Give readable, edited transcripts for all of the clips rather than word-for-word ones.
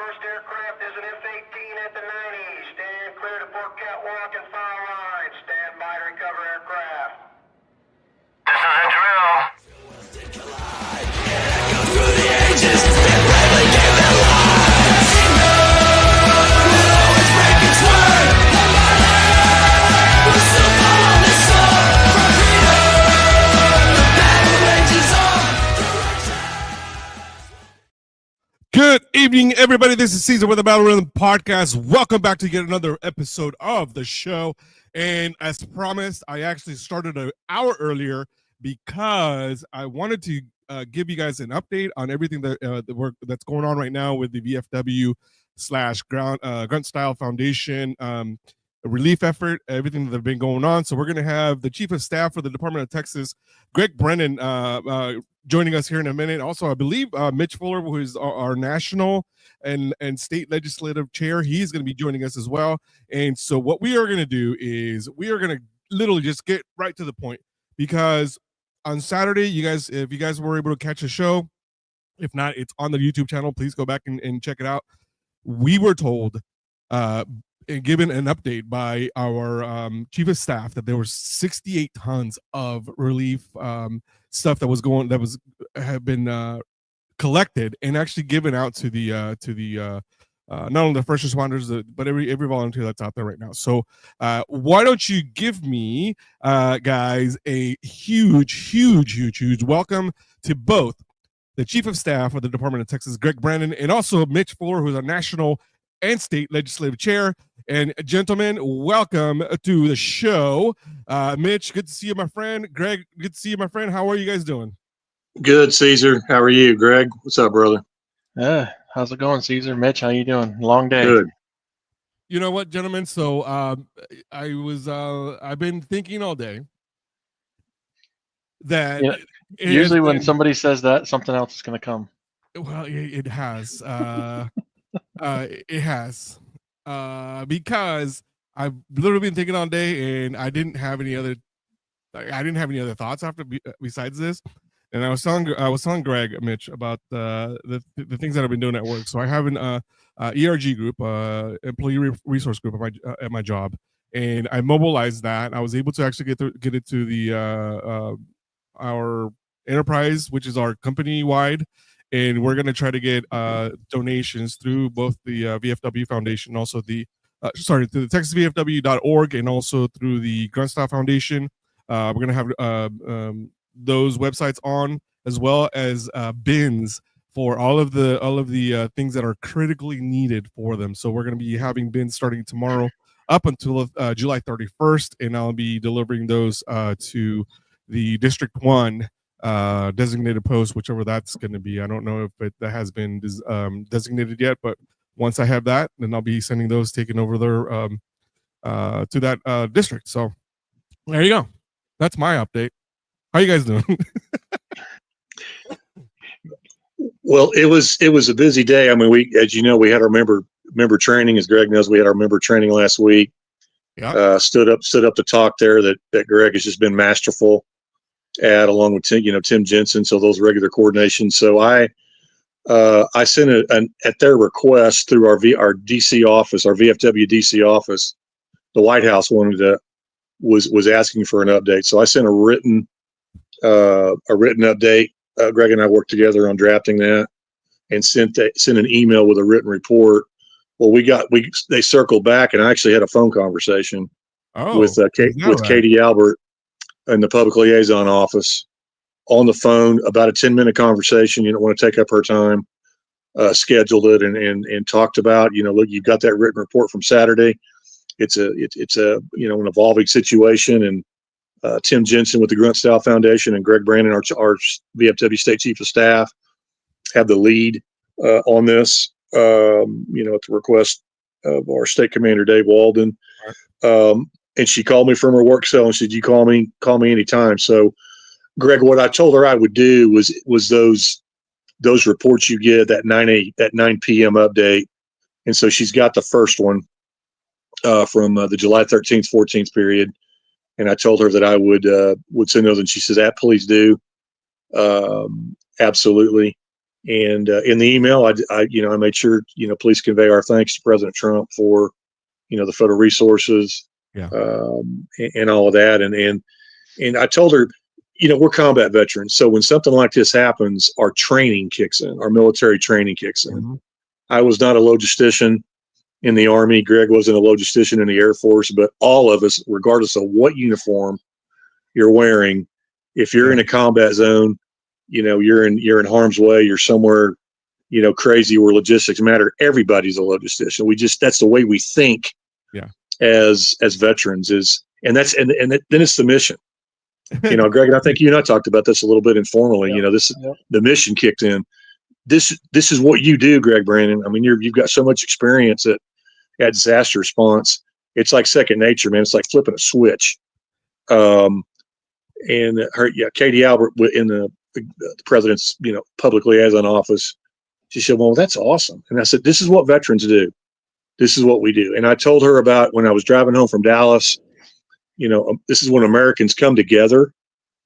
first aircraft is an F-18 at the 90. Stand clear to port catwalk and fire line. Stand by to recover aircraft. This is a drill. Go through the ages and bravely give their lives. Will always break its word. The money will still fall on this sword. For freedom, the battle rages on. Good evening, everybody. This is Caesar with the Battle Rhythm Podcast. Welcome back to yet another episode of the show. And as promised, I actually started an hour earlier because I wanted to give you guys an update on everything that the work that's going on right now with the VFW / Grunt Style Foundation relief effort, everything that have been going on. So we're going to have the Chief of Staff for the Department of Texas, Greg Brennan, joining us here in a minute. Also, I believe Mitch Fuller, who is our national and state legislative chair, he's going to be joining us as well. And so what we are going to do is we are going to literally just get right to the point, because on Saturday, if you guys were able to catch the show, if not, it's on the YouTube channel. Please go back and check it out. We were told and given an update by our chief of staff that there were 68 tons of relief stuff that had been collected and actually given out to the not only the first responders but every volunteer that's out there right now. So why don't you give me guys a huge welcome to both the Chief of Staff of the Department of Texas, Greg Brandon, and also Mitch Fuller, who's a national and state legislative chair. And gentlemen, welcome to the show. Mitch, good to see you, my friend. Greg, good to see you, my friend. How are you guys doing? Good, Caesar. How are you, Greg? What's up, brother? How's it going, Caesar? Mitch, how you doing? Long day. Good. You know what, gentlemen? So I've been thinking all day that usually when somebody says that, something else is going to come. Well, it has. It has. Because I've literally been thinking all day, and I didn't have any other thoughts after besides this. And I was telling Greg, Mitch, about the things that I've been doing at work. So I have an ERG group, employee resource group at my job, and I mobilized that. I was able to actually get it to the our enterprise, which is our company wide. And we're going to try to get donations through both the VFW Foundation, also through the TexasVFW.org, and also through the Grunt Style Foundation. We're going to have those websites on, as well as bins for all of the things that are critically needed for them. So we're going to be having bins starting tomorrow up until July 31st, and I'll be delivering those to the District 1 designated post, whichever that's going to be. I don't know if that has been designated yet, but once I have that, then I'll be sending those taken over there to that district. So there you go. That's my update. How you guys doing? Well, it was a busy day. I mean, we, as you know, we had our member training. As Greg knows, we had our member training last week. Yeah. Stood up to talk there that Greg has just been masterful at, along with Tim Jensen. So those regular coordinations. So I sent at their request through our DC office, our VFW DC office. The White House was asking for an update. So I sent a written update. Greg and I worked together on drafting that, and sent an email with a written report. Well, they circled back, and I actually had a phone conversation with Katie Albert in the public liaison office on the phone, about a 10-minute conversation. You don't want to take up her time. Scheduled it and talked about, look, you've got that written report from Saturday. It's an evolving situation, and Tim Jensen with the Grunt Style Foundation and Greg Brandon, our VFW State Chief of Staff, have the lead on this. At the request of our State Commander Dave Walden. And she called me from her work cell and said, "You call me anytime." So, Greg, what I told her I would do was those reports you get, that 9 p.m. update. And so she's got the first one from the July 13th, 14th period. And I told her that I would send those, and she says, "Please do." Absolutely. And in the email, I made sure, please convey our thanks to President Trump for, the federal resources, and all of that. And I told her, we're combat veterans. So when something like this happens, our training kicks in, our military training kicks in. Mm-hmm. I was not a logistician in the Army. Greg wasn't a logistician in the Air Force, but all of us, regardless of what uniform you're wearing, if you're in a combat zone, you're in harm's way, you're somewhere, crazy where logistics matter. Everybody's a logistician. That's the way we think as veterans then it's the mission. Greg, and I think you and I talked about this a little bit informally. The mission kicked in. This is what you do, Greg Brandon. I mean, you've got so much experience at disaster response. It's like second nature, man. It's like flipping a switch. And Katie Albert in the president's, public liaison office, she said, well, that's awesome. And I said, this is what veterans do. This is what we do. And I told her about when I was driving home from Dallas, this is when Americans come together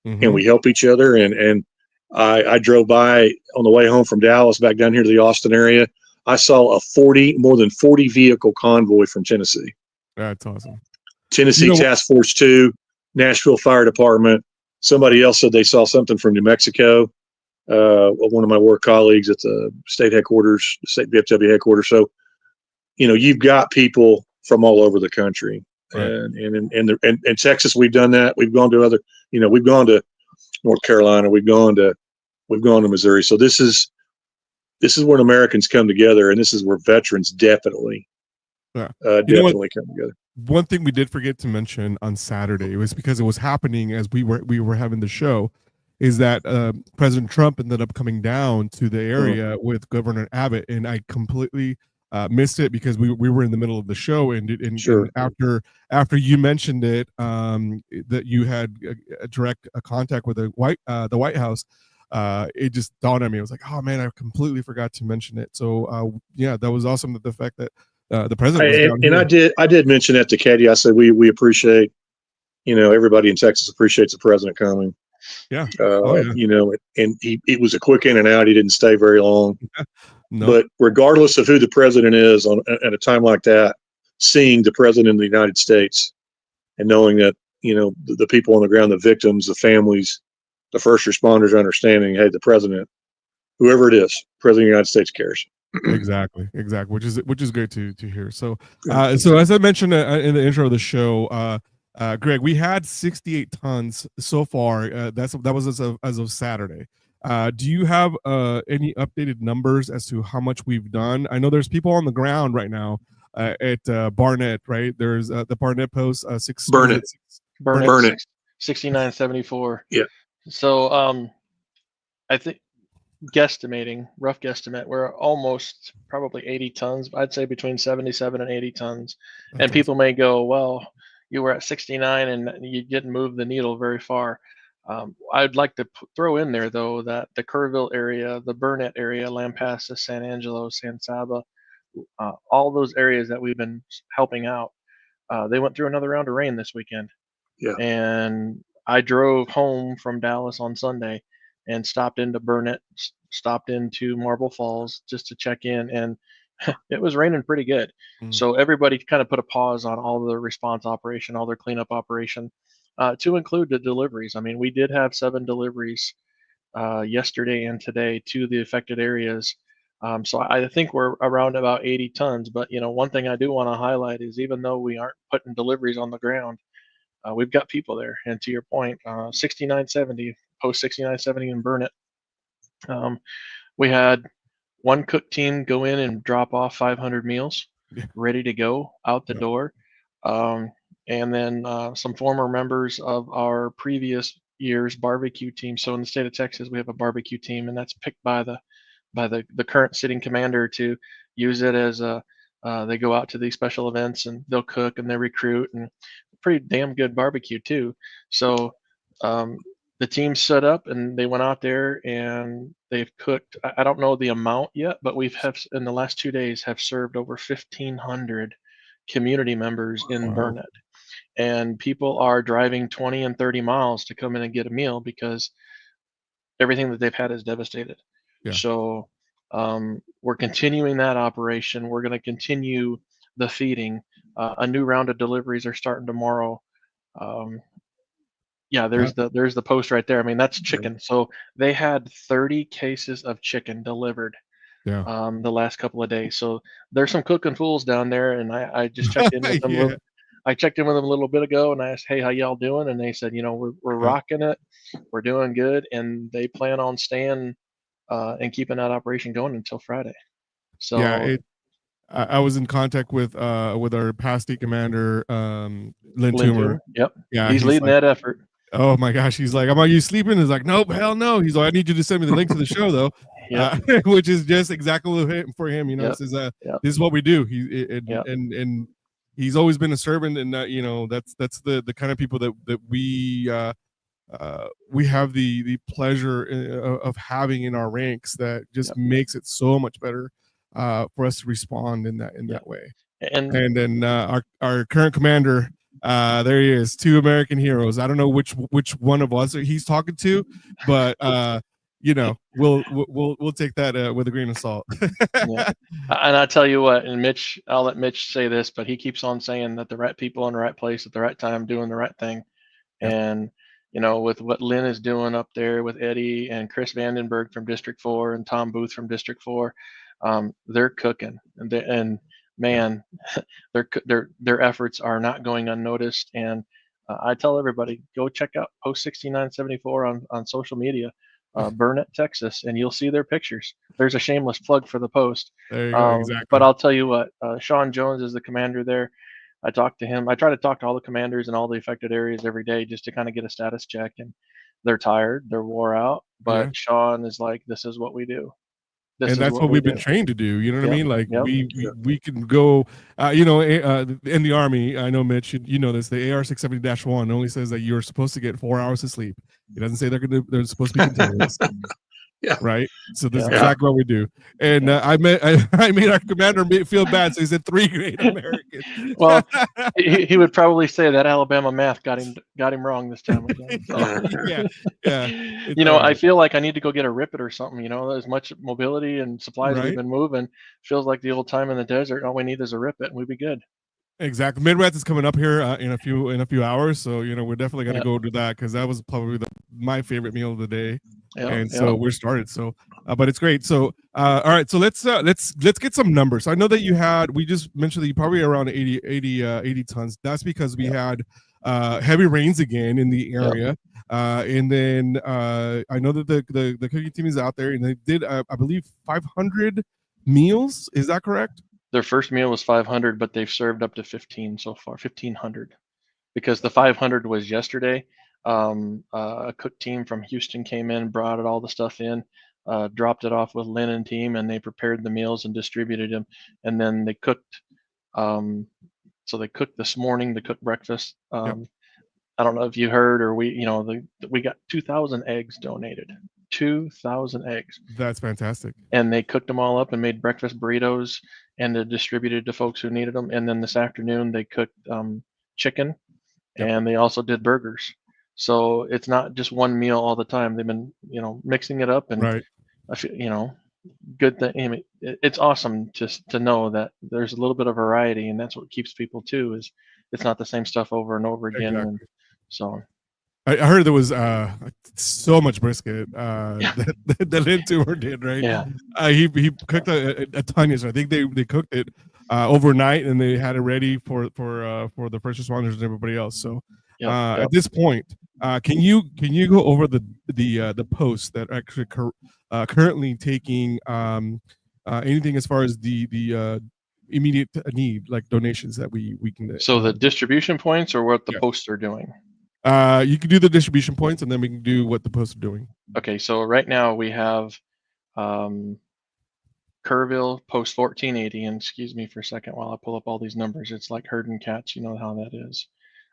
and we help each other. And I drove by on the way home from Dallas back down here to the Austin area. I saw more than 40 vehicle convoy from Tennessee. That's awesome. Tennessee Task Force 2, Nashville Fire Department. Somebody else said they saw something from New Mexico. One of my work colleagues at the state headquarters, state VFW headquarters. So, you've got people from all over the country. Right. And in Texas, we've done that. We've gone to we've gone to North Carolina. We've gone to Missouri. So this is when Americans come together, and this is where veterans definitely come together. One thing we did forget to mention on Saturday, it was because it was happening as we were having the show, is that President Trump ended up coming down to the area with Governor Abbott, and I completely missed it because we were in the middle of the show, and after you mentioned it, that you had a direct contact with the White House, it just dawned on me. I was like, oh man, I completely forgot to mention it. So that was awesome, that the fact that the president was down here. I did mention that to Katie. I said we appreciate, everybody in Texas appreciates the president coming. Yeah. And it was a quick in and out. He didn't stay very long. No. But regardless of who the president is at a time like that, seeing the president of the United States and knowing that, the people on the ground, the victims, the families, the first responders, understanding, hey, the president, whoever it is, president of the United States cares. Exactly, which is great to hear. So so as I mentioned in the intro of the show, Greg, we had 68 tons so far. That was as of Saturday. Do you have any updated numbers as to how much we've done? I know there's people on the ground right now at Barnett, right? There's the Barnett post, Barnett 6974. Yeah. So I think rough guesstimate, we're almost probably 80 tons. I'd say between 77 and 80 tons. That's and people may go, well, you were at 69 and you didn't move the needle very far. I'd like to throw in there, though, that the Kerrville area, the Burnett area, Lampasas, San Angelo, San Saba, all those areas that we've been helping out, they went through another round of rain this weekend. Yeah. And I drove home from Dallas on Sunday and stopped into Burnett, stopped into Marble Falls just to check in, and it was raining pretty good. So everybody kind of put a pause on all the response operation, all their cleanup operation, to include the deliveries. I mean, we did have 7 deliveries yesterday and today to the affected areas. So I think we're around about 80 tons. But, one thing I do want to highlight is even though we aren't putting deliveries on the ground, we've got people there. And to your point, 6970, post 6970 in Burnett, we had one cook team go in and drop off 500 meals ready to go out the door. And then some former members of our previous year's barbecue team. So in the state of Texas, we have a barbecue team, and that's picked by the current sitting commander to use it as they go out to these special events and they'll cook and they recruit, and pretty damn good barbecue too. So the team set up and they went out there and they've cooked. I don't know the amount yet, but in the last 2 days have served over 1,500 community members in Burnett. And people are driving 20 and 30 miles to come in and get a meal because everything that they've had is devastated. Yeah. So we're continuing that operation. We're going to continue the feeding. A new round of deliveries are starting tomorrow. Yeah, there's the post right there. I mean, that's chicken. So they had 30 cases of chicken delivered the last couple of days. So there's some cooking fools down there, and I just checked in with them. I checked in with them a little bit ago, and I asked, "Hey, how y'all doing?" And they said, we're rocking it, we're doing good, and they plan on staying and keeping that operation going until Friday. So yeah, I was in contact with our pasty commander, Lynn Toomer. Yep. Yeah, he's leading that effort. Oh my gosh, he's like, "Are you sleeping?" He's like, "Nope, hell no." He's like, "I need you to send me the link to the show, though," which is just exactly for him. Says this is what we do. And he's always been a servant, and that's the kind of people that we have the pleasure of having in our ranks, that just makes it so much better for us to respond in that way. And then our current commander, there he is, 2 American heroes. I don't know which one of us he's talking to, but we'll take that with a grain of salt. And I tell you what, and I'll let Mitch say this, but he keeps on saying that the right people in the right place at the right time doing the right thing. And with what Lynn is doing up there with Eddie and Chris Vandenberg from District 4 and Tom Booth from District 4, they're cooking, and man, their efforts are not going unnoticed. And I tell everybody, go check out Post 6974 on social media, Burnett, Texas, and you'll see their pictures. There's a shameless plug for the Post. There you go, exactly. But I'll tell you what, Sean Jones is the commander there. I talked to him. I try to talk to all the commanders in all the affected areas every day just to kind of get a status check. And they're tired, they're wore out. But Sean is like, "This is what we do." And that's what we've been trained to do. You know what I mean? Like we can go, in the Army. I know, Mitch, you know this. The AR 670-1 only says that you're supposed to get 4 hours of sleep. It doesn't say they're supposed to be continuous. Right. So this is exactly what we do. And I made our commander feel bad, so he said 3 great Americans. Well, he would probably say that Alabama math got him wrong this time. I feel like I need to go get a Rip It or something. As much mobility and supplies we've been moving, feels like the old time in the desert. All we need is a Rip It, and we'd be good. Exactly. Midwest is coming up here in a few hours, so we're definitely gonna go to that, because that was probably my favorite meal of the day. So we're started. So, but it's great. So, all right. So let's get some numbers. I know that we just mentioned that you probably around 80 tons. That's because we had heavy rains again in the area. And then I know that the cooking team is out there, and they did I believe 500 meals. Is that correct? Their first meal was 500, but they've served up to 15 so far, 1,500, because the 500 was yesterday. A cook team from Houston came in, brought all the stuff in, dropped it off with Lynn and team, and they prepared the meals and distributed them. And then they cooked. So they cooked this morning. They cooked breakfast. I don't know if you heard, or we got 2,000 eggs donated. 2,000 eggs. That's fantastic. And they cooked them all up and made breakfast burritos and distributed to folks who needed them. And then this afternoon they cooked chicken, and they also did burgers. So it's not just one meal all the time. They've been, mixing it up, and I feel, good thing. I mean, it's awesome just to know that there's a little bit of variety, and that's what keeps people too. Is it's not the same stuff over and over again. Exactly. And so I heard there was so much brisket that Lynn Toomer did, right? Yeah. He cooked a ton yesterday. I think they cooked it overnight, and they had it ready for the first responders and everybody else. So at this point, can you go over the posts that actually currently taking anything as far as the immediate need, like donations that we can. So the distribution points, or what the posts are doing? You can do the distribution points, and then we can do what the posts are doing. Okay, so right now we have Kerrville post 1480, and excuse me for a second while I pull up all these numbers. It's like herding cats, you know how that is.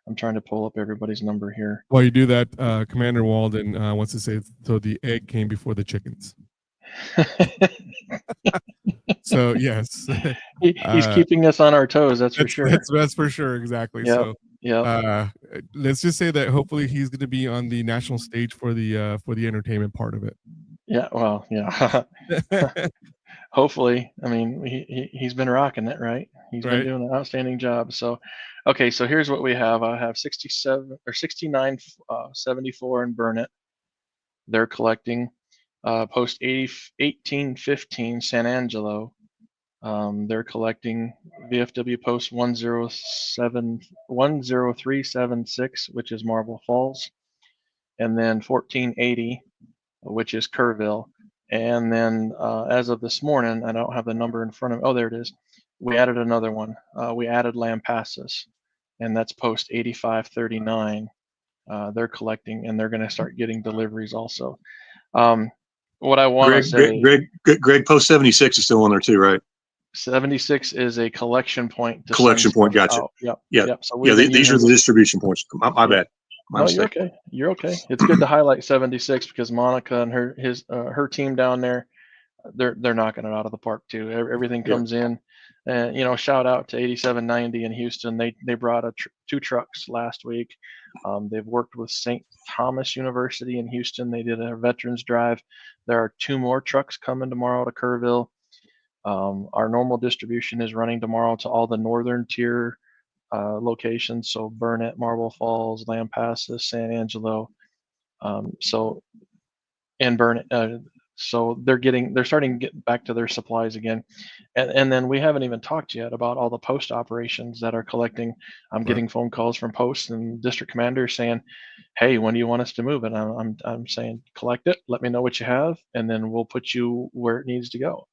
I'm trying to pull up everybody's number here. While you do that, Commander Walden wants to say, so the egg came before the chickens. So yes, he's keeping us on our toes. That's for sure. That's for sure. Exactly. Yep. So yeah. Let's just say that hopefully he's going to be on the national stage for the entertainment part of it. Yeah, well, yeah. Hopefully, I mean, he's been rocking it, right? He's been Right. doing an outstanding job. So, okay, so here's what we have. I have 67 or 69, 74 in Burnett. They're collecting. Post 80, 1815 San Angelo. They're collecting VFW post 10376, which is Marble Falls, and then 1480, which is Kerrville. And then as of this morning, I don't have the number in front of me. Oh, there it is. We added another one. We added Lampasas, and that's post 8539. They're collecting, and they're going to start getting deliveries also. What I want to say, Greg, post 76 is still on there too, right? 76 is a collection point to Collection send point, stuff gotcha. out. Yep. Yeah, Yep. So yeah. we've been These are using. the distribution points. My Yeah. bad. My No, mistake. you're okay. You're okay. It's good to highlight 76 because Monica and her team down there, they're knocking it out of the park too. Everything Yeah. comes in, and shout out to 8790 in Houston. They brought two trucks last week. They've worked with St. Thomas University in Houston. They did a veterans drive. There are two more trucks coming tomorrow to Kerrville. Our normal distribution is running tomorrow to all the northern tier locations, so Burnett, Marble Falls, Lampasas, San Angelo. So and Burnett. So they're starting to get back to their supplies again, and then we haven't even talked yet about all the post operations that are collecting. I'm getting phone calls from posts and district commanders saying, "Hey, when do you want us to move?" And I'm saying, collect it, let me know what you have, and then we'll put you where it needs to go.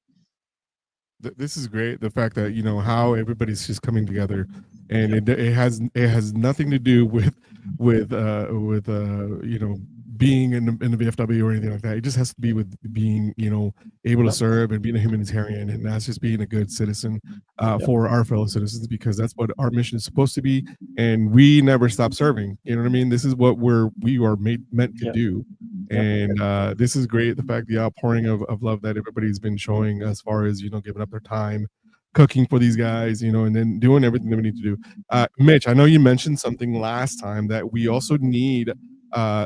This is great. The fact that how everybody's just coming together, and it has nothing to do with being in the VFW or anything like that. It just has to be with being able to serve and being a humanitarian, and that's just being a good citizen for our fellow citizens, because that's what our mission is supposed to be, and we never stop serving. You know what I mean? This is what we are meant to do. And this is great. The fact, the outpouring of love that everybody's been showing, as far as giving up their time, cooking for these guys, and then doing everything that we need to do. Mitch, I know you mentioned something last time that we also need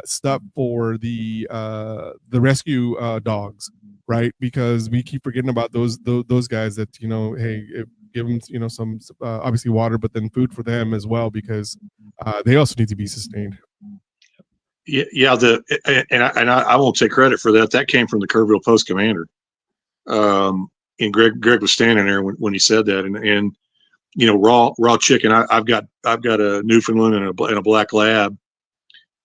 stuff for the rescue dogs, right? Because we keep forgetting about those guys that hey, give them some obviously water, but then food for them as well, because they also need to be sustained. Yeah. I won't take credit for that. That came from the Kerrville Post Commander. And Greg was standing there when he said that, and raw chicken. I've got a Newfoundland and a black lab.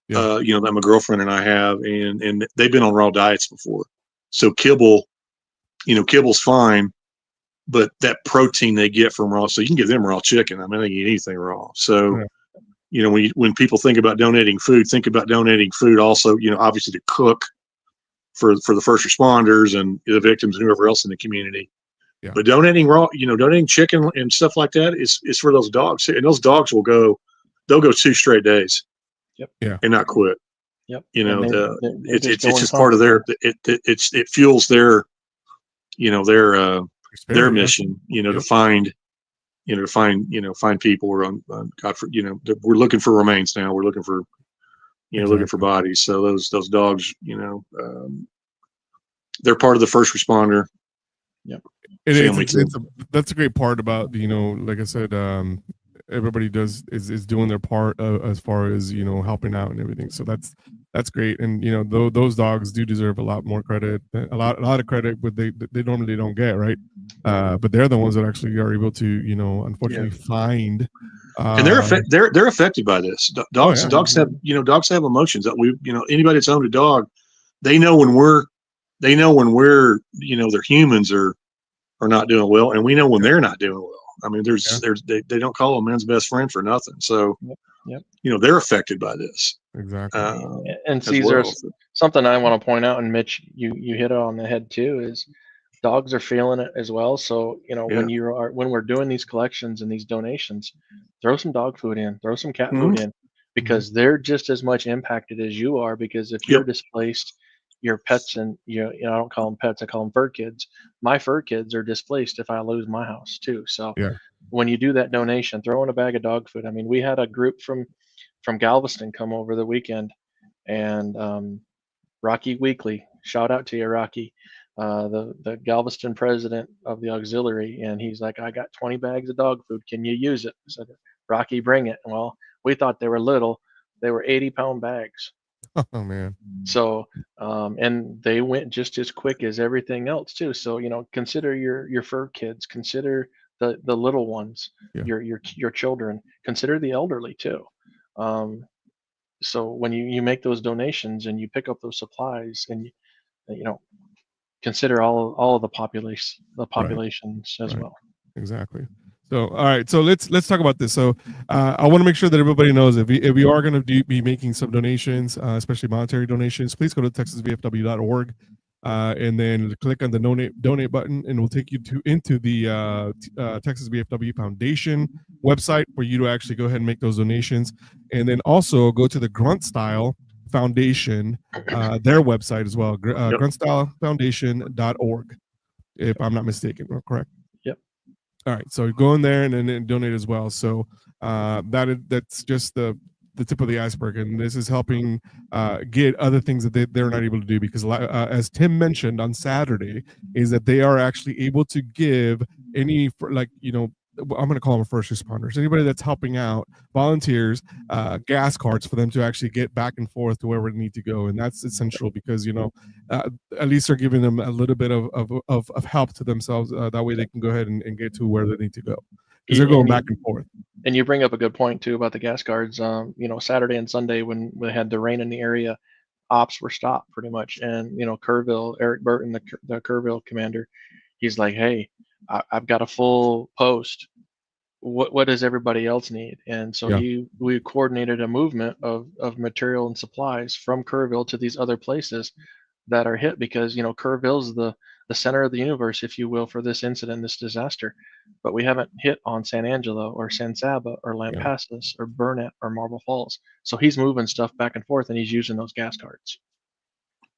Yeah. That my girlfriend and I have, and they've been on raw diets before. So kibble, kibble's fine, but that protein they get from raw, so you can give them raw chicken. I mean, they can eat anything raw. So. Yeah. When people think about donating food, think about donating food also, obviously to cook for the first responders and the victims and whoever else in the community. Yeah. But donating raw, donating chicken and stuff like that is for those dogs. And those dogs they'll go 2 straight days. Yep. Yeah. And not quit. Yep. It's just part of it fuels their mission, to find people. We're on God for we're looking for remains now. We're looking for looking for bodies. So those dogs, they're part of the first responder. Yep. That's a great part about like I said, everybody is doing their part as far as helping out and everything. So that's great. And those dogs do deserve a lot more credit, a lot of credit, but they normally don't get, right. But they're the ones that actually are able to unfortunately find. And they're affected by this. Dogs have emotions. That anybody that's owned a dog, they know when we're they're humans are not doing well, and we know when they're not doing well. I mean, they don't call them man's best friend for nothing. So, they're affected by this. Exactly. And Caesar, something I want to point out, and Mitch, you hit it on the head too, is dogs are feeling it as well. So, when we're doing these collections and these donations, throw some dog food in, throw some cat food in, because they're just as much impacted as you are. Because if you're displaced, your pets, and I don't call them pets, I call them fur kids. My fur kids are displaced if I lose my house too. So when you do that donation, throw in a bag of dog food. I mean, we had a group from Galveston come over the weekend, and Rocky Weekly, shout out to you, Rocky, the Galveston president of the auxiliary, and he's like, I got 20 bags of dog food. Can you use it? I said, Rocky, bring it. Well, we thought they were little. They were 80-pound bags. Oh man. So, and they went just as quick as everything else too. So, consider your fur kids, consider the little ones, your children, consider the elderly too. So when you make those donations and you pick up those supplies, and consider all of the populations as well. Exactly. So, all right. So let's talk about this. So, I want to make sure that everybody knows if you are going to be making some donations, especially monetary donations, please go to texasvfw.org, and then click on the donate button, and we'll take you into the Texas VFW Foundation website for you to actually go ahead and make those donations, and then also go to the Grunt Style Foundation, their website as well, gruntstylefoundation.org, if I'm not mistaken. Correct? All right, so go in there and then donate as well. So that's just the tip of the iceberg, and this is helping get other things that they're not able to do, because as Tim mentioned on Saturday, is that they are actually able to give any, I'm going to call them first responders, anybody that's helping out, volunteers, gas cards for them to actually get back and forth to wherever they need to go. And that's essential because, at least they're giving them a little bit of help to themselves. That way they can go ahead and get to where they need to go, because they're going back and forth. And you bring up a good point too about the gas cards. Saturday and Sunday when we had the rain in the area, ops were stopped pretty much. And, Kerrville, Eric Burton, the Kerrville commander, he's like, hey, I've got a full post. What does everybody else need? And so we coordinated a movement of material and supplies from Kerrville to these other places that are hit, because Kerrville's the center of the universe, if you will, for this incident, this disaster. But we haven't hit on San Angelo or San Saba or Lampasas or Burnett or Marble Falls. So he's moving stuff back and forth, and he's using those gas cards.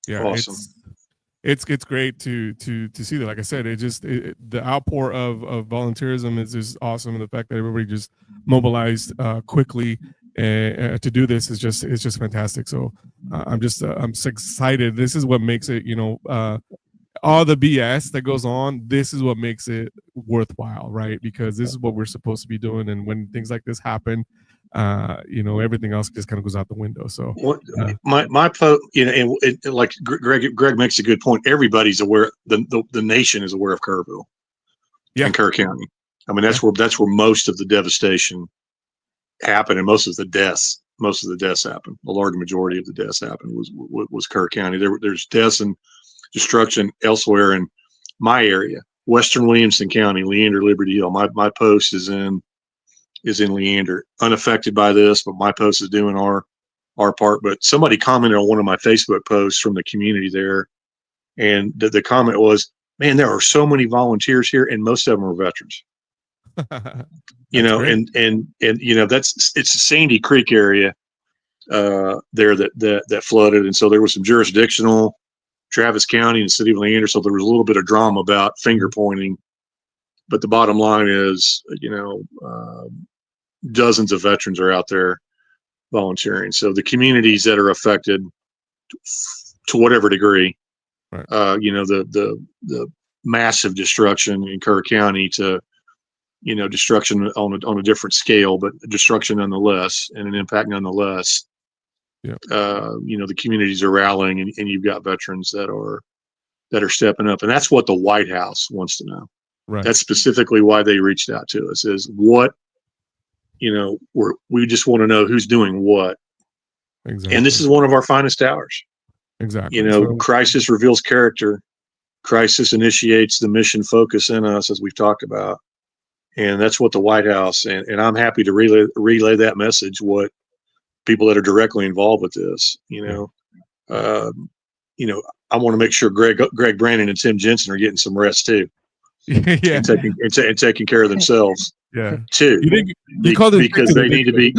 Yeah, awesome. It's great to see that. Like I said, the outpour of volunteerism is just awesome, and the fact that everybody just mobilized quickly to do this is just fantastic. So I'm so excited. This is what makes it, all the BS that goes on, this is what makes it worthwhile, right? Because this is what we're supposed to be doing, and when things like this happen, everything else just kind of goes out the window. So my like Greg makes a good point. Everybody's aware. The nation is aware of Kerrville, and Kerr County. I mean, that's where most of the devastation happened, and most of the deaths happened. A large majority of the deaths happened was Kerr County. There's deaths and destruction elsewhere in my area, Western Williamson County, Leander, Liberty Hill. My post is in Leander, unaffected by this, but my post is doing our part. But somebody commented on one of my Facebook posts from the community there, and the comment was, "Man, there are so many volunteers here, and most of them are veterans." It's the Sandy Creek area there that flooded, and so there was some jurisdictional, Travis County and the city of Leander, so there was a little bit of drama about finger pointing. But the bottom line is, dozens of veterans are out there volunteering. So the communities that are affected to whatever degree, right. The massive destruction in Kerr County to, destruction on a different scale, but destruction nonetheless, and an impact nonetheless. Yeah. The communities are rallying, and you've got veterans that are stepping up, and that's what the White House wants to know. Right. That's specifically why they reached out to us, is what, we just want to know who's doing what. Exactly. And this is one of our finest hours. Exactly. Crisis reveals character. Crisis initiates the mission focus in us, as we've talked about. And that's what the White House, and I'm happy to relay that message, what people that are directly involved with this, I want to make sure Greg Brandon and Tim Jensen are getting some rest too. Yeah. And taking care of themselves. Yeah. Too. Because they need to be,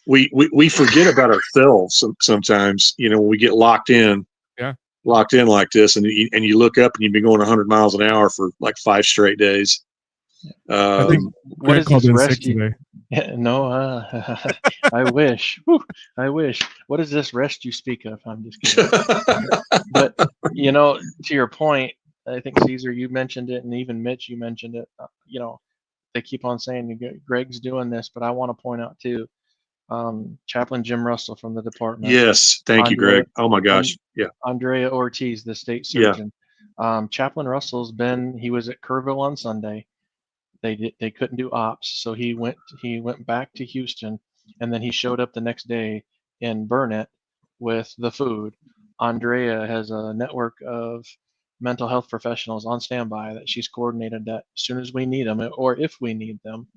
we forget about ourselves sometimes, when we get locked in like this, and you look up and you've been going 100 miles an hour for like 5 straight days. I think what is this rescue? Yeah, no, I wish. Whew, I wish. What is this rest you speak of? I'm just kidding. But to your point, I think Caesar, you mentioned it, and even Mitch, you mentioned it. They keep on saying Greg's doing this, but I want to point out too, Chaplain Jim Russell from the department, Yes, thank you, Andrea, Greg. Oh my gosh, yeah, Andrea Ortiz, the state yeah, surgeon. Chaplain Russell's he was at Kerrville on Sunday. They couldn't do ops, so he went back to Houston, and then he showed up the next day in Burnett with the food. Andrea has a network of mental health professionals on standby that she's coordinated that as soon as we need them, or if we need them,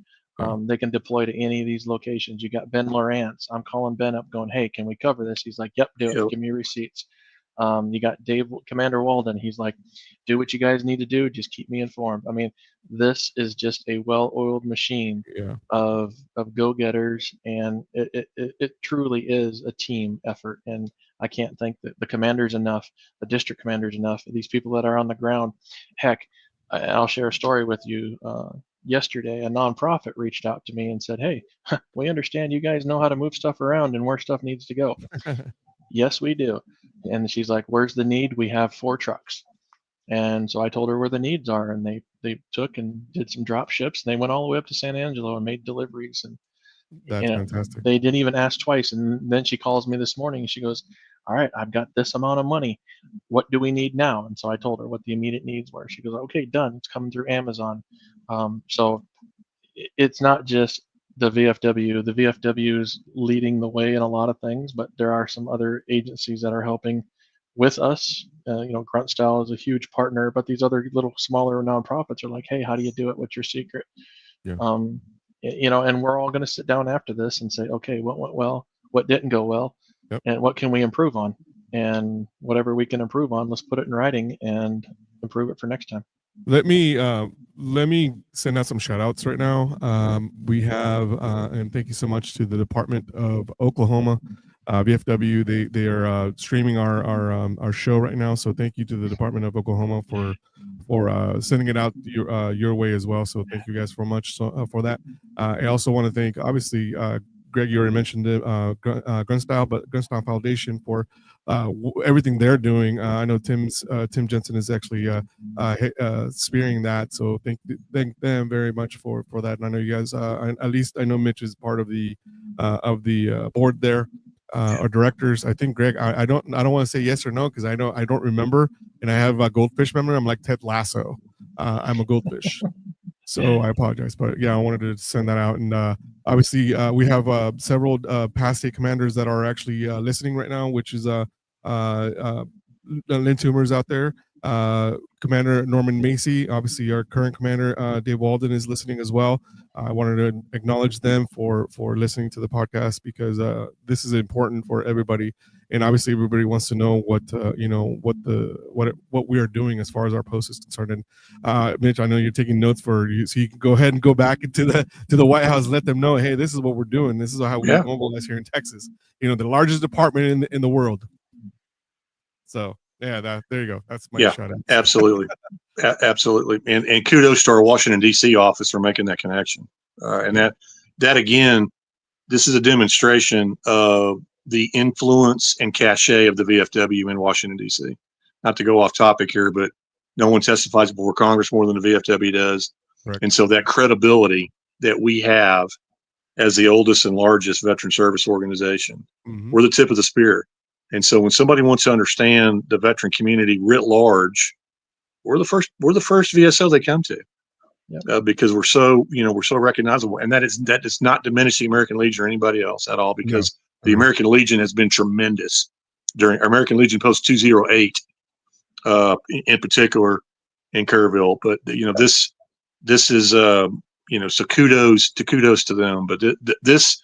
they can deploy to any of these locations. You got Ben Lawrence. I'm calling Ben up going, hey, can we cover this? He's like, yep, do it. yep. Give me receipts. You got Commander Walden. He's like, do what you guys need to do. Just keep me informed. I mean, this is just a well-oiled machine of go-getters, and it truly is a team effort. And I can't thank the commanders enough, the district commanders enough, these people that are on the ground. Heck, I'll share a story with you. Yesterday, a nonprofit reached out to me and said, hey, we understand you guys know how to move stuff around and where stuff needs to go. Yes, we do. And she's like, where's the need? We have 4 trucks. And so I told her where the needs are, and they took and did some drop ships, and they went all the way up to San Angelo and made deliveries. And That's fantastic. they didn't even ask twice. And then she calls me this morning and she goes, all right, I've got this amount of money. What do we need now? And so I told her what the immediate needs were. She goes, okay, done. It's coming through Amazon. So it's not just the VFW. The VFW is leading the way in a lot of things, but there are some other agencies that are helping with us. Grunt Style is a huge partner, but these other little smaller nonprofits are like, hey, how do you do it? What's your secret? Yeah. And we're all going to sit down after this and say, okay, what went well, what didn't go well, and what can we improve on? And whatever we can improve on, let's put it in writing and improve it for next time. Let me send out some shout outs right now. We have and thank you so much to the Department of Oklahoma, VFW. They are streaming our show right now. So thank you to the Department of Oklahoma for sending it out your way as well. So thank you guys for much for that. I also want to thank, obviously, Greg, you already mentioned it, Grunt Style, but Grunt Style Foundation for everything they're doing. I know Tim Jensen is actually spearing that, so thank them very much for that. And I know you guys, at least I know Mitch is part of the board there, or directors. I think Greg, I don't want to say yes or no because I don't remember, and I have a goldfish memory. I'm like Ted Lasso. I'm a goldfish. So I apologize, but yeah, I wanted to send that out. And obviously, we have several past state commanders that are actually listening right now, which is Lynn Toomer's out there, Commander Norman Macy, obviously our current commander Dave Walden is listening as well. I wanted to acknowledge them for listening to the podcast because this is important for everybody. And obviously, everybody wants to know what we are doing as far as our post is concerned. And Mitch, I know you're taking notes for you, so you can go ahead and go back into the White House, and let them know, hey, this is what we're doing. This is how we mobilize here in Texas. The largest department in the world. So yeah, there you go. That's my shout out. Absolutely, absolutely. And kudos to our Washington D.C. office for making that connection. And that again, this is a demonstration of the influence and cachet of the VFW in Washington, D.C. Not to go off topic here, but no one testifies before Congress more than the VFW does. Correct. And so that credibility that we have as the oldest and largest veteran service organization, we're the tip of the spear. And so when somebody wants to understand the veteran community writ large, we're the first VSO they come to. Because we're so recognizable, and that is not diminishing American Legion or anybody else at all, because the American Legion has been tremendous during American Legion Post 208, in particular in Kerrville. But this is so kudos to them. But this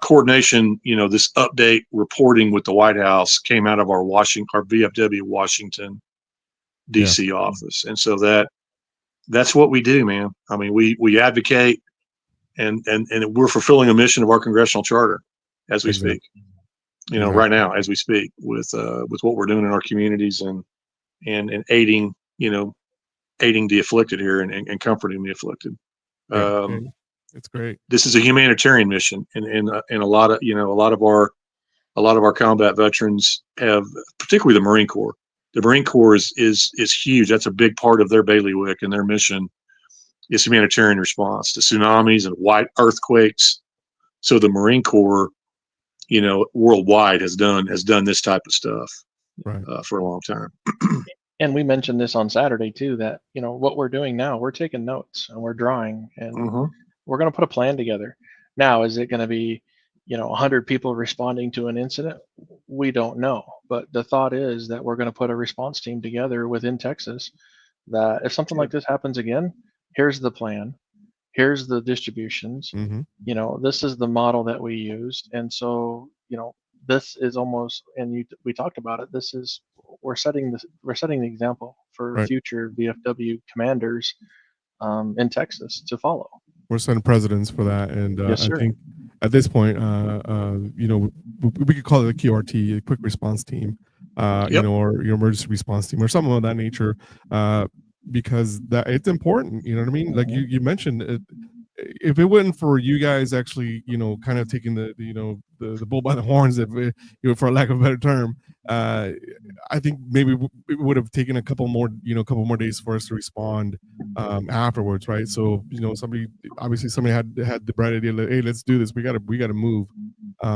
coordination, this update reporting with the White House came out of our VFW Washington D.C. office, and so that's what we do, man. I mean, we advocate, and we're fulfilling a mission of our congressional charter as we speak. Right now as we speak with what we're doing in our communities and aiding the afflicted here and comforting the afflicted. It's great. This is a humanitarian mission, and a lot of a lot of our combat veterans have, particularly the Marine Corps. The Marine Corps is huge. That's a big part of their bailiwick and their mission is humanitarian response to tsunamis and white earthquakes. So the Marine Corps, worldwide has done this type of stuff right. For a long time. And we mentioned this on Saturday too, that what we're doing now, we're taking notes and we're drawing and we're going to put a plan together. Now, is it going to be 100 people responding to an incident? We don't know, but the thought is that we're going to put a response team together within Texas that if something like this happens again, here's the plan, here's the distributions, this is the model that we used. And so this is almost, and we talked about it, we're setting the example for future VFW commanders in Texas to follow. We're setting precedents for that, and yes, I think at this point, we could call it a QRT, a quick response team, or your emergency response team, or something of that nature, because that it's important. You know what I mean? Like you mentioned, if it wasn't for you guys actually, kind of taking the bull by the horns, for lack of a better term, I think maybe it would have taken a couple more days for us to respond afterwards, right? So somebody had the bright idea, like, hey, let's do this. We gotta move,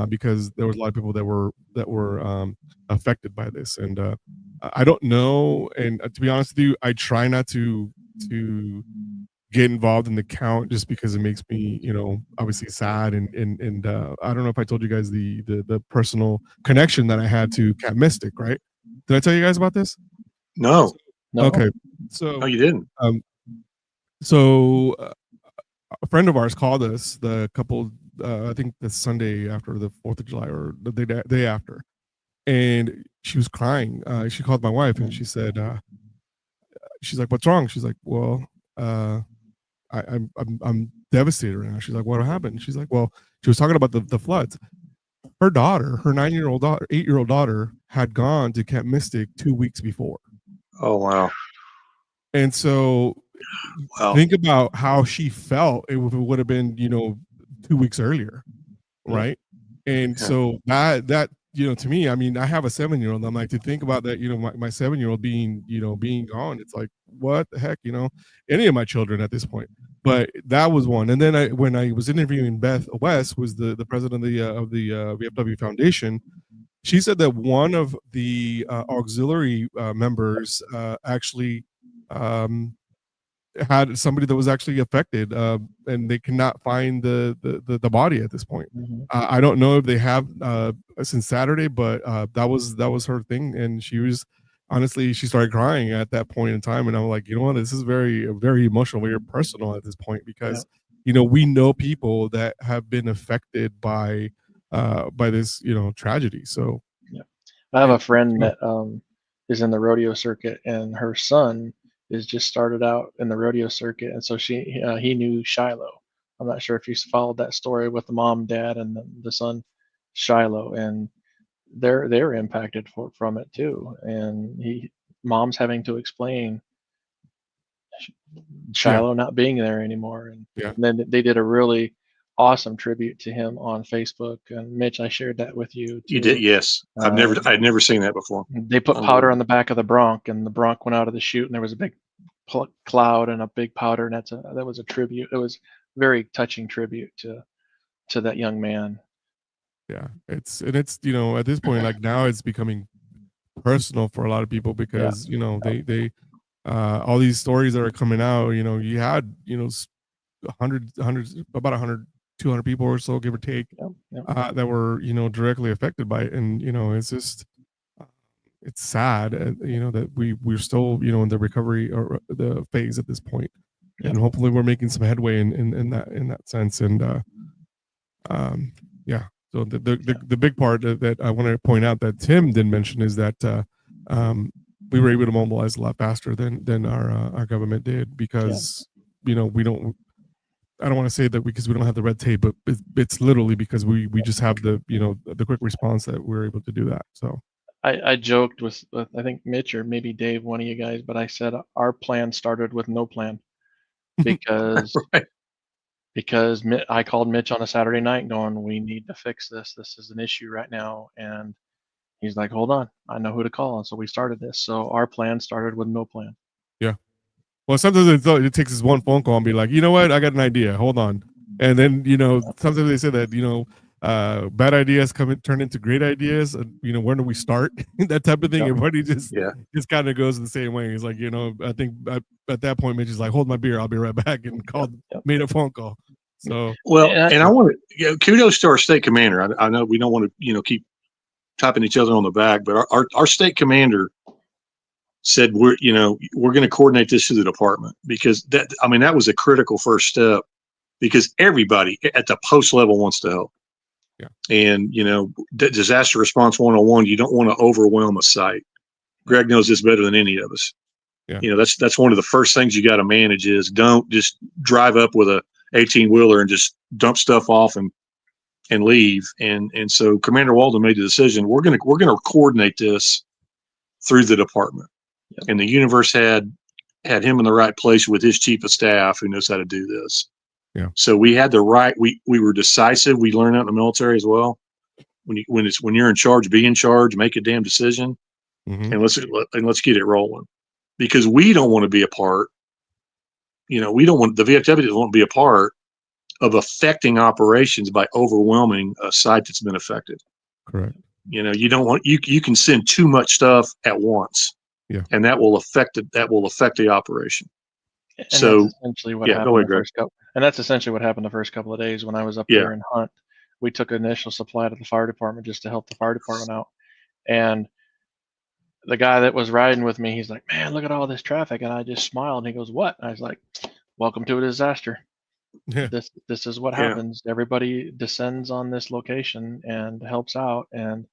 because there was a lot of people that were affected by this, and I don't know. And to be honest with you, I try not to get involved in the count just because it makes me, obviously sad, and I don't know if I told you guys the personal connection that I had to Camp Mystic, right? Did I tell you guys about this? No. Okay. So no, you didn't. So a friend of ours called us I think the Sunday after the 4th of July or the day after, and she was crying. She called my wife and she said, she's like, "What's wrong?" She's like, "Well, I'm devastated right now." She's like, "What happened?" She's like, "Well," she was talking about the floods. Her daughter, her 8-year-old daughter, had gone to Camp Mystic 2 weeks before. Oh wow! And so, think about how she felt if it would have been 2 weeks earlier, right? And so that to me, I mean, I have a 7-year-old. I'm like, to think about that, my 7-year-old being gone. It's like, what the heck, any of my children at this point. But that was one. And then when I was interviewing Beth West, was the president of the VFW Foundation, she said that one of the auxiliary members actually had somebody that was actually affected, and they cannot find the body at this point. I don't know if they have since Saturday, but that was her thing, and she started crying at that point in time, and I'm like, this is very, very emotional, very personal at this point, because we know people that have been affected by this tragedy. So I have a friend that is in the rodeo circuit, and her son is just started out in the rodeo circuit, and so he knew Shiloh. I'm not sure if you followed that story with the mom, dad, and the son Shiloh, and they're impacted from it too. And mom's having to explain Shiloh not being there anymore, and then they did a really awesome tribute to him on Facebook. And Mitch, I shared that with you too. You did, yes. I'd never seen that before. They put powder on the back of the bronc, and the bronc went out of the chute, and there was a big cloud and a big powder, and that was a tribute. It was a very touching tribute to that young man. Yeah, it's at this point, like, now it's becoming personal for a lot of people, because they all these stories that are coming out, you had hundreds, about 100, 200 people or so, give or take, that were directly affected by it. And it's just it's sad, that we're still in the recovery or the phase at this point, and hopefully we're making some headway in that sense. And so the big part that I want to point out that Tim didn't mention is that we were able to mobilize a lot faster than our government did, because we don't. I don't want to say that because we don't have the red tape, but it's literally because we just have the quick response that we're able to do that. So I joked with I think Mitch or maybe Dave, one of you guys, but I said our plan started with no plan, because because I called Mitch on a Saturday night going, we need to fix this. This is an issue right now. And he's like, hold on, I know who to call. And so we started this. So our plan started with no plan. Yeah. Well, sometimes it takes this one phone call and be like, you know what? I got an idea. Hold on. And then, sometimes they say that, bad ideas turn into great ideas. And, when do we start? That type of thing. Everybody just kind of goes the same way. It's like, I think at that point, Mitch is like, hold my beer. I'll be right back, and made a phone call. So, well, and I want to kudos to our state commander. I know we don't want to, keep tapping each other on the back, but our state commander said, we're going to coordinate this to the department, because that was a critical first step, because everybody at the post level wants to help. Yeah. And, disaster response 101, you don't want to overwhelm a site. Greg knows this better than any of us. Yeah. That's one of the first things you got to manage is don't just drive up with a 18-wheeler and just dump stuff off and leave. And so Commander Walden made the decision, we're going to coordinate this through the department. Yep. And the universe had him in the right place with his chief of staff who knows how to do this. Yeah. So we had the right. We were decisive. We learned that in the military as well. When you're in charge, be in charge, make a damn decision, and let's get it rolling. Because we don't want to be a part. We don't want the VFW doesn't want to be a part of affecting operations by overwhelming a site that's been affected. Correct. You don't want you can send too much stuff at once. Yeah. And that will affect the operation. And so that's essentially what happened. And that's essentially what happened the first couple of days when I was up there in Hunt. We took initial supply to the fire department just to help the fire department out. And the guy that was riding with me, he's like, man, look at all this traffic. And I just smiled, and he goes, what? And I was like, welcome to a disaster. Yeah. This is what happens. Everybody descends on this location and helps out, and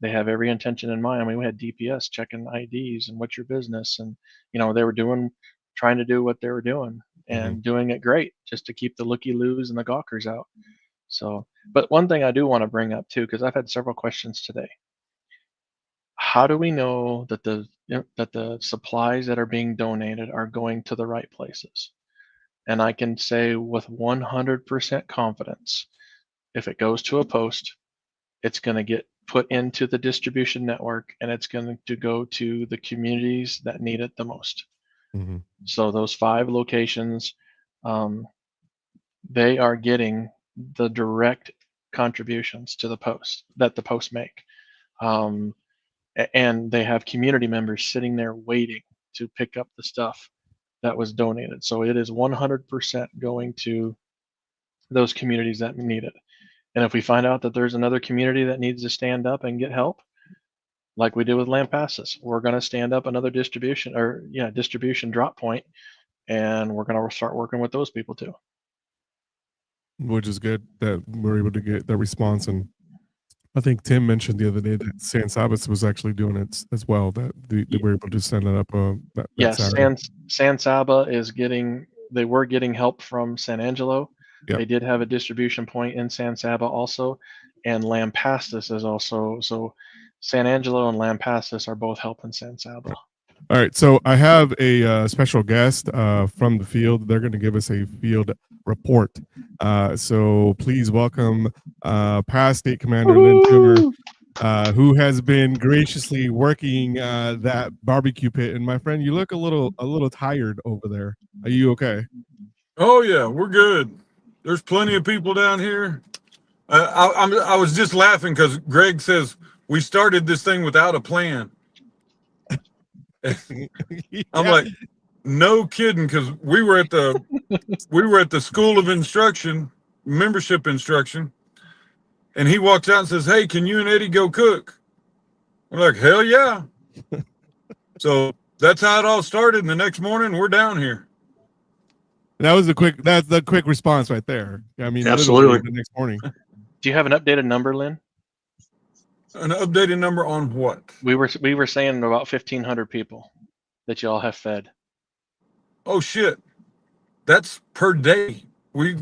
they have every intention in mind. I mean, we had DPS checking IDs and what's your business, and they were trying to do what they were doing and doing it great, just to keep the looky-loos and the gawkers out. So, but one thing I do want to bring up too, because I've had several questions today. How do we know that the supplies that are being donated are going to the right places? And I can say with 100% confidence, if it goes to a post, it's going to get put into the distribution network, and it's going to go to the communities that need it the most. Mm-hmm. So those 5 locations, they are getting the direct contributions to the post that the post make. And they have community members sitting there waiting to pick up the stuff that was donated. So it is 100% going to those communities that need it. And if we find out that there's another community that needs to stand up and get help, like we did with Lampasas, we're going to stand up another distribution drop point, and we're going to start working with those people too. Which is good that we're able to get that response. And I think Tim mentioned the other day that San Sabas was actually doing it as well, that they were able to send it up. San Saba they were getting help from San Angelo. Yep. They did have a distribution point in San Saba also, and Lampasas is also. So San Angelo and Lampasas are both helping San Saba. All right, so I have a special guest from the field. They're going to give us a field report. So please welcome past State Commander Lynn Toomer, who has been graciously working that barbecue pit. And my friend, you look a little tired over there. Are you okay? Oh yeah, we're good. There's plenty of people down here. I was just laughing because Greg says we started this thing without a plan. I'm like, no kidding, because we were at the School of Instruction, membership instruction, and he walks out and says, "Hey, can you and Eddie go cook?" We're like, "Hell yeah!" So that's how it all started. And the next morning, we're down here. That's the quick response right there. I mean, absolutely. The next morning. Do you have an updated number, Lynn? An updated number on what? We were saying about 1,500 people that y'all have fed. Oh shit, that's per day. We're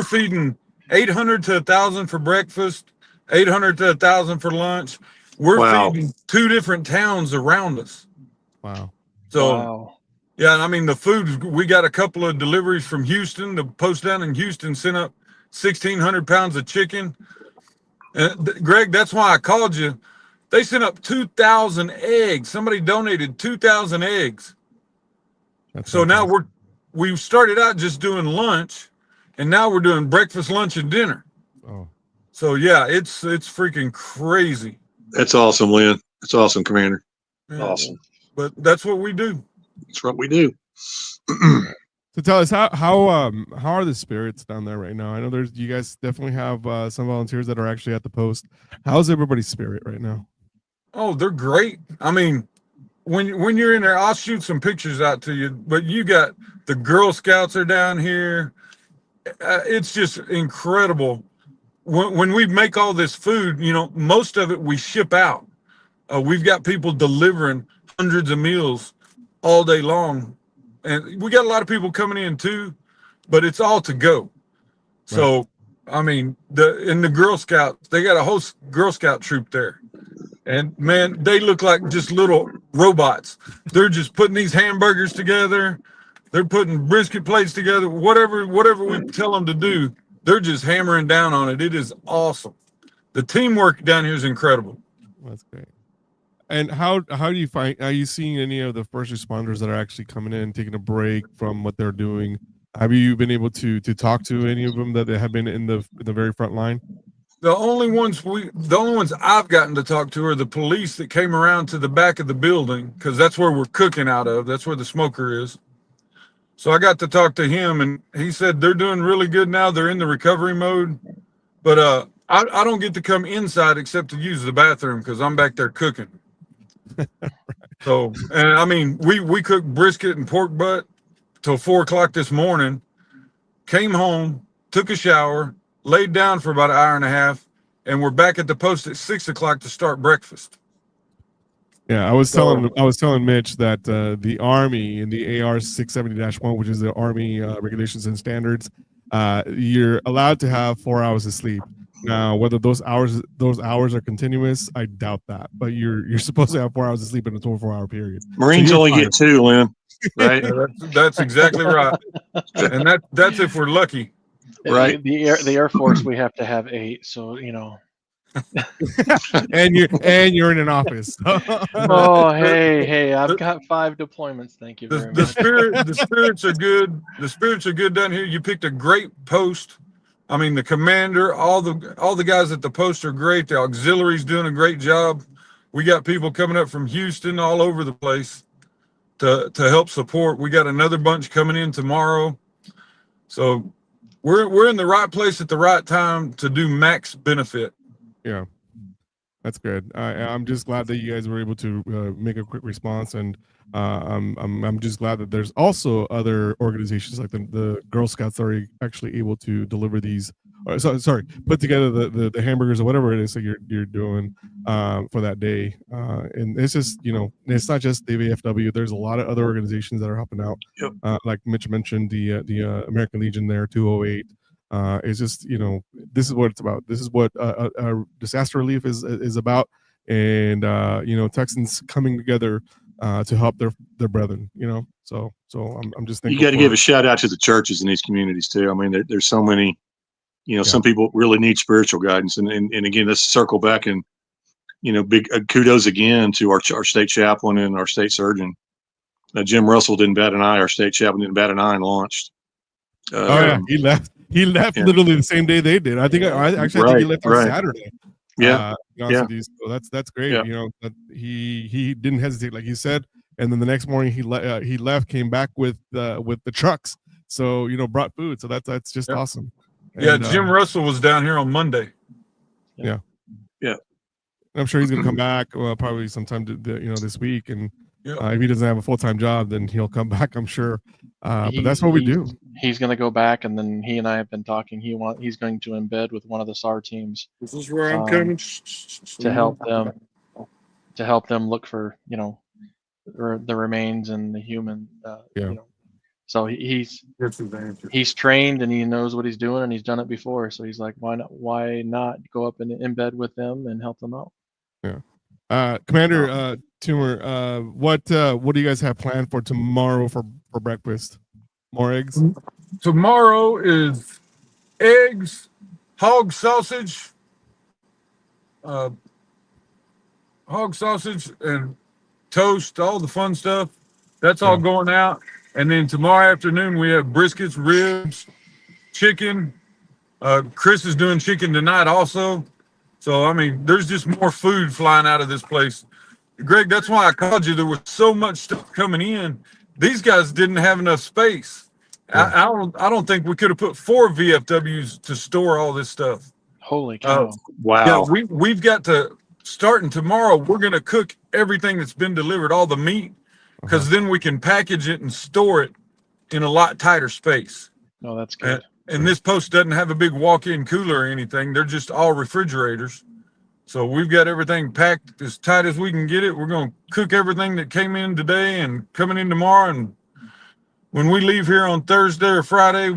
feeding 800 to 1,000 for breakfast, 800 to 1,000 for lunch. We're feeding 2 different towns around us. Wow. So Yeah, I mean the food. We got a couple of deliveries from Houston. The post down in Houston sent up 1,600 pounds of chicken. And Greg, that's why I called you. They sent up 2,000 eggs. Somebody donated 2,000 eggs. That's so fantastic. now we started out just doing lunch, and now we're doing breakfast, lunch, and dinner. Oh. So yeah, it's freaking crazy. That's awesome, Lynn. That's awesome, Commander. Yeah, awesome. But that's what we do. That's what we do. So tell us how are the spirits down there right now? I know you guys definitely have some volunteers that are actually at the post. How's everybody's spirit right now? Oh, they're great. I mean, when you're in there, I'll shoot some pictures out to you. But you got the Girl Scouts are down here. It's just incredible. When we make all this food, most of it we ship out. We've got people delivering hundreds of meals all day long, and we got a lot of people coming in too, but it's all to go. Right. So, I mean, in the Girl Scouts, they got a whole Girl Scout troop there, and man, they look like just little robots. They're just putting these hamburgers together. They're putting brisket plates together. Whatever we tell them to do, they're just hammering down on it. It is awesome. The teamwork down here is incredible. That's great. And how do you find? Are you seeing any of the first responders that are actually coming in, taking a break from what they're doing? Have you been able to talk to any of them that have been in the very front line? The only ones I've gotten to talk to are the police that came around to the back of the building, because that's where we're cooking out of. That's where the smoker is. So I got to talk to him, and he said they're doing really good now. They're in the recovery mode, but I don't get to come inside except to use the bathroom because I'm back there cooking. So, and I mean, we cooked brisket and pork butt till 4 o'clock this morning, came home, took a shower, laid down for about an hour and a half, and we're back at the post at 6 o'clock to start breakfast. Yeah, I was telling Mitch that the Army in the AR 670-1, which is the Army regulations and standards, you're allowed to have 4 hours of sleep. Now, whether those hours are continuous, I doubt that. But you're supposed to have 4 hours of sleep in a 24-hour period. Marines only get 2, Lynn. Right? That's exactly right. And that's if we're lucky. Right. The Air Force, we have to have 8. So and you're in an office. Oh, hey, I've got 5 deployments. Thank you very much. The spirits are good. The spirits are good down here. You picked a great post. I mean, the commander, all the guys at the post are great. The auxiliary's doing a great job. We got people coming up from Houston, all over the place to help support. We got another bunch coming in tomorrow. So we're in the right place at the right time to do max benefit. Yeah, that's good. I'm just glad that you guys were able to make a quick response, and I'm just glad that there's also other organizations like the Girl Scouts that are actually able to deliver these. Put together the hamburgers or whatever it is that you're doing for that day. And it's just it's not just the VFW. There's a lot of other organizations that are helping out. Yep. Like Mitch mentioned, the American Legion there, 208. It's just this is what it's about. This is what disaster relief is about, and Texans coming together to help their brethren. So I'm just thinking you got to give a shout out to the churches in these communities too. I mean, there's so many. Some people really need spiritual guidance, and again, let's circle back and big kudos again to our state chaplain and our state surgeon. Jim Russell didn't bat an eye. Our state chaplain didn't bat an eye and launched. He left. He left literally the same day they did. I think I think he left on Saturday. Yeah. So that's great. Yeah. That he didn't hesitate, like you said, and then the next morning he left, came back with the trucks. So brought food. So that's just awesome. Yeah, and, Jim Russell was down here on Monday. Yeah. Yeah. I'm sure he's gonna come back probably sometime this week, and if he doesn't have a full-time job, then he'll come back, I'm sure. But that's what we do. He's going to go back, and then he and I have been talking. He's going to embed with one of the SAR teams. This is where I'm coming to help them look for the remains and the human. So he's trained and he knows what he's doing, and he's done it before. So he's like, why not go up and embed with them and help them out? Yeah. Commander Tumor, what do you guys have planned for tomorrow for breakfast? More eggs? Tomorrow is eggs, hog sausage, and toast, all the fun stuff. That's all going out. And then tomorrow afternoon we have briskets, ribs, chicken. Chris is doing chicken tonight also. So I mean, there's just more food flying out of this place. Greg, that's why I called you. There was so much stuff coming in. These guys didn't have enough space. Yeah. I don't think we could have put 4 VFWs to store all this stuff. Holy cow! Wow. Yeah, we've got to starting tomorrow. We're going to cook everything that's been delivered, all the meat, because then we can package it and store it in a lot tighter space. Oh, that's good. And this post doesn't have a big walk-in cooler or anything. They're just all refrigerators. So we've got everything packed as tight as we can get it. We're going to cook everything that came in today and coming in tomorrow. And when we leave here on Thursday or Friday,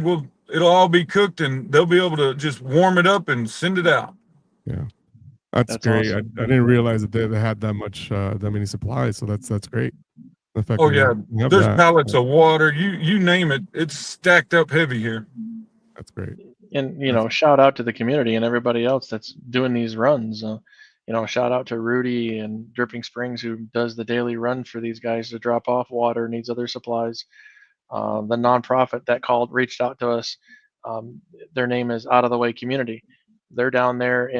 it'll all be cooked and they'll be able to just warm it up and send it out. Yeah, that's great. Awesome. I didn't realize that they had that many supplies. So that's great. The fact there's pallets of water. You name it. It's stacked up heavy here. That's great. And shout out to the community and everybody else that's doing these runs. Shout out to Rudy and Dripping Springs, who does the daily run for these guys to drop off water, needs other supplies. The nonprofit that reached out to us. Their name is Out of the Way Community. They're down there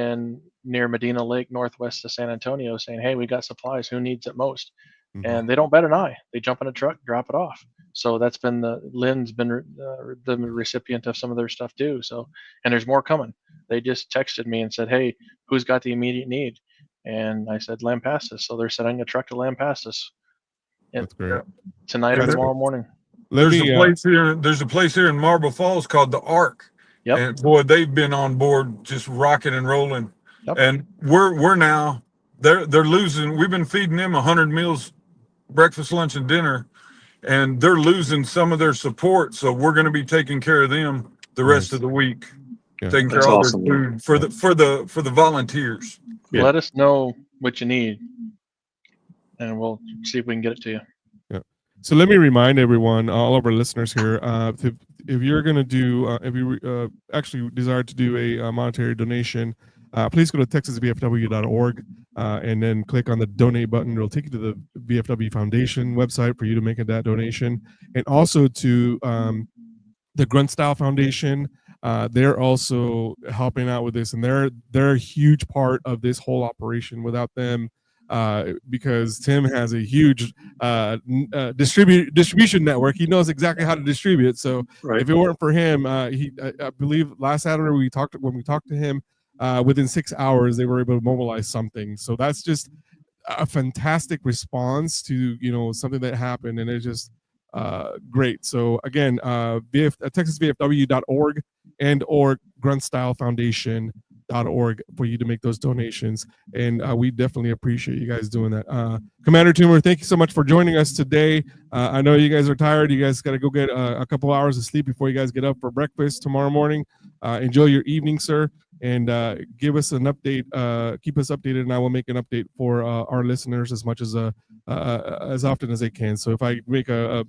near Medina Lake, northwest of San Antonio, saying, "Hey, we got supplies. Who needs it most?" Mm-hmm. And they don't bat an eye. They jump in a truck, drop it off. So that's been Lynn's been the recipient of some of their stuff too. So, and there's more coming. They just texted me and said, "Hey, who's got the immediate need?" And I said, "Lampasas." So they're sending a truck to Lampasas. That's great. Tonight or tomorrow morning. There's a place here in Marble Falls called the Ark. Yep. And boy, they've been on board just rocking and rolling. Yep. And we're now they're losing. We've been feeding them 100 meals, breakfast, lunch, and dinner, and they're losing some of their support. So we're going to be taking care of them the rest of the week, taking care of all their food for the volunteers. Yeah. Let us know what you need, and we'll see if we can get it to you. Yeah. So let me remind everyone, all of our listeners here, if you're going to do, if you actually desire to do a monetary donation, please go to texasvfw.org and then click on the donate button. It'll take you to the VFW Foundation website for you to make that donation, and also to the Grunt Style Foundation. They're also helping out with this, and they're a huge part of this whole operation. Without them, because Tim has a huge distribution network. He knows exactly how to distribute. So if it weren't for him, I believe last Saturday when we talked to him, within 6 hours they were able to mobilize something. So that's just a fantastic response to something that happened, and it's just great. So again, texasvfw.org and or gruntstylefoundation.org for you to make those donations, and we definitely appreciate you guys doing that. Commander Toomer, thank you so much for joining us today. I know you guys are tired. You guys got to go get a couple hours of sleep before you guys get up for breakfast tomorrow morning. Enjoy your evening, sir, and give us an update. Keep us updated, and I will make an update for our listeners as much as often as they can. So if I make a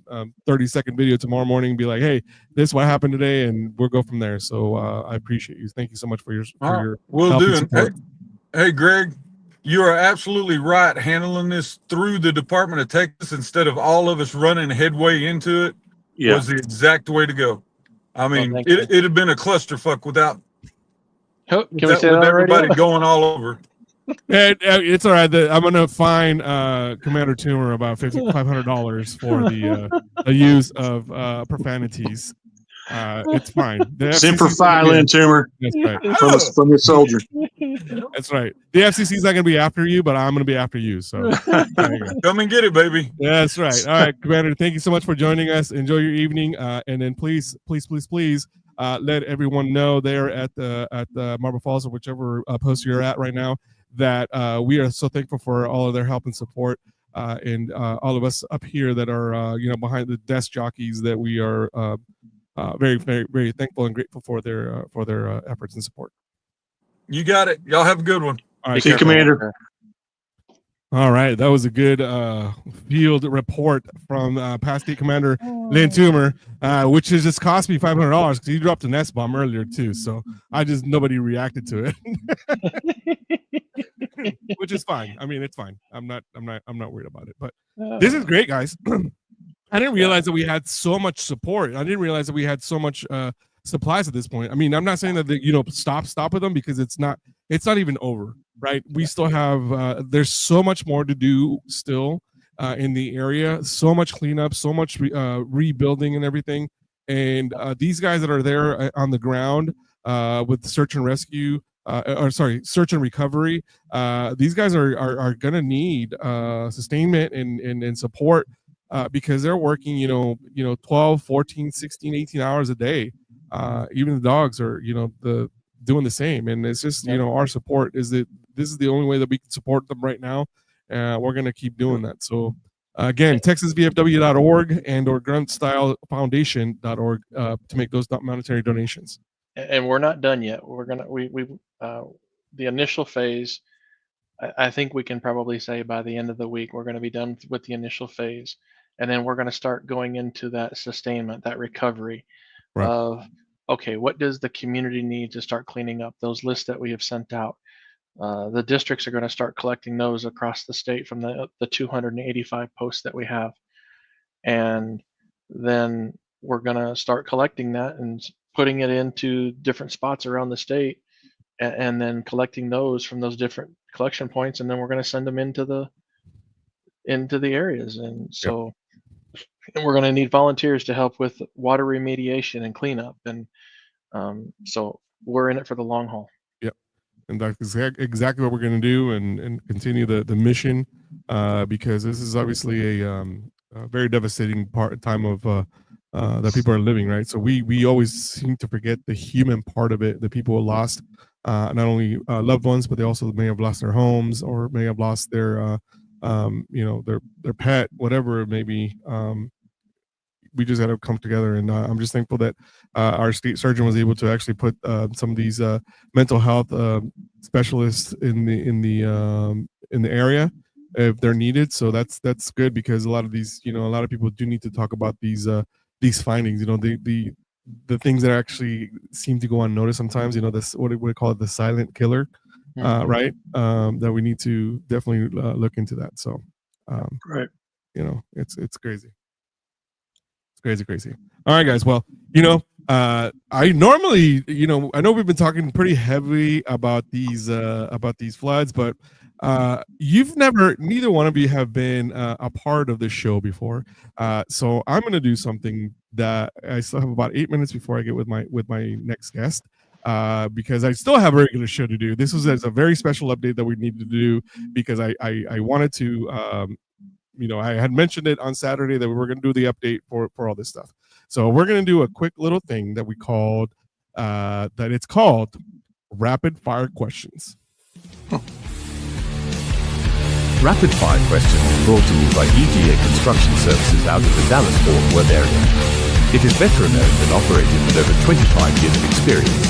30-second video tomorrow morning, be like, "Hey, this is what happened today," and we'll go from there. So I appreciate you. Thank you so much for your will do. Hey, Greg, you are absolutely right. Handling this through the Department of Texas instead of all of us running headway into it was the exact way to go. I mean, it'd have been a clusterfuck without everybody going all over. It's all right. I'm going to fine Commander Toomer about $500 for the use of profanities. It's fine. Semper Fi, Lynn Toomer. That's right. From the soldier. That's right. The FCC is not going to be after you, but I'm going to be after you. So come and get it, baby. Yeah, that's right. All right, Commander. Thank you so much for joining us. Enjoy your evening, and then please, let everyone know there at the Marble Falls or whichever post you're at right now that we are so thankful for all of their help and support, and all of us up here that are behind the desk jockeys, that we are very, very, very thankful and grateful for their efforts and support. You got it. Y'all have a good one. All right, see you, Commander. All right, that was a good field report from past state commander Lynn Toomer, which has just cost me $500 because he dropped an S bomb earlier too. So nobody reacted to it, which is fine. I mean, it's fine. I'm not worried about it. But this is great, guys. I didn't realize that we had so much support. I didn't realize that we had so much supplies at this point. I mean, I'm not saying that stop with them, because it's not even over, right? We still have there's so much more to do still in the area, so much cleanup, so much rebuilding and everything. And these guys that are there on the ground with search and rescue, search and recovery, these guys are gonna need sustainment and support, because they're working 12, 14, 16, 18 hours a day. Even the dogs are doing the same, and it's just our support is that this is the only way that we can support them right now. We're going to keep doing that. So again, texasvfw.org and or gruntstylefoundation.org to make those monetary donations. And we're not done yet. We're gonna the initial phase, I think we can probably say by the end of the week we're going to be done with the initial phase, and then we're going to start going into that sustainment, that recovery of, okay, what does the community need to start cleaning up? Those lists that we have sent out, the districts are going to start collecting those across the state from the 285 posts that we have, and then we're going to start collecting that and putting it into different spots around the state, and then collecting those from those different collection points, and then we're going to send them into the areas. And so and we're going to need volunteers to help with water remediation and cleanup, and so we're in it for the long haul. Yep, and that's exactly what we're going to do, and continue the mission, because this is obviously a very devastating time of that people are living, right? So we always seem to forget the human part of it. The people who lost not only loved ones, but they also may have lost their homes, or may have lost their their pet, whatever it may be. We just had to come together, and I'm just thankful that our state surgeon was able to actually put some of these mental health specialists in the area if they're needed. So that's good, because a lot of these, a lot of people do need to talk about these findings. The things that actually seem to go unnoticed sometimes. This, what we call it, the silent killer, right? That we need to definitely look into that. So, right. It's crazy. Crazy. All right, guys. Well, I normally, I know we've been talking pretty heavily about these floods, but neither one of you have been a part of this show before. So I'm going to do something that I still have about 8 minutes before I get with my next guest, because I still have a regular show to do. This was a very special update that we needed to do, because I wanted to, I had mentioned it on Saturday that we were going to do the update for all this stuff. So we're going to do a quick little thing that we called, it's called rapid fire questions. Rapid fire questions is brought to you by U.S.A. Construction Services out of the Dallas-Fort Worth area. It is veteran owned and operated with over 25 years of experience.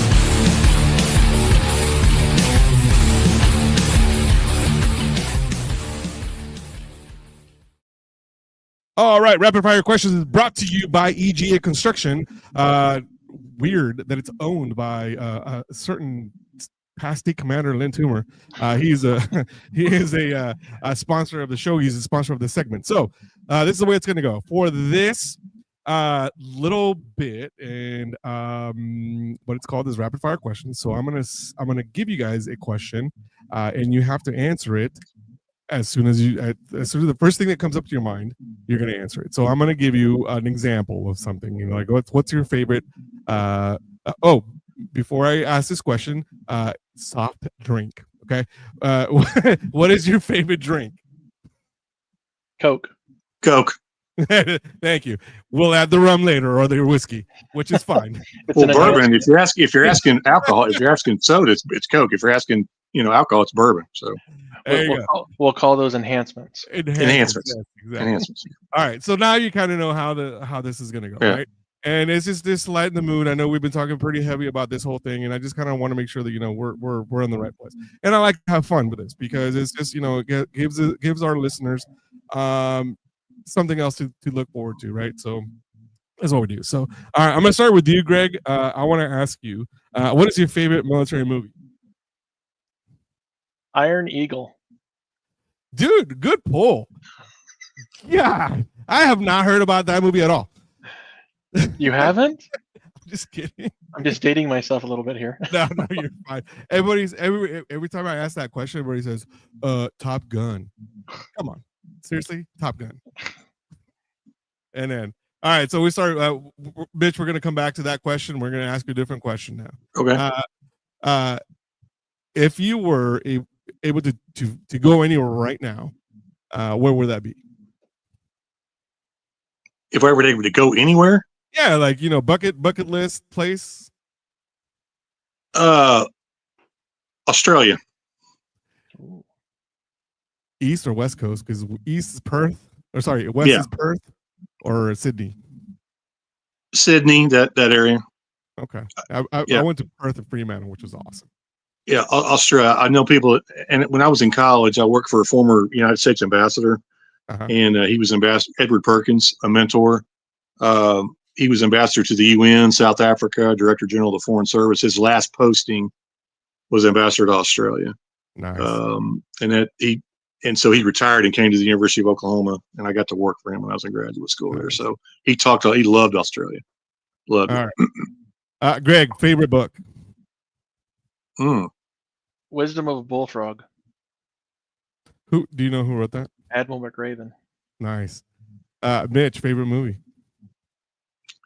All right, rapid fire questions is brought to you by U.S.A. Construction. Weird that it's owned by a certain past state commander, Lynn Toomer. He is a sponsor of the show. He's a sponsor of the segment. So this is the way it's going to go for this little bit, and what it's called is rapid fire questions. So I'm gonna give you guys a question, and you have to answer it as soon as the first thing that comes up to your mind, you're going to answer it. So I'm going to give you an example of something, like what's your favorite, before I ask this question, soft drink. Okay. What is your favorite drink? Coke. Thank you. We'll add the rum later, or the whiskey, which is fine. Well, bourbon, if you're asking alcohol, if you're asking soda, it's Coke. If you're asking, alcohol, it's bourbon. So we'll call those enhancements. Enhancements. Yes, exactly. Enhancements. All right. So now you kind of know how this is going to go, right? And it's just this light in the mood. I know we've been talking pretty heavy about this whole thing, and I just kind of want to make sure that we're in the right place. And I like to have fun with this because it's just it gives our listeners something else to look forward to, right? So that's what we do. So all right, I'm gonna start with you, Greg. I want to ask you, what is your favorite military movie? Iron Eagle. Dude, good pull. Yeah, I have not heard about that movie at all. You haven't? I'm just kidding. I'm just dating myself a little bit here. No, you're fine. Every time I ask that question, everybody says, Top Gun. Come on. Seriously? Top Gun. And then, all right, so we start, Mitch, we're going to come back to that question. We're going to ask you a different question now. Okay. If you were able to go anywhere right now, where would that be? If I were able to go anywhere? Yeah, like bucket list place. Australia. East or West Coast? Because East is Perth, or sorry, West is Perth or Sydney. Sydney, that area. Okay, I went to Perth and Fremantle, which was awesome. Yeah, Australia. I know people, and when I was in college, I worked for a former United States ambassador, and he was Ambassador Edward Perkins, a mentor. He was ambassador to the UN, South Africa, Director General of the Foreign Service. His last posting was ambassador to Australia. Nice. And so he retired and came to the University of Oklahoma, and I got to work for him when I was in graduate school there. So he loved Australia. Loved it. All right. Greg, favorite book? Wisdom of a Bullfrog. Who do you know who wrote that? Admiral McRaven. Nice. Mitch, favorite movie?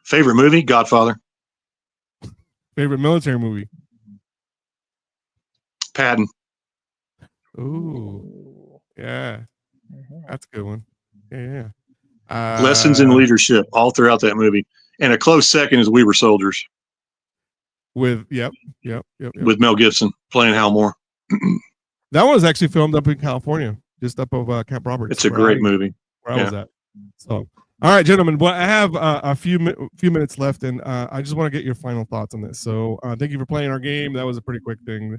Favorite movie? Godfather. Favorite military movie? Patton. Ooh, yeah, that's a good one. Yeah. Lessons in leadership all throughout that movie, and a close second is We Were Soldiers. With yep. With Mel Gibson playing Hal Moore. That one was actually filmed up in California, just up of Camp Roberts. It's a great movie. Where I was at. So, all right, gentlemen. Well, I have a few minutes left, and I just want to get your final thoughts on this. So, thank you for playing our game. That was a pretty quick thing.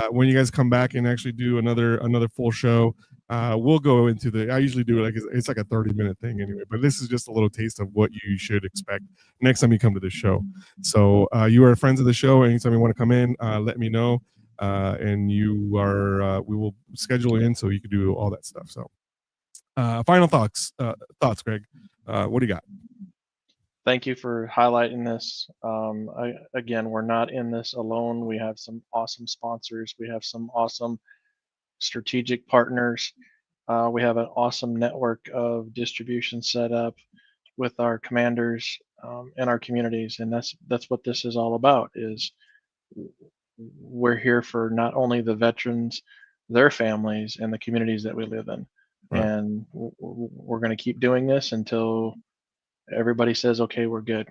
When you guys come back and actually do another full show, we'll go into I usually do it it's like a 30-minute thing anyway, but this is just a little taste of what you should expect next time you come to the show. So you are friends of the show. Anytime you want to come in, let me know, and we will schedule in so you can do all that stuff. So final thoughts, Greg. What do you got? Thank you for highlighting this. Again, we're not in this alone. We have some awesome sponsors. We have some awesome strategic partners. We have an awesome network of distribution set up with our commanders and our communities, and that's what this is all about. Is we're here for not only the veterans, their families, and the communities that we live in, and we're going to keep doing this until everybody says, okay, we're good.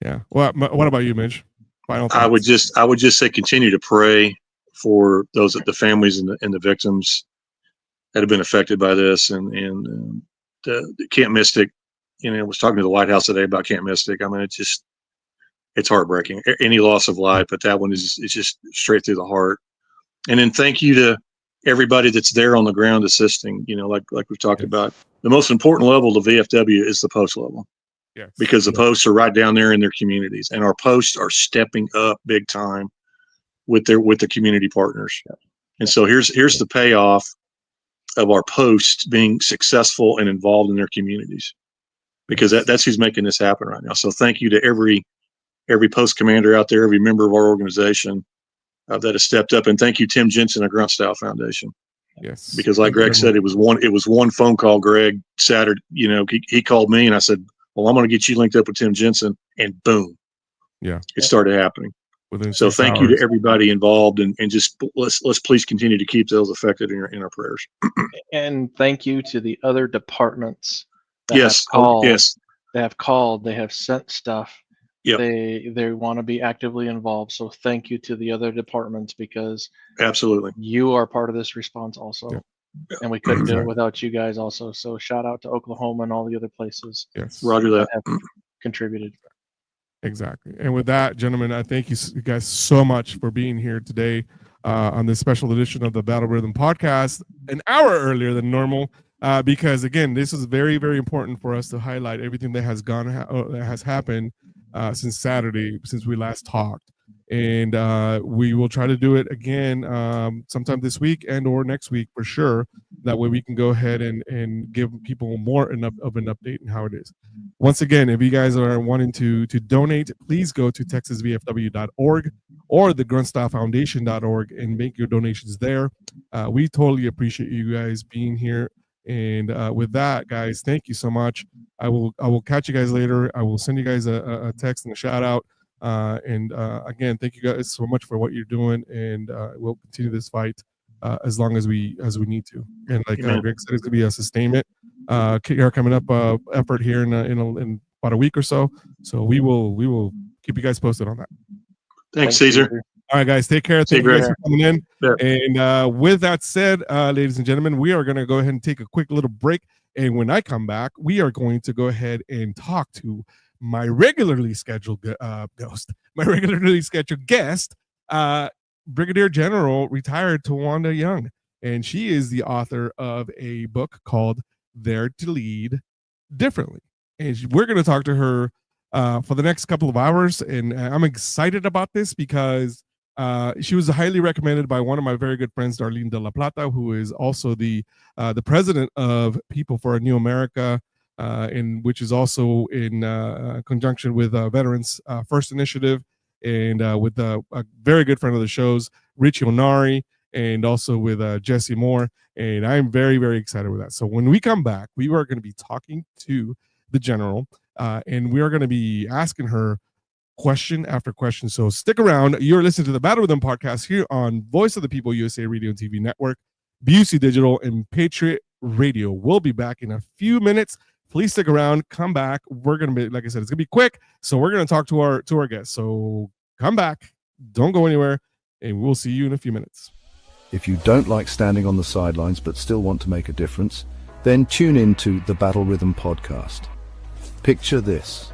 Yeah. Well, what about you, Mitch? Final thoughts? I would just say continue to pray for the families and the victims that have been affected by this, and the Camp Mystic. I was talking to the White House today about Camp Mystic. I mean, it's heartbreaking. Any loss of life, but that one is just straight through the heart. And then thank you to everybody that's there on the ground assisting. Like we've talked about. The most important level of VFW is the post level, because the posts are right down there in their communities, and our posts are stepping up big time with the community partners. And so here's the payoff of our posts being successful and involved in their communities, because that's who's making this happen right now. So thank you to every post commander out there, every member of our organization that has stepped up, and thank you, Tim Jensen of Grunt Style Foundation. Yes, because like Greg said, it was one phone call. Greg Saturday, he called me, and I said, well, I'm going to get you linked up with Tim Jensen, and boom, it started happening. So thank you to everybody involved, and just let's please continue to keep those affected in our prayers. And thank you to the other departments that have called, they have sent stuff. They want to be actively involved. So thank you to the other departments, because absolutely you are part of this response also. and we couldn't do it without you guys also. So shout out to Oklahoma and all the other places. Yes, Roger that. Have contributed. Exactly. And with that, gentlemen, I thank you guys so much for being here today on this special edition of the Battle Rhythm podcast, an hour earlier than normal, because again, this is very, very important for us to highlight everything that has that has happened since Saturday, since we last talked. And we will try to do it again sometime this week and or next week for sure. That way we can go ahead and give people more of an update on how it is. Once again, if you guys are wanting to donate, please go to texasvfw.org or the gruntstylefoundation.org and make your donations there. We totally appreciate you guys being here. And with that, guys, thank you so much. I will catch you guys later. I will send you guys a text and a shout out. Again, thank you guys so much for what you're doing, and we'll continue this fight as long as we need to. And like Greg said, it's gonna be a sustainment coming up effort here in about a week or so. So we will keep you guys posted on that. Thanks, Caesar. All right, guys, take care. Thank you guys for coming in. Yeah. And with that said, ladies and gentlemen, we are going to go ahead and take a quick little break. And when I come back, we are going to go ahead and talk to my regularly scheduled guest, Brigadier General retired Twanda Young. And she is the author of a book called Dare to Lead Differently. And we're going to talk to her for the next couple of hours. And I'm excited about this because she was highly recommended by one of my very good friends, Darlene de la Plata, who is also the president of People for a New America, which is also in conjunction with Veterans First Initiative, and with a very good friend of the show's, Richie Onari, and also with Jesse Moore. And I'm very, very excited with that. So when we come back, we are going to be talking to the general, and we are going to be asking her question after question. So stick around. You're listening to the Battle Rhythm podcast here on Voice of the People USA Radio and TV Network, BUC Digital, and Patriot Radio. We'll be back in a few minutes. Please stick around. Come back. We're gonna be, like I said, it's gonna be quick. So we're gonna talk to our guests. So come back. Don't go anywhere, and we'll see you in a few minutes. If you don't like standing on the sidelines but still want to make a difference, then tune in to the Battle Rhythm podcast. Picture this.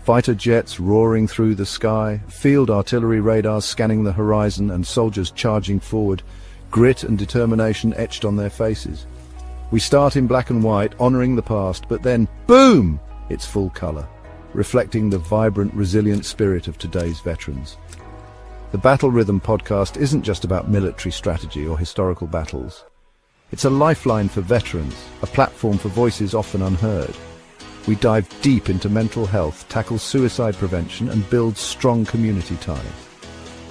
Fighter jets roaring through the sky, field artillery radars scanning the horizon, and soldiers charging forward, grit and determination etched on their faces. We start in black and white, honoring the past, but then, boom, it's full color, reflecting the vibrant, resilient spirit of today's veterans. The Battle Rhythm podcast isn't just about military strategy or historical battles. It's a lifeline for veterans, a platform for voices often unheard. We dive deep into mental health, tackle suicide prevention, and build strong community ties.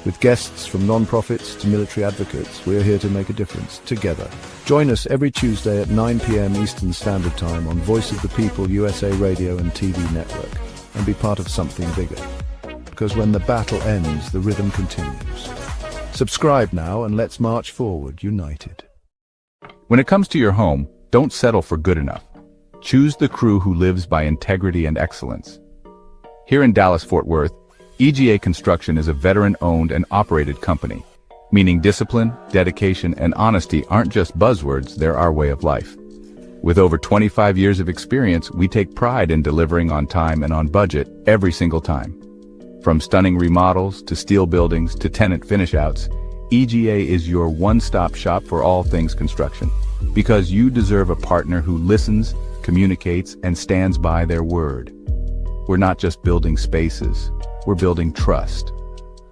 With guests from non-profits to military advocates, we are here to make a difference, together. Join us every Tuesday at 9 p.m. Eastern Standard Time on Voice of the People USA Radio and TV Network, and be part of something bigger. Because when the battle ends, the rhythm continues. Subscribe now and let's march forward, united. When it comes to your home, don't settle for good enough. Choose the crew who lives by integrity and excellence. Here in Dallas-Fort Worth, EGA Construction is a veteran-owned and operated company, meaning discipline, dedication, and honesty aren't just buzzwords, they're our way of life. With over 25 years of experience, we take pride in delivering on time and on budget every single time. From stunning remodels to steel buildings to tenant finish-outs, EGA is your one-stop shop for all things construction, because you deserve a partner who listens, communicates, and stands by their word. We're not just building spaces, we're building trust.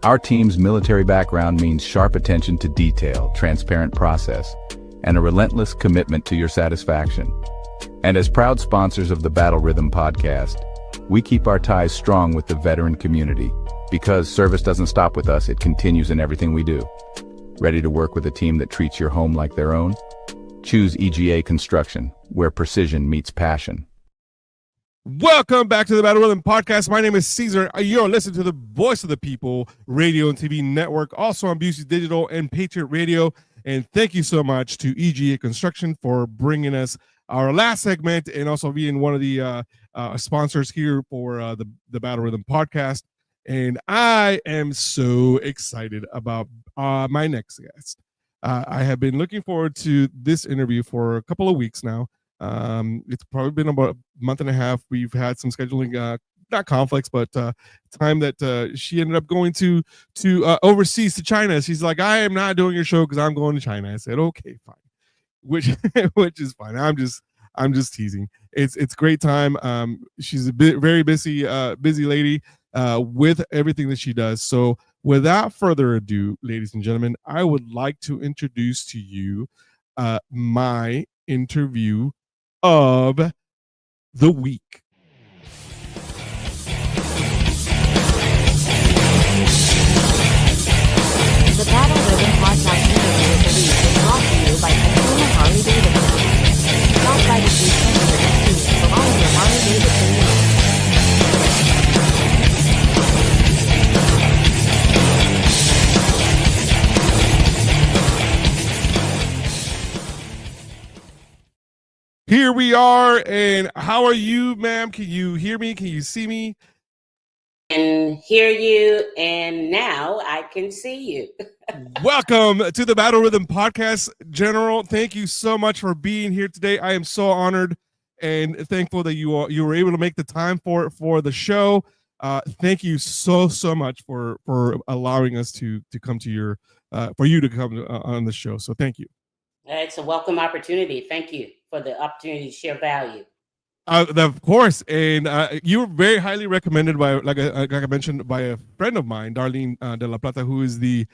Our team's military background means sharp attention to detail, transparent process, and a relentless commitment to your satisfaction. And as proud sponsors of the Battle Rhythm podcast, we keep our ties strong with the veteran community, because service doesn't stop with us, it continues in everything we do. Ready to work with a team that treats your home like their own? Choose EGA Construction, where precision meets passion. Welcome back to the Battle Rhythm podcast. My name is Caesar. You're listening to the Voice of the People Radio and TV Network, also on BUC Digital and Patriot Radio. And thank you so much to EGA Construction for bringing us our last segment and also being one of the sponsors here for the Battle Rhythm podcast. And I am so excited about my next guest. I have been looking forward to this interview for a couple of weeks now. It's probably been about a month and a half. We've had some scheduling not conflicts, but time that she ended up going to overseas to China. She's like, I am not doing your show because I'm going to China. I said, okay, fine, which which is fine. I'm just teasing. It's great time. She's a very busy lady with everything that she does. So without further ado, ladies and gentlemen, I would like to introduce to you my interview of the week. The Battle Rhythm Podcast interview of the week is brought to you by Consumer Harley Davidson. Stop by the Street Center next week for all of your Harley Davidson needs. Here we are, and how are you, ma'am? Can you hear me? Can you see me? And hear you, and now I can see you. Welcome to the Battle Rhythm Podcast, General. Thank you so much for being here today. I am so honored and thankful that you were able to make the time for the show. Thank you so much for allowing us to come to your for you to come on the show. So thank you. It's a welcome opportunity. Thank you for the opportunity to share value. Of course, and you were very highly recommended by, like I mentioned, by a friend of mine, Darlene de la Plata, who is the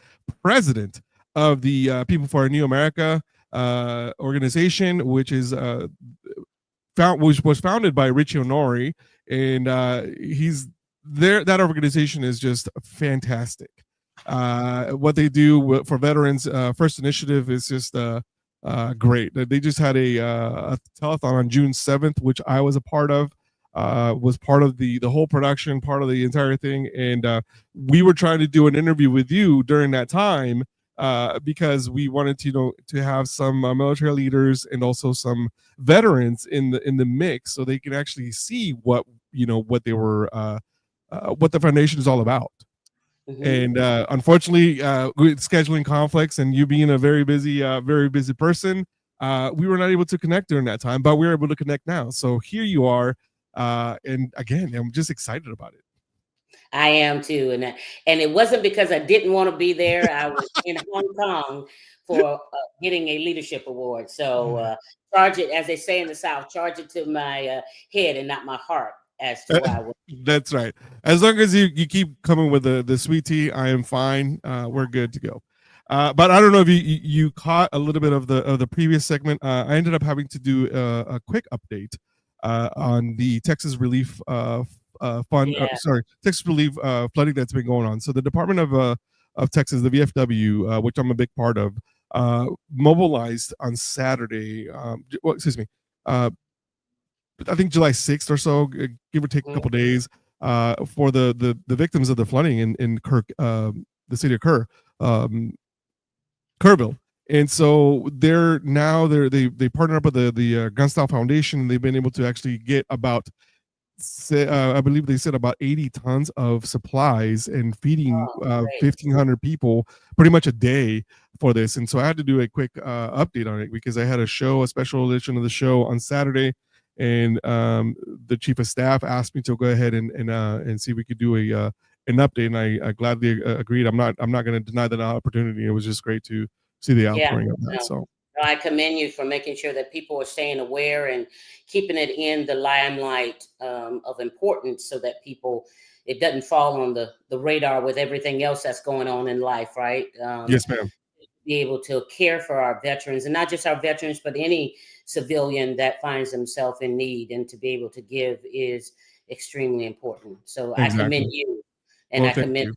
president of the People for a New America organization, which is which was founded by Richie Honori, and he's there. That organization is just fantastic. What they do for veterans, First Initiative, is just great. They just had a telethon on June 7th, which I was a part of. Was part of the whole production, part of the entire thing, and we were trying to do an interview with you during that time because we wanted to have some military leaders and also some veterans in the mix, so they can actually see what they were what the foundation is all about. Mm-hmm. And unfortunately, with scheduling conflicts and you being a very busy person, we were not able to connect during that time, but we're able to connect now. So here you are, and again, I'm just excited about it. I am too, and it wasn't because I didn't want to be there. I was in Hong Kong for getting a leadership award. So charge it, as they say in the South, charge it to my head and not my heart. As to why that's right. As long as you keep coming with the sweet tea, I am fine. We're good to go. But I don't know if you caught a little bit of the previous segment. I ended up having to do a quick update on the Texas Relief Fund. Yeah. Texas Relief flooding that's been going on. So the Department of Texas, the VFW, which I'm a big part of, mobilized on Saturday. I think July 6th or so, give or take a couple days, for the victims of the flooding in Kerr, the city of Kerr, Kerrville. And so they partnered up with the Gunstyle Foundation, and they've been able to actually get about, I believe they said about 80 tons of supplies and feeding 1,500 people pretty much a day for this. And so I had to do a quick update on it because I had a special edition of the show on Saturday. And the chief of staff asked me to go ahead and see if we could do an update, and I gladly agreed. I'm not going to deny that opportunity. It was just great to see the outpouring of that. So I commend you for making sure that people are staying aware and keeping it in the limelight of importance, so that it doesn't fall on the radar with everything else that's going on in life, right? Yes, ma'am. Be able to care for our veterans, and not just our veterans, but any civilian that finds themselves in need, and to be able to give is extremely important. So exactly. I commend you, and I commend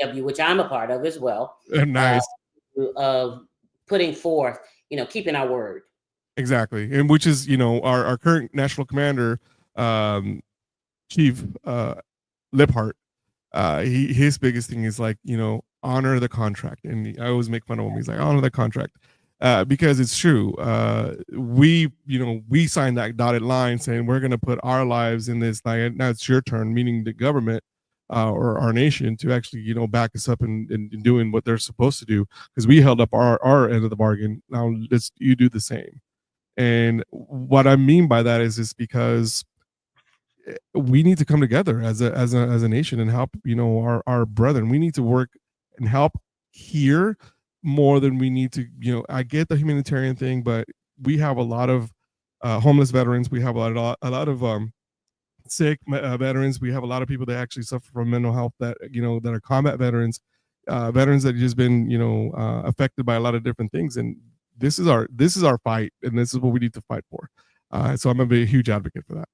FW, which I'm a part of as well. Nice. Of putting forth, keeping our word. Exactly, and which is our current national commander, Chief Liphart. His biggest thing is honor the contract, and I always make fun of him. He's like, honor the contract, because it's true. We signed that dotted line saying we're going to put our lives in this. Now it's your turn, meaning the government, or our nation to actually, back us up in doing what they're supposed to do, because we held up our end of the bargain. Now you do the same. And what I mean by that is because we need to come together as a nation and help, our brethren. We need to work and help here more than we need to, I get the humanitarian thing, but we have a lot of homeless veterans. We have a lot of sick veterans. We have a lot of people that actually suffer from mental health that, that are combat veterans, veterans that have just been, affected by a lot of different things. And this is our fight, and this is what we need to fight for. So I'm a huge advocate for that.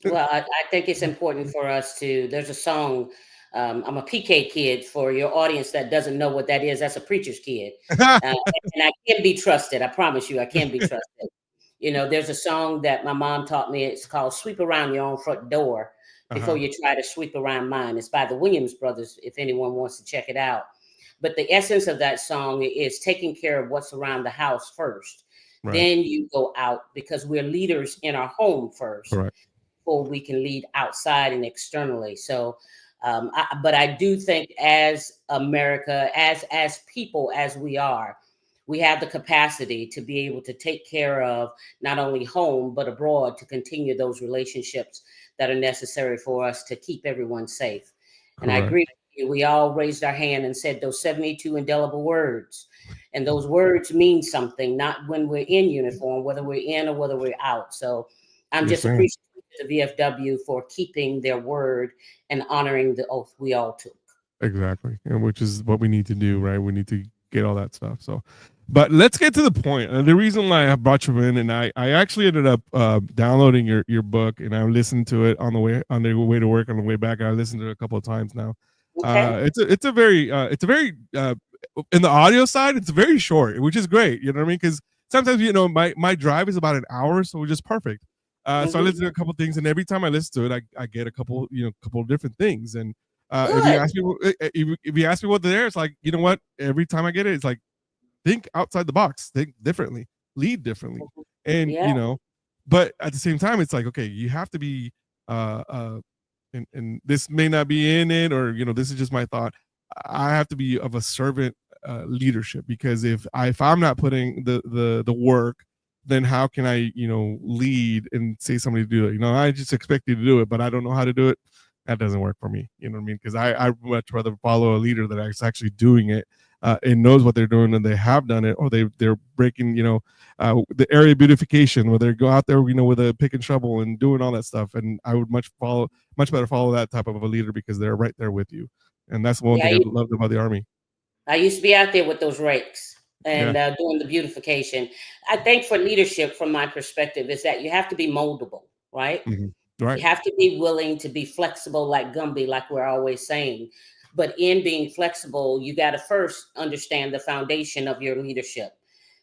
Well, I think it's important for us to, there's a song, I'm a PK kid for your audience that doesn't know what that is. That's a preacher's kid. And I can be trusted. I promise you, I can be trusted. There's a song that my mom taught me. It's called Sweep Around Your Own Front Door Before You Try to Sweep Around Mine. It's by the Williams Brothers, if anyone wants to check it out. But the essence of that song is taking care of what's around the house first. Right. Then you go out, because we're leaders in our home first. Right. Before we can lead outside and externally. So, but I do think as America, as people, as we are, we have the capacity to be able to take care of not only home, but abroad, to continue those relationships that are necessary for us to keep everyone safe. And I agree with you. We all raised our hand and said those 72 indelible words. And those words mean something, not when we're in uniform, whether we're in or whether we're out. So I'm just appreciative to VFW for keeping their word and honoring the oath we all took. Exactly. And which is what we need to do, right? We need to get all that stuff. So, but let's get to the point. And the reason why I brought you in, and I actually ended up downloading your book, and I listened to it on the way to work, on the way back. I listened to it a couple of times now. Okay. It's a very in the audio side, it's very short, which is great. You know what I mean? Because sometimes, my drive is about an hour, so it's just perfect. So I listen to a couple of things, and every time I listen to it, I get a couple of different things. And if you ask me what they're, it's like, you know what? Every time I get it, it's like, think outside the box, think differently, lead differently, and but at the same time, it's like, okay, you have to be, and this may not be in it, or this is just my thought. I have to be of a servant leadership, because if I'm not putting the work, then how can I, lead and say somebody to do it? I just expect you to do it, but I don't know how to do it. That doesn't work for me. You know what I mean? Because I much rather follow a leader that is actually doing it and knows what they're doing, and they have done it, or they're breaking, the area beautification, where they go out there, with a pick and shovel and doing all that stuff. And I would much better follow that type of a leader, because they're right there with you. And that's one thing I loved about the Army. I used to be out there with those rakes and doing the beautification. I think for leadership, from my perspective, is that you have to be moldable, right? Mm-hmm. Right. You have to be willing to be flexible, like Gumby, like we're always saying. But in being flexible, you got to first understand the foundation of your leadership.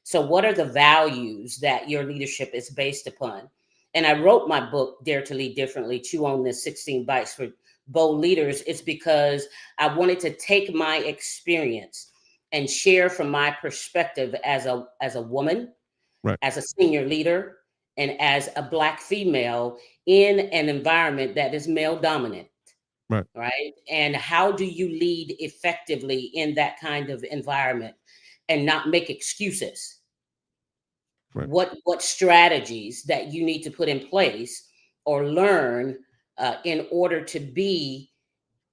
So what are the values that your leadership is based upon? And I wrote my book, Dare to Lead Differently, Chew on This, 16 Bites for Bold Leaders. It's because I wanted to take my experience and share from my perspective as a woman, right, as a senior leader, and as a Black female in an environment that is male dominant. Right. And how do you lead effectively in that kind of environment and not make excuses? Right. What strategies that you need to put in place or learn in order to be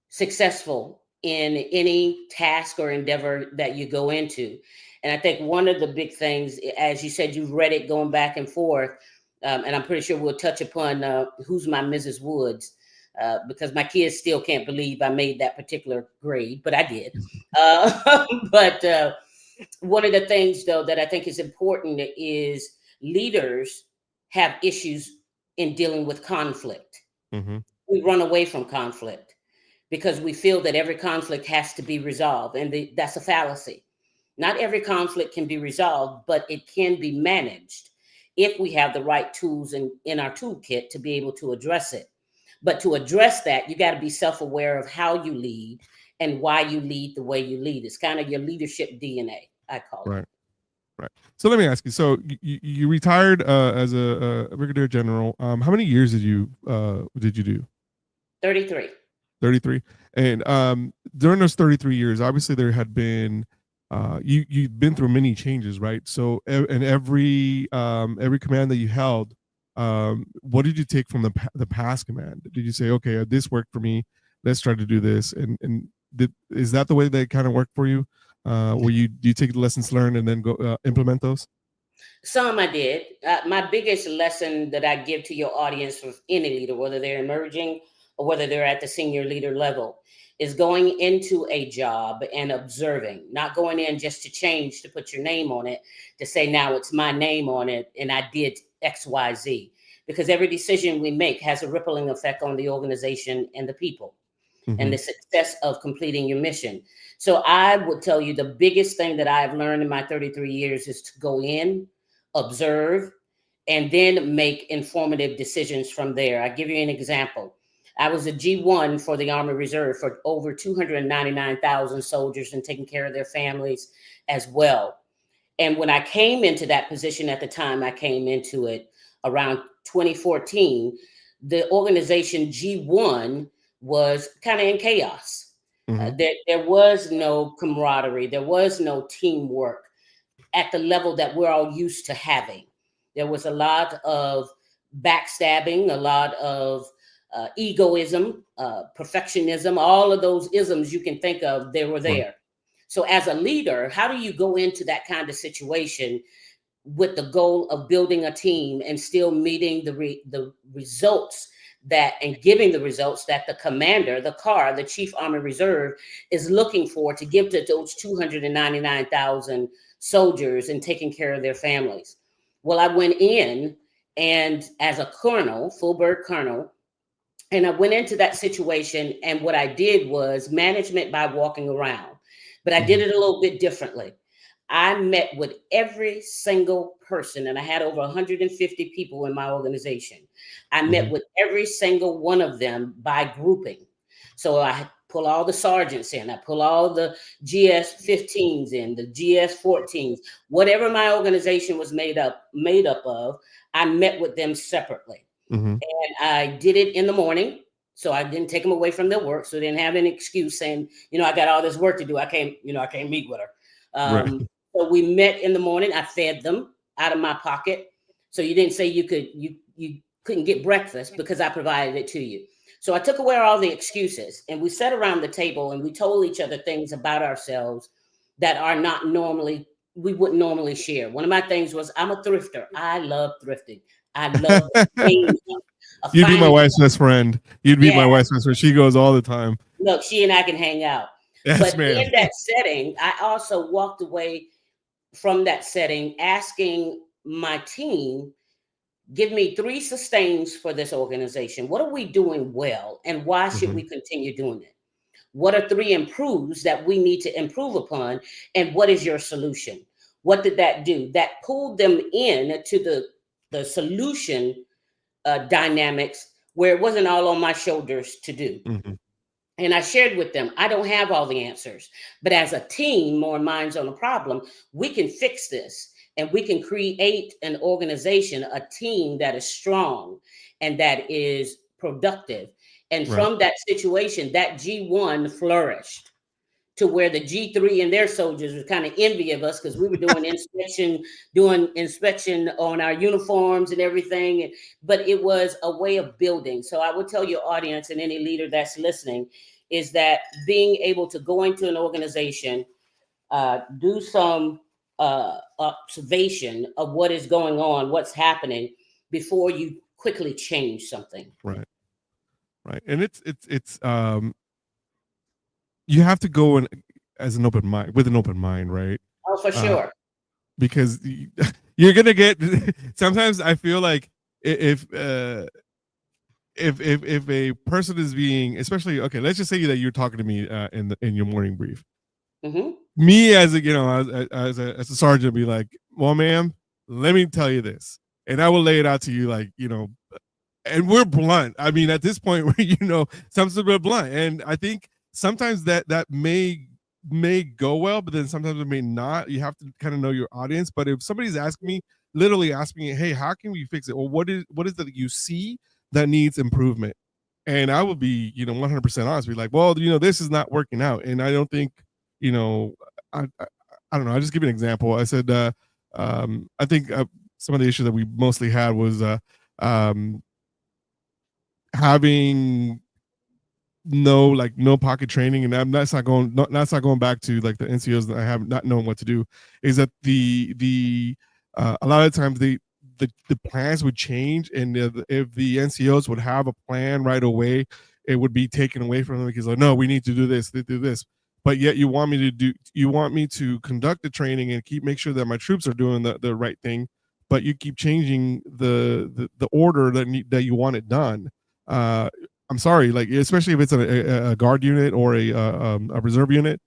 successful in any task or endeavor that you go into. And I think one of the big things, as you said, you've read it going back and forth, and I'm pretty sure we'll touch upon Who's My Mrs. Woods, because my kids still can't believe I made that particular grade, but I did. But one of the things, though, that I think is important is leaders have issues in dealing with conflict. Mm-hmm. We run away from conflict because we feel that every conflict has to be resolved, and that's a fallacy. Not every conflict can be resolved, but it can be managed if we have the right tools in our toolkit to be able to address it. But to address that, you got to be self-aware of how you lead and why you lead the way you lead. It's kind of your leadership DNA, I call it. Right. So let me ask you. So you retired as a brigadier general. How many years did you do? 33. 33. And during those 33 years, obviously there had been you've been through many changes, right? So and every command that you held, what did you take from the past command? Did you say, okay, this worked for me, let's try to do this, and is that the way that kind of worked for you? Where do you take the lessons learned and then go implement those? Some I did. My biggest lesson that I give to your audience, for any leader, whether they're emerging or whether they're at the senior leader level, is going into a job and observing, not going in just to change, to put your name on it, to say, now it's my name on it and I did X, Y, Z. Because every decision we make has a rippling effect on the organization and the people. Mm-hmm. And the success of completing your mission. So I would tell you the biggest thing that I've learned in my 33 years is to go in, observe, and then make informative decisions from there. I'll give you an example. I was a G1 for the Army Reserve for over 299,000 soldiers and taking care of their families as well. And when I came into that position at the time, I came into it around 2014, the organization G1 was kind of in chaos. Mm-hmm. There was no camaraderie. There was no teamwork at the level that we're all used to having. There was a lot of backstabbing, a lot of egoism, perfectionism, all of those isms you can think of, they were there. So as a leader, how do you go into that kind of situation with the goal of building a team and still meeting the results that and giving the results that the commander, the Chief Army Reserve, is looking for to give to those 299,000 soldiers and taking care of their families? Well, I went in and as a colonel, full bird colonel, and I went into that situation, and what I did was management by walking around, but I did it a little bit differently. I met with every single person, and I had over 150 people in my organization. I met with every single one of them by grouping. So I pull all the sergeants in, I pull all the GS-15s in, the GS-14s, whatever my organization was made up of, I met with them separately. And I did it in the morning. So I didn't take them away from their work. So they didn't have any excuse saying, I got all this work to do. I can't meet with her. So we met in the morning. I fed them out of my pocket. So you didn't say you couldn't get breakfast because I provided it to you. So I took away all the excuses, and we sat around the table and we told each other things about ourselves that are not normally, we wouldn't normally share. One of my things was I'm a thrifter. I love thrifting. I love You'd be my wife's best friend. You'd be my wife's best friend. She goes all the time. Look, she and I can hang out. Yes, but in that setting, I also walked away from that setting asking my team, give me 3 sustains for this organization. What are we doing well, and why should we continue doing it? What are 3 improves that we need to improve upon, and what is your solution? What did that do? That pulled them in to the solution dynamics where it wasn't all on my shoulders to do. And I shared with them, I don't have all the answers, but as a team, more minds on a problem, we can fix this, and we can create an organization, a team that is strong and that is productive. And from that situation, that G1 flourished to where the G3 and their soldiers were kind of envy of us because we were doing inspection on our uniforms and everything. But it was a way of building. So I would tell your audience and any leader that's listening is that being able to go into an organization, do some observation of what is going on, what's happening before you quickly change something. Right. And it's you have to go in as an open mind, with an open mind, right? Oh, for sure. Because you're gonna get. Sometimes I feel like if a person is being, especially, okay, let's just say that you're talking to me in your morning brief. Me as a sergeant, be like, well, ma'am, let me tell you this, and I will lay it out to you, like, and we're blunt. I mean, at this point, where something's a bit blunt, and I think sometimes that may go well, but then sometimes it may not. You have to kind of know your audience. But if somebody's literally asking me, hey, how can we fix it? Or what is it that you see that needs improvement? And I would be, 100% honest, be like, well, this is not working out. And I don't think, I don't know. I'll just give you an example. I said, I think some of the issues that we mostly had was having no pocket training, and that's not going back to like the NCOs that I have not knowing what to do. Is that the a lot of times the plans would change, and if the NCOs would have a plan right away, it would be taken away from them because like, no, we need to do this, but yet you want me to conduct the training and make sure that my troops are doing the right thing, but you keep changing the order that you want it done. I'm sorry, like especially if it's a guard unit or a reserve unit,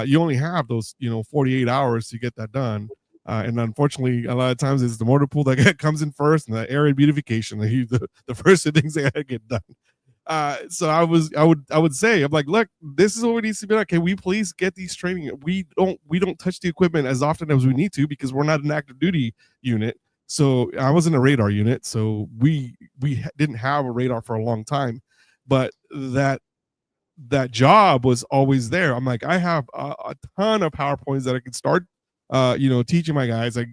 you only have those 48 hours to get that done. And unfortunately, a lot of times it's the mortar pool that comes in first, and the area beautification, the first two things that gotta get done. So I would say, I'm like, look, this is what needs to be done. Can we please get these training? We don't touch the equipment as often as we need to because we're not an active duty unit. So I was in a radar unit, so we didn't have a radar for a long time, but that job was always there. I'm like, I have a ton of PowerPoints that I could start teaching my guys. Like,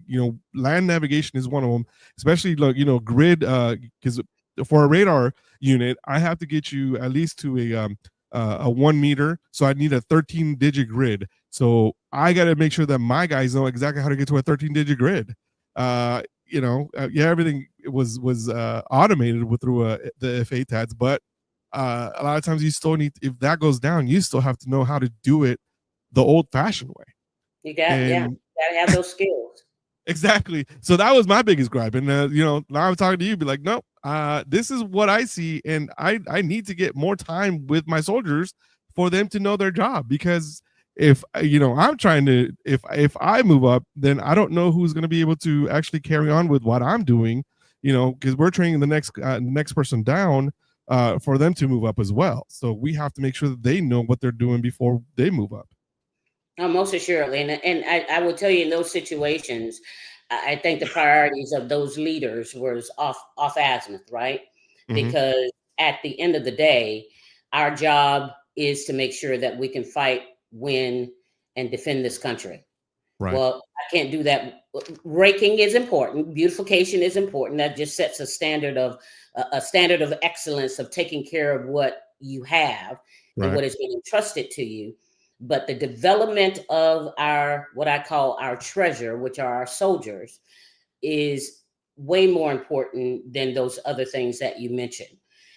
land navigation is one of them, especially like, grid, because for a radar unit, I have to get you at least to a 1 meter. So I need a 13-digit grid. So I got to make sure that my guys know exactly how to get to a 13-digit grid. Everything was automated through the FA-TADs, but a lot of times you still need, if that goes down, you still have to know how to do it the old-fashioned way. You got to have those skills. Exactly. So that was my biggest gripe. And now I'm talking to you, be like, no, this is what I see, and I need to get more time with my soldiers for them to know their job. Because if I'm trying to, if I move up, then I don't know who's going to be able to actually carry on with what I'm doing. Because we're training the next person down for them to move up as well. So we have to make sure that they know what they're doing before they move up. Oh, most assuredly. And I will tell you, in those situations, I think the priorities of those leaders was off azimuth, right? Mm-hmm. Because at the end of the day, our job is to make sure that we can fight, win, and defend this country. Right. Well, I can't do that. Raking is important. Beautification is important. That just sets a standard of excellence of taking care of what you have, right, and what has been entrusted to you. But the development of what I call our treasure, which are our soldiers, is way more important than those other things that you mentioned.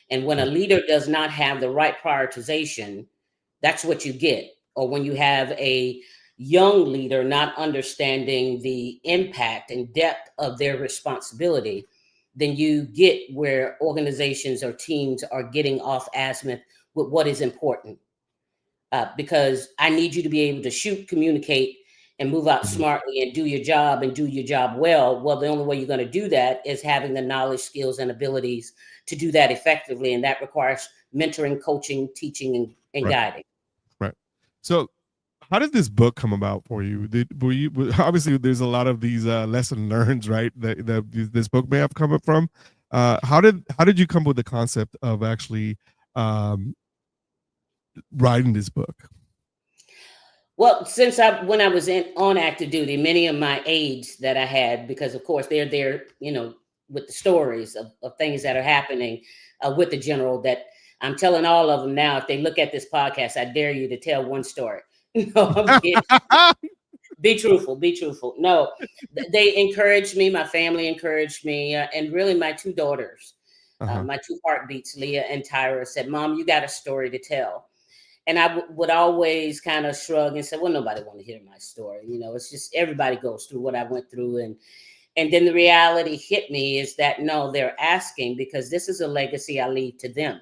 And when a leader does not have the right prioritization, that's what you get. Or when you have a young leader not understanding the impact and depth of their responsibility, then you get where organizations or teams are getting off azimuth with what is important. Because I need you to be able to shoot, communicate, and move out smartly and do your job well. Well, the only way you're going to do that is having the knowledge, skills, and abilities to do that effectively. And that requires mentoring, coaching, teaching, and guiding. Right. So how did this book come about for you? Obviously, there's a lot of these lesson learned, right, that this book may have come up from. How did you come up with the concept of actually writing this book? Well, when I was on active duty, many of my aides that I had, because of course they're there, with the stories of things that are happening with the general, that I'm telling all of them now. If they look at this podcast, I dare you to tell one story. No, I'm kidding. Be truthful. No, they encouraged me. My family encouraged me, and really my two daughters, my two heartbeats, Leah and Tyra, said, "Mom, you got a story to tell." And I would always kind of shrug and say, well, nobody want to hear my story. It's just everybody goes through what I went through. And then the reality hit me is that, no, they're asking because this is a legacy I leave to them,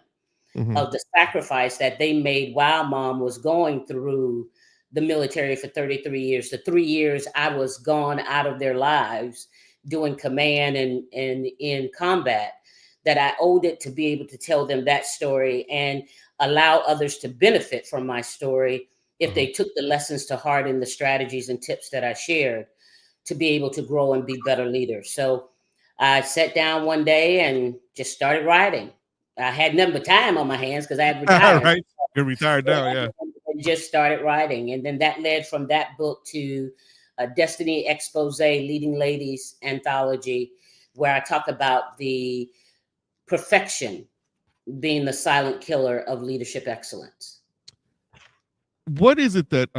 of the sacrifice that they made while Mom was going through the military for 33 years. The 3 years I was gone out of their lives doing command and in combat, that I owed it to be able to tell them that story and allow others to benefit from my story if they took the lessons to heart and the strategies and tips that I shared to be able to grow and be better leaders. So I sat down one day and just started writing. I had nothing but time on my hands because I had retired. Right, you're retired now, yeah. And just started writing, and then that led from that book to a Destiny Expose, Leading Ladies anthology, where I talk about the perfection being the silent killer of leadership excellence. What is it that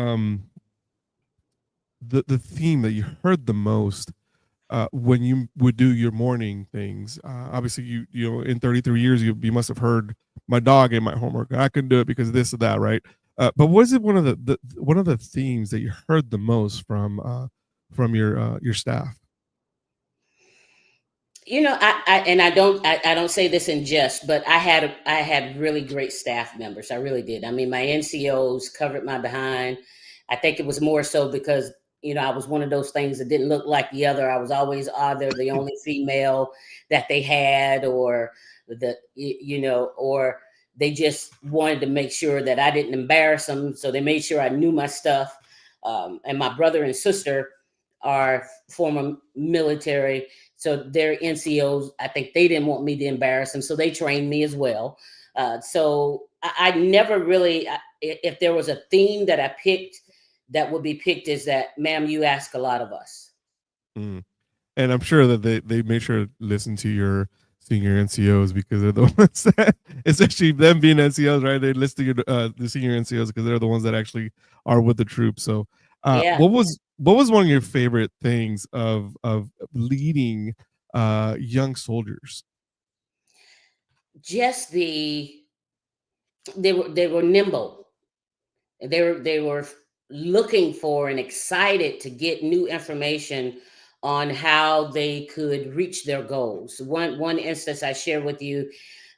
the theme that you heard the most when you would do your morning things? Obviously, you know, in 33 years, you must have heard my dog in my homework. I couldn't do it because of this or that, right? But was it one of the themes that you heard the most from your staff? You know, I don't say this in jest, but I had really great staff members. I really did. I mean, my NCOs covered my behind. I think it was more so because, you know, I was one of those things that didn't look like the other. I was always either the only female that they had, or or they just wanted to make sure that I didn't embarrass them. So they made sure I knew my stuff. And my brother and sister are former military. So their NCOs, I think they didn't want me to embarrass them. So they trained me as well. So I never really, if there was a theme that I picked that would be picked, is that, ma'am, you ask a lot of us. And I'm sure that they made sure to listen to your senior NCOs, because they're the ones that, especially them being NCOs, right? They listen to your, the senior NCOs because they're the ones that actually are with the troops. So Yeah. what was one of your favorite things of leading young soldiers? Just they were nimble. They were looking for and excited to get new information on how they could reach their goals. One instance I share with you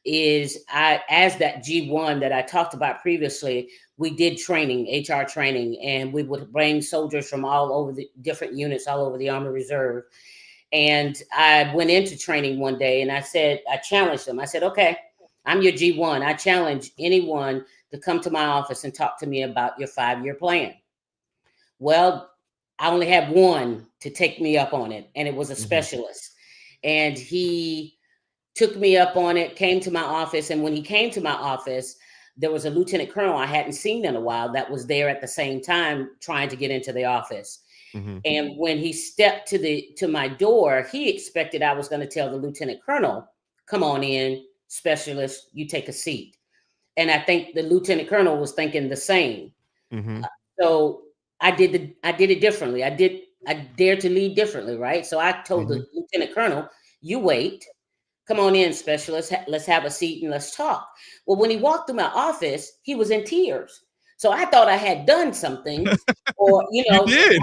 is, as that G1 that I talked about previously, we did training, HR training, and we would bring soldiers from all over the different units, all over the Army Reserve. And I went into training one day and I challenged them. I said, okay, I'm your G1. I challenge anyone to come to my office and talk to me about your 5-year plan. Well, I only had one to take me up on it, and it was a specialist. And he took me up on it, came to my office. And when he came to my office, there was a lieutenant colonel I hadn't seen in a while that was there at the same time trying to get into the office. And when he stepped to my door, he expected I was going to tell the lieutenant colonel, come on in, specialist, you take a seat. And I think the lieutenant colonel was thinking the same. So I did it differently. I dared to lead differently, right? So I told the lieutenant colonel, you wait, come on in, specialist, let's have a seat and let's talk. Well, when he walked through my office, he was in tears. So I thought I had done something, or, you know, You did.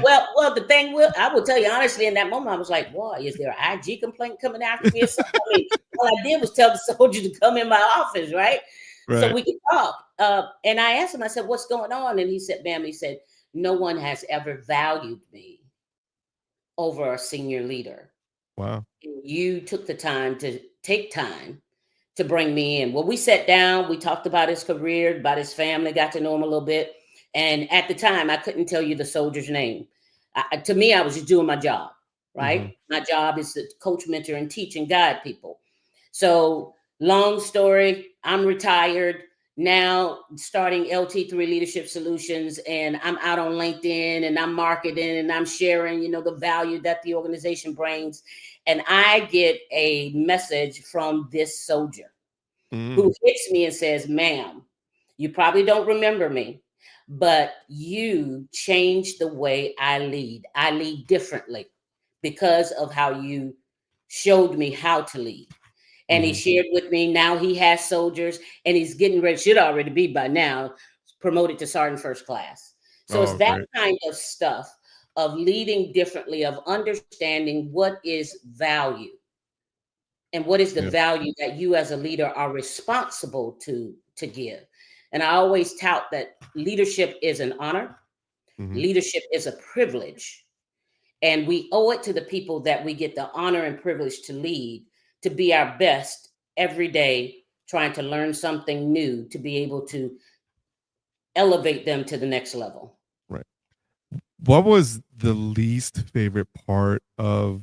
Well, the thing I will tell you honestly, in that moment, I was like, boy, is there an IG complaint coming after me or something? I mean, all I did was tell the soldier to come in my office, right? So we could talk. And I asked him, I said, what's going on? And he said, ma'am, he said, no one has ever valued me over a senior leader. Wow. You took the time to bring me in. Well, we sat down, we talked about his career, about his family, got to know him a little bit. And at the time, I couldn't tell you the soldier's name. To me, I was just doing my job, right? My job is to coach, mentor, and teach and guide people. So long story, I'm retired now, starting LT3 Leadership Solutions, and I'm out on LinkedIn and I'm marketing and I'm sharing, you know, the value that the organization brings. And I get a message from this soldier who hits me and says, ma'am, you probably don't remember me, but you changed the way I lead. I lead differently because of how you showed me how to lead. And he shared with me, now he has soldiers and he's getting ready, should already be by now, promoted to sergeant first class. So it's that kind of stuff of leading differently, of understanding what is value and what is the value that you as a leader are responsible to give. And I always tout that leadership is an honor. Leadership is a privilege. And we owe it to the people that we get the honor and privilege to lead, to be our best every day, trying to learn something new, to be able to elevate them to the next level. Right. What was the least favorite part of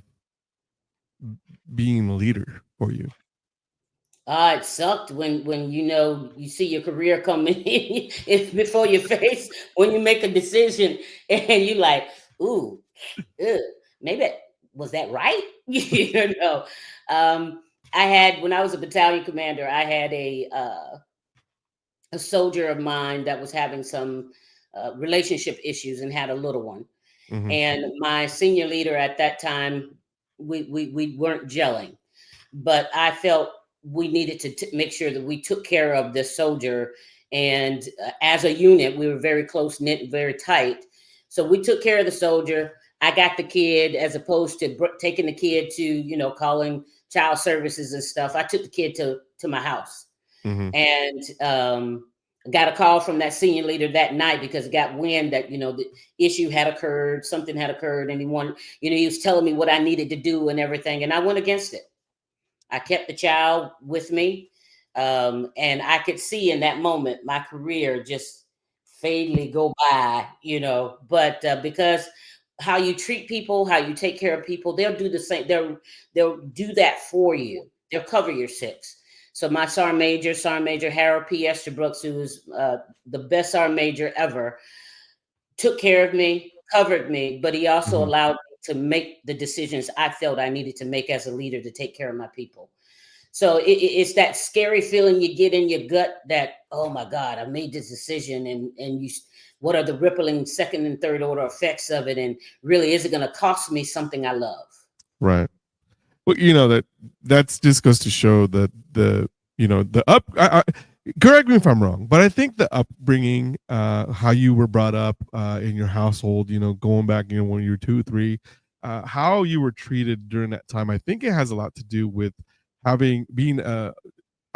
being a leader for you? It sucked when you see your career coming it's before your face when you make a decision and you like, ooh, ugh, maybe was that right? you know. I had when I was a battalion commander, I had a soldier of mine that was having some relationship issues and had a little one. Mhm. And my senior leader at that time, we weren't gelling, but I felt we needed to make sure that we took care of this soldier. And as a unit, we were very close knit and very tight. So we took care of the soldier. I got the kid as opposed to taking the kid to, calling child services and stuff. I took the kid to my house. Mhm. And got a call from that senior leader that night because it got wind that the issue had occurred, something had occurred, and he was telling me what I needed to do and everything, and I went against it. I kept the child with me, and I could see in that moment my career just fatally go by, But because how you treat people, how you take care of people, they'll do the same. They'll do that for you. They'll cover your six. So my Sergeant Major Harold P. Esterbrook, who was the best Sergeant Major ever, took care of me, covered me, but he also allowed me to make the decisions I felt I needed to make as a leader to take care of my people. So it's that scary feeling you get in your gut that, oh my God, I made this decision, and what are the rippling second and third order effects of it, and really is it going to cost me something I love? Right. Well, that's just goes to show that the correct me if I'm wrong, but I think the upbringing, how you were brought up in your household, going back, when you were 2, 3, how you were treated during that time, I think it has a lot to do with being a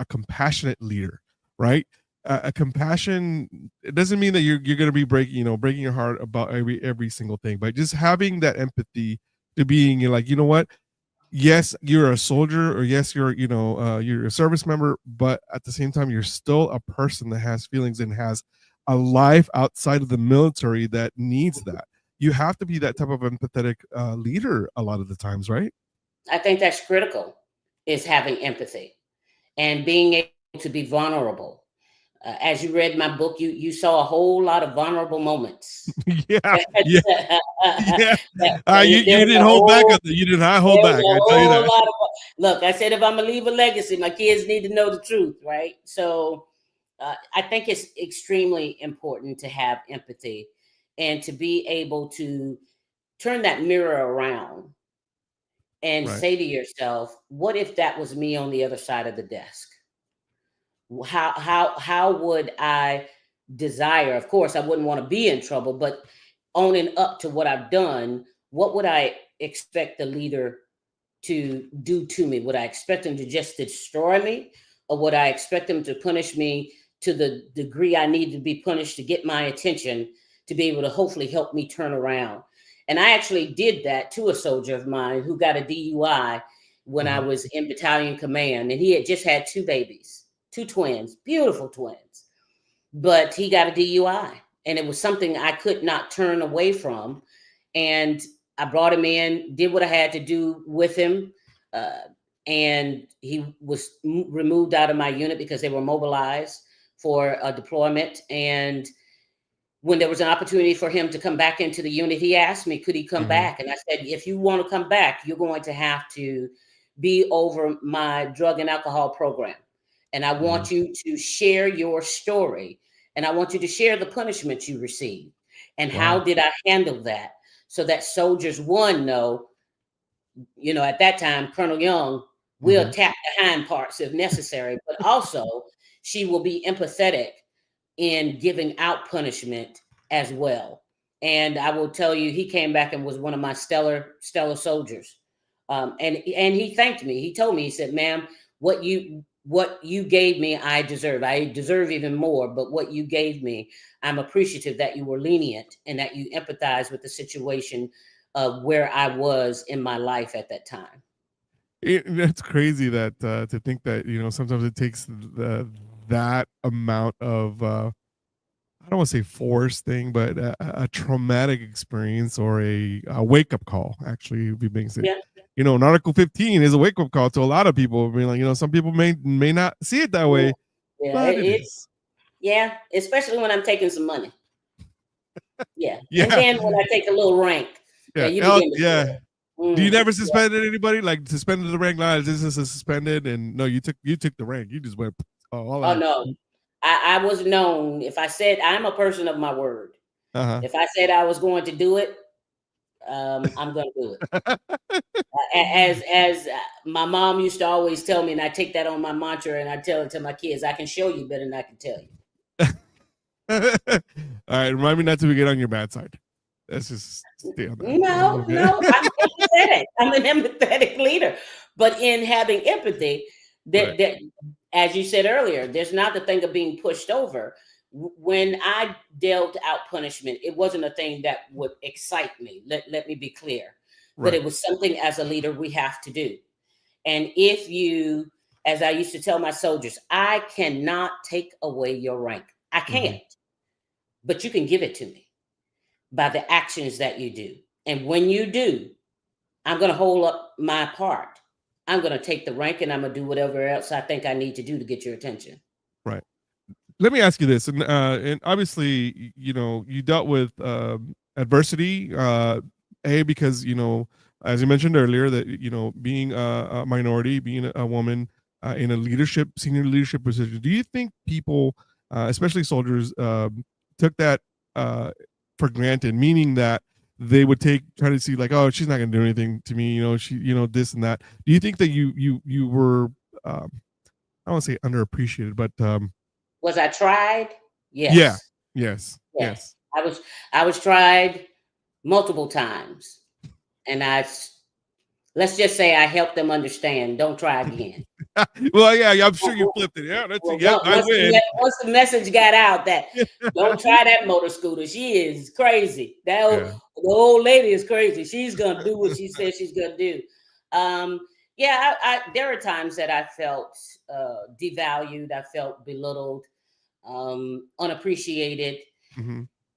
compassionate leader, right? A compassion, it doesn't mean that you're going to be breaking your heart about every single thing, but just having that empathy to being, you're like, you know what? Yes, you're a soldier, or yes, you're a service member, but at the same time, you're still a person that has feelings and has a life outside of the military that needs that. You have to be that type of empathetic leader a lot of the times, right? I think that's critical, is having empathy and being able to be vulnerable. As you read my book, you saw a whole lot of vulnerable moments. Yeah, yeah, yeah. You There was didn't a hold back. whole You did not hold There was back. a I tell you whole that. lot of look. I said if I'm gonna leave a legacy, my kids need to know the truth, right? So I think it's extremely important to have empathy and to be able to turn that mirror around and Right. say to yourself, "What if that was me on the other side of the desk? How would I desire? Of course, I wouldn't want to be in trouble, but owning up to what I've done, what would I expect the leader to do to me? Would I expect them to just destroy me, or would I expect them to punish me to the degree I need to be punished to get my attention, to be able to hopefully help me turn around?" And I actually did that to a soldier of mine who got a DUI when I was in battalion command, and he had just had 2 babies, 2 twins, beautiful twins, but he got a DUI, and it was something I could not turn away from. And I brought him in, did what I had to do with him, uh, and he was removed out of my unit because they were mobilized for a deployment. And when there was an opportunity for him to come back into the unit, he asked me, could he come back? And I said, if you want to come back, you're going to have to be over my drug and alcohol program. And I want you to share your story. And I want you to share the punishment you received. And how did I handle that? So that soldiers, one, know, at that time, Colonel Young will tap the hind parts if necessary, but also she will be empathetic in giving out punishment as well. And I will tell you, he came back and was one of my stellar soldiers. And he thanked me. He told me, he said, "Ma'am, what you gave me, I deserve. I deserve even more, but what you gave me, I'm appreciative that you were lenient and that you empathize with the situation of where I was in my life at that time." That's crazy that to think that sometimes it takes that amount of I don't want to say force thing, but a traumatic experience or a wake up call actually would be being said. Yeah. you know, an Article 15 is a wake up call to a lot of people. I mean, like, you know, some people may not see it that way, but it is. Yeah, especially when I'm taking some money. Yeah. Yeah. And then when I take a little rank, Yeah. you begin to Yeah. feel. Do you never suspended anybody? Like suspended the rank? Nah, this is a suspended, and no, you took the rank. You just went all out. No. I was known. If I said I'm a person of my word. If I said I was going to do it, I'm going to do it. As my mom used to always tell me, and I take that on my mantra, and I tell it to my kids, I can show you better than I can tell you. All right, remind me not to get on your bad side. That's just stay on that. No, I'm empathetic. I'm an empathetic leader, but in having empathy, that as you said earlier, there's not the thing of being pushed over. When I dealt out punishment, it wasn't a thing that would excite me. Let me be clear, but it was something as a leader we have to do. And if you, as I used to tell my soldiers, I cannot take away your rank. I can't, but you can give it to me by the actions that you do. And when you do, I'm going to hold up my part. I'm going to take the rank and I'm going to do whatever else I think I need to do to get your attention. Right. Let me ask you this. And obviously, you know, you dealt with adversity, because, you know, as you mentioned earlier, that, you know, being a minority, being a woman in a senior leadership position, do you think people, especially soldiers, took that for granted, meaning that they would try to see like, oh, she's not going to do anything to me, you know, she, you know, this and that. Do you think that you were, I don't want to say underappreciated, but was I tried? Yes. Yeah. Yes. Yes. I was tried multiple times, and let's just say I helped them understand. Don't try again. Well, yeah, I'm sure you flipped it. Yeah, I win. Once the message got out that don't try that motor scooter, she is crazy. The old lady is crazy. She's gonna do what she says she's gonna do. There are times that I felt devalued. I felt belittled, unappreciated.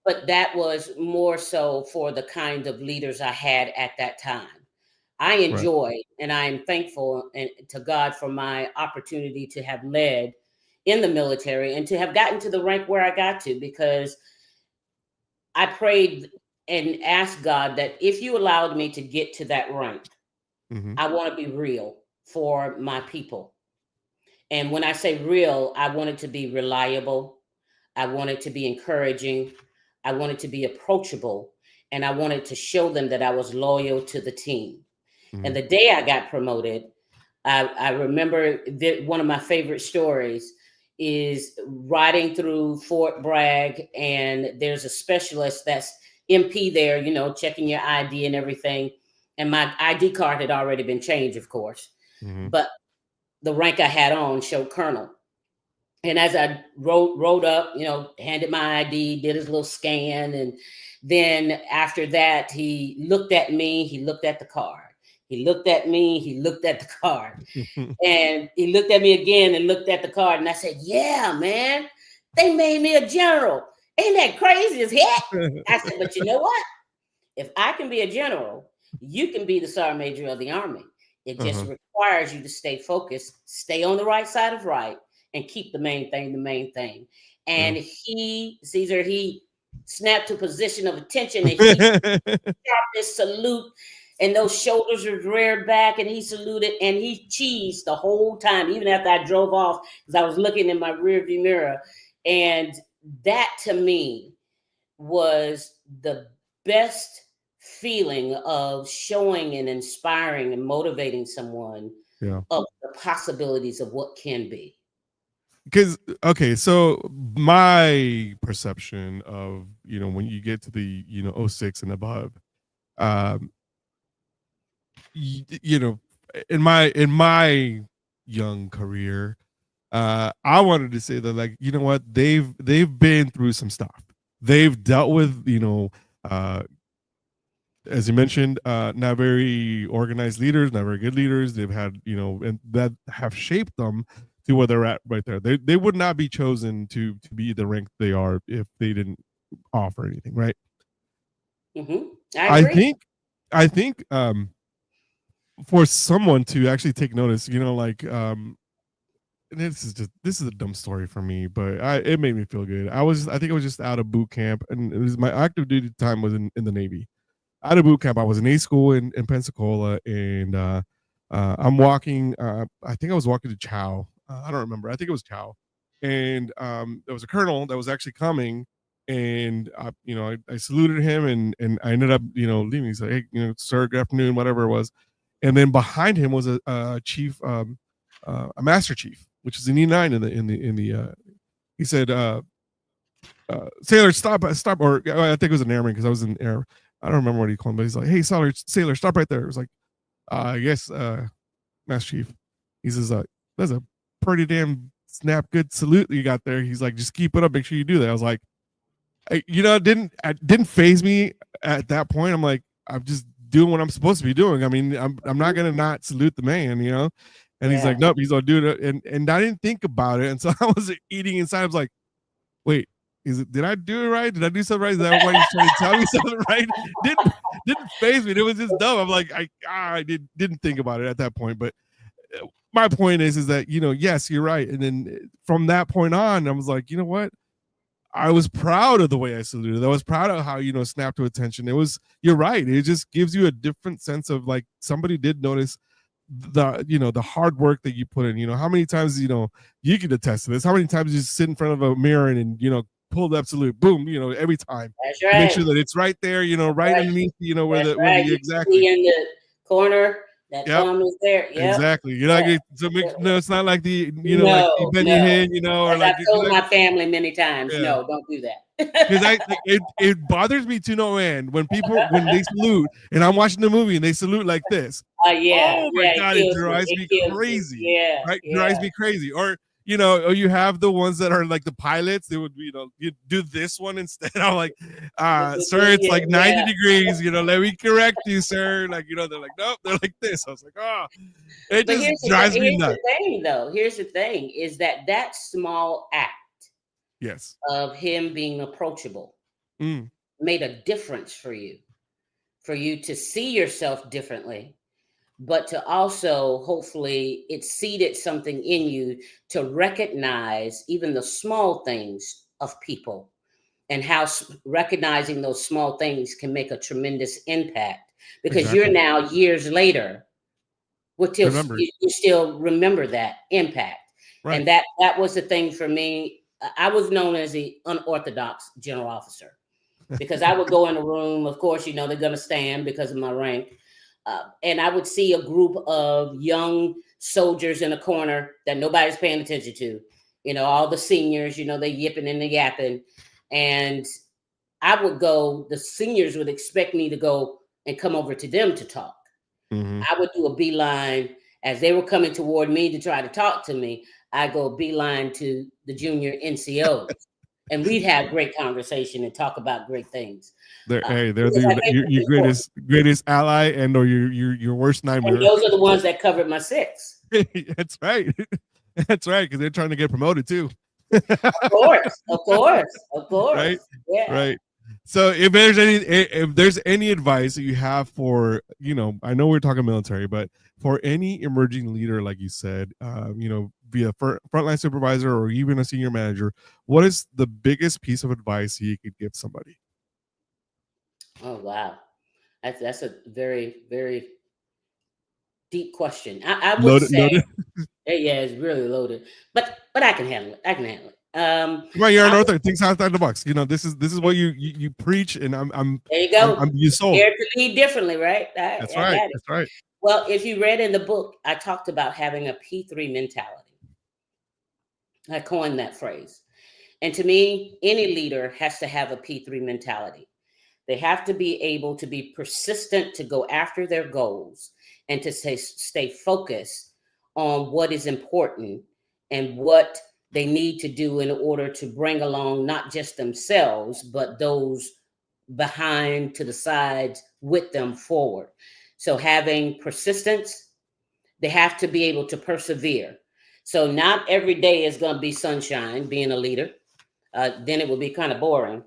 But that was more so for the kind of leaders I had at that time. I enjoyed, and I am thankful to God for my opportunity to have led in the military and to have gotten to the rank where I got to, because I prayed and asked God that if you allowed me to get to that rank, I want to be real for my people. And when I say real, I want it to be reliable. I want it to be encouraging. I want it to be approachable. And I wanted to show them that I was loyal to the team. And the day I got promoted, I remember one of my favorite stories is riding through Fort Bragg, and there's a specialist that's MP there, you know, checking your ID and everything. And my ID card had already been changed, of course. But the rank I had on showed colonel. And as I rode up, you know, handed my ID, did his little scan. And then after that, he looked at me, he looked at the card. He looked at me, he looked at the card. And he looked at me again and looked at the card. And I said, yeah, man, they made me a general. Ain't that crazy as heck? I said, but you know what? If I can be a general, you can be the sergeant major of the Army. It just requires you to stay focused, stay on the right side of right, and keep the main thing. And he snapped to position of attention, and he sharp this salute, and those shoulders were reared back, and he saluted, and he cheesed the whole time, even after I drove off, because I was looking in my rearview mirror. And that to me was the best feeling of showing and inspiring and motivating someone of the possibilities of what can be. Because so my perception of, you know, when you get to the, you know, 06 and above, you know, in my young career, I wanted to say that, like, you know what, they've been through some stuff. They've dealt with, you know, as you mentioned, not very organized leaders, not very good leaders. They've had, you know, and that have shaped them to where they're at right there. They would not be chosen to be the rank they are if they didn't offer anything, right? I agree. I think for someone to actually take notice, like this is a dumb story for me, but it made me feel good. I think I was just out of boot camp, and it was my active duty time was in the Navy. Out of boot camp, I was in A school in Pensacola, and I'm walking. I think I was walking to Chow. I don't remember. I think it was Chow, and there was a colonel that was actually coming, and I saluted him, and I ended up leaving. He said, "Hey, sir, good afternoon," whatever it was, and then behind him was a chief, a master chief, which is an E9 in the. He said, "Sailor, stop, or I think it was an airman because I was in air." I don't remember what he called him, but he's like, "Hey, sailor, stop right there." It was like, "Yes, Master Chief." He says, "That's a pretty damn snap good salute you got there." He's like, "Just keep it up. Make sure you do that." I was like, it didn't phase me at that point. I'm like, I'm just doing what I'm supposed to be doing. I mean, I'm not gonna not salute the man, And he's like, "Nope, he's gonna do it." And I didn't think about it, and so I was eating inside. I was like, "Wait, did I do it right? Did I do something right? Is that why he's trying to tell me something right?" Didn't phase me. It was just dumb. I'm like, I didn't think about it at that point. But my point is that yes, you're right. And then from that point on, I was like, you know what? I was proud of the way I saluted. I was proud of how snapped to attention. You're right. It just gives you a different sense of like somebody did notice the hard work that you put in. How many times you can attest to this. How many times you sit in front of a mirror and pull the absolute boom, every time. That's right. Make sure that it's right there, right underneath, where That's where you exactly see in the corner. That thumb is there. Yep. Exactly. You're not no, it's not like the like you bend your head, or as like I've told my family many times. Yeah. No, don't do that. Because it bothers me to no end when they salute and I'm watching the movie and they salute like this. Yeah. Oh my God, it drives me crazy. Yeah. Right? Drives me crazy. Or or you have the ones that are like the pilots, they would you do this one instead. I'm like, sir, it's like 90 degrees, let me correct you, sir. Like, they're like, nope, they're like this. I was like, oh, it just drives me nuts. Here's the thing is that small act of him being approachable made a difference for you to see yourself differently, but to also hopefully it seeded something in you to recognize even the small things of people and how recognizing those small things can make a tremendous impact, because you're now years later you still remember that impact. Right. And that was the thing for me. I was known as the unorthodox general officer because I would go in a room, of course, they're going to stand because of my rank. And I would see a group of young soldiers in a corner that nobody's paying attention to. All the seniors, they yipping and they yapping. And I would go, the seniors would expect me to go and come over to them to talk. Mm-hmm. I would do a beeline as they were coming toward me to try to talk to me. I go beeline to the junior NCOs. And we'd have great conversation and talk about great things. They're your greatest ally or your worst nightmare. And those are the ones that covered my six. That's right. That's right, because they're trying to get promoted too. Of course. Right. Yeah. Right. So if there's any advice that you have for, I know we're talking military, but for any emerging leader, like you said, be a frontline supervisor or even a senior manager, what is the biggest piece of advice you could give somebody? Oh, wow. That's a very, very deep question. I would say, yeah, it's really loaded, but I can handle it. Well, you're an author. Things outside the box. This is what you preach, and I'm there you go. You sold. Dare to lead differently, right? That's right. That's right. Well, if you read in the book, I talked about having a P3 mentality. I coined that phrase. And to me, any leader has to have a P3 mentality. They have to be able to be persistent to go after their goals and to stay focused on what is important and what they need to do in order to bring along not just themselves, but those behind, to the sides, with them forward. So having persistence, they have to be able to persevere. So not every day is going to be sunshine being a leader. Then it will be kind of boring.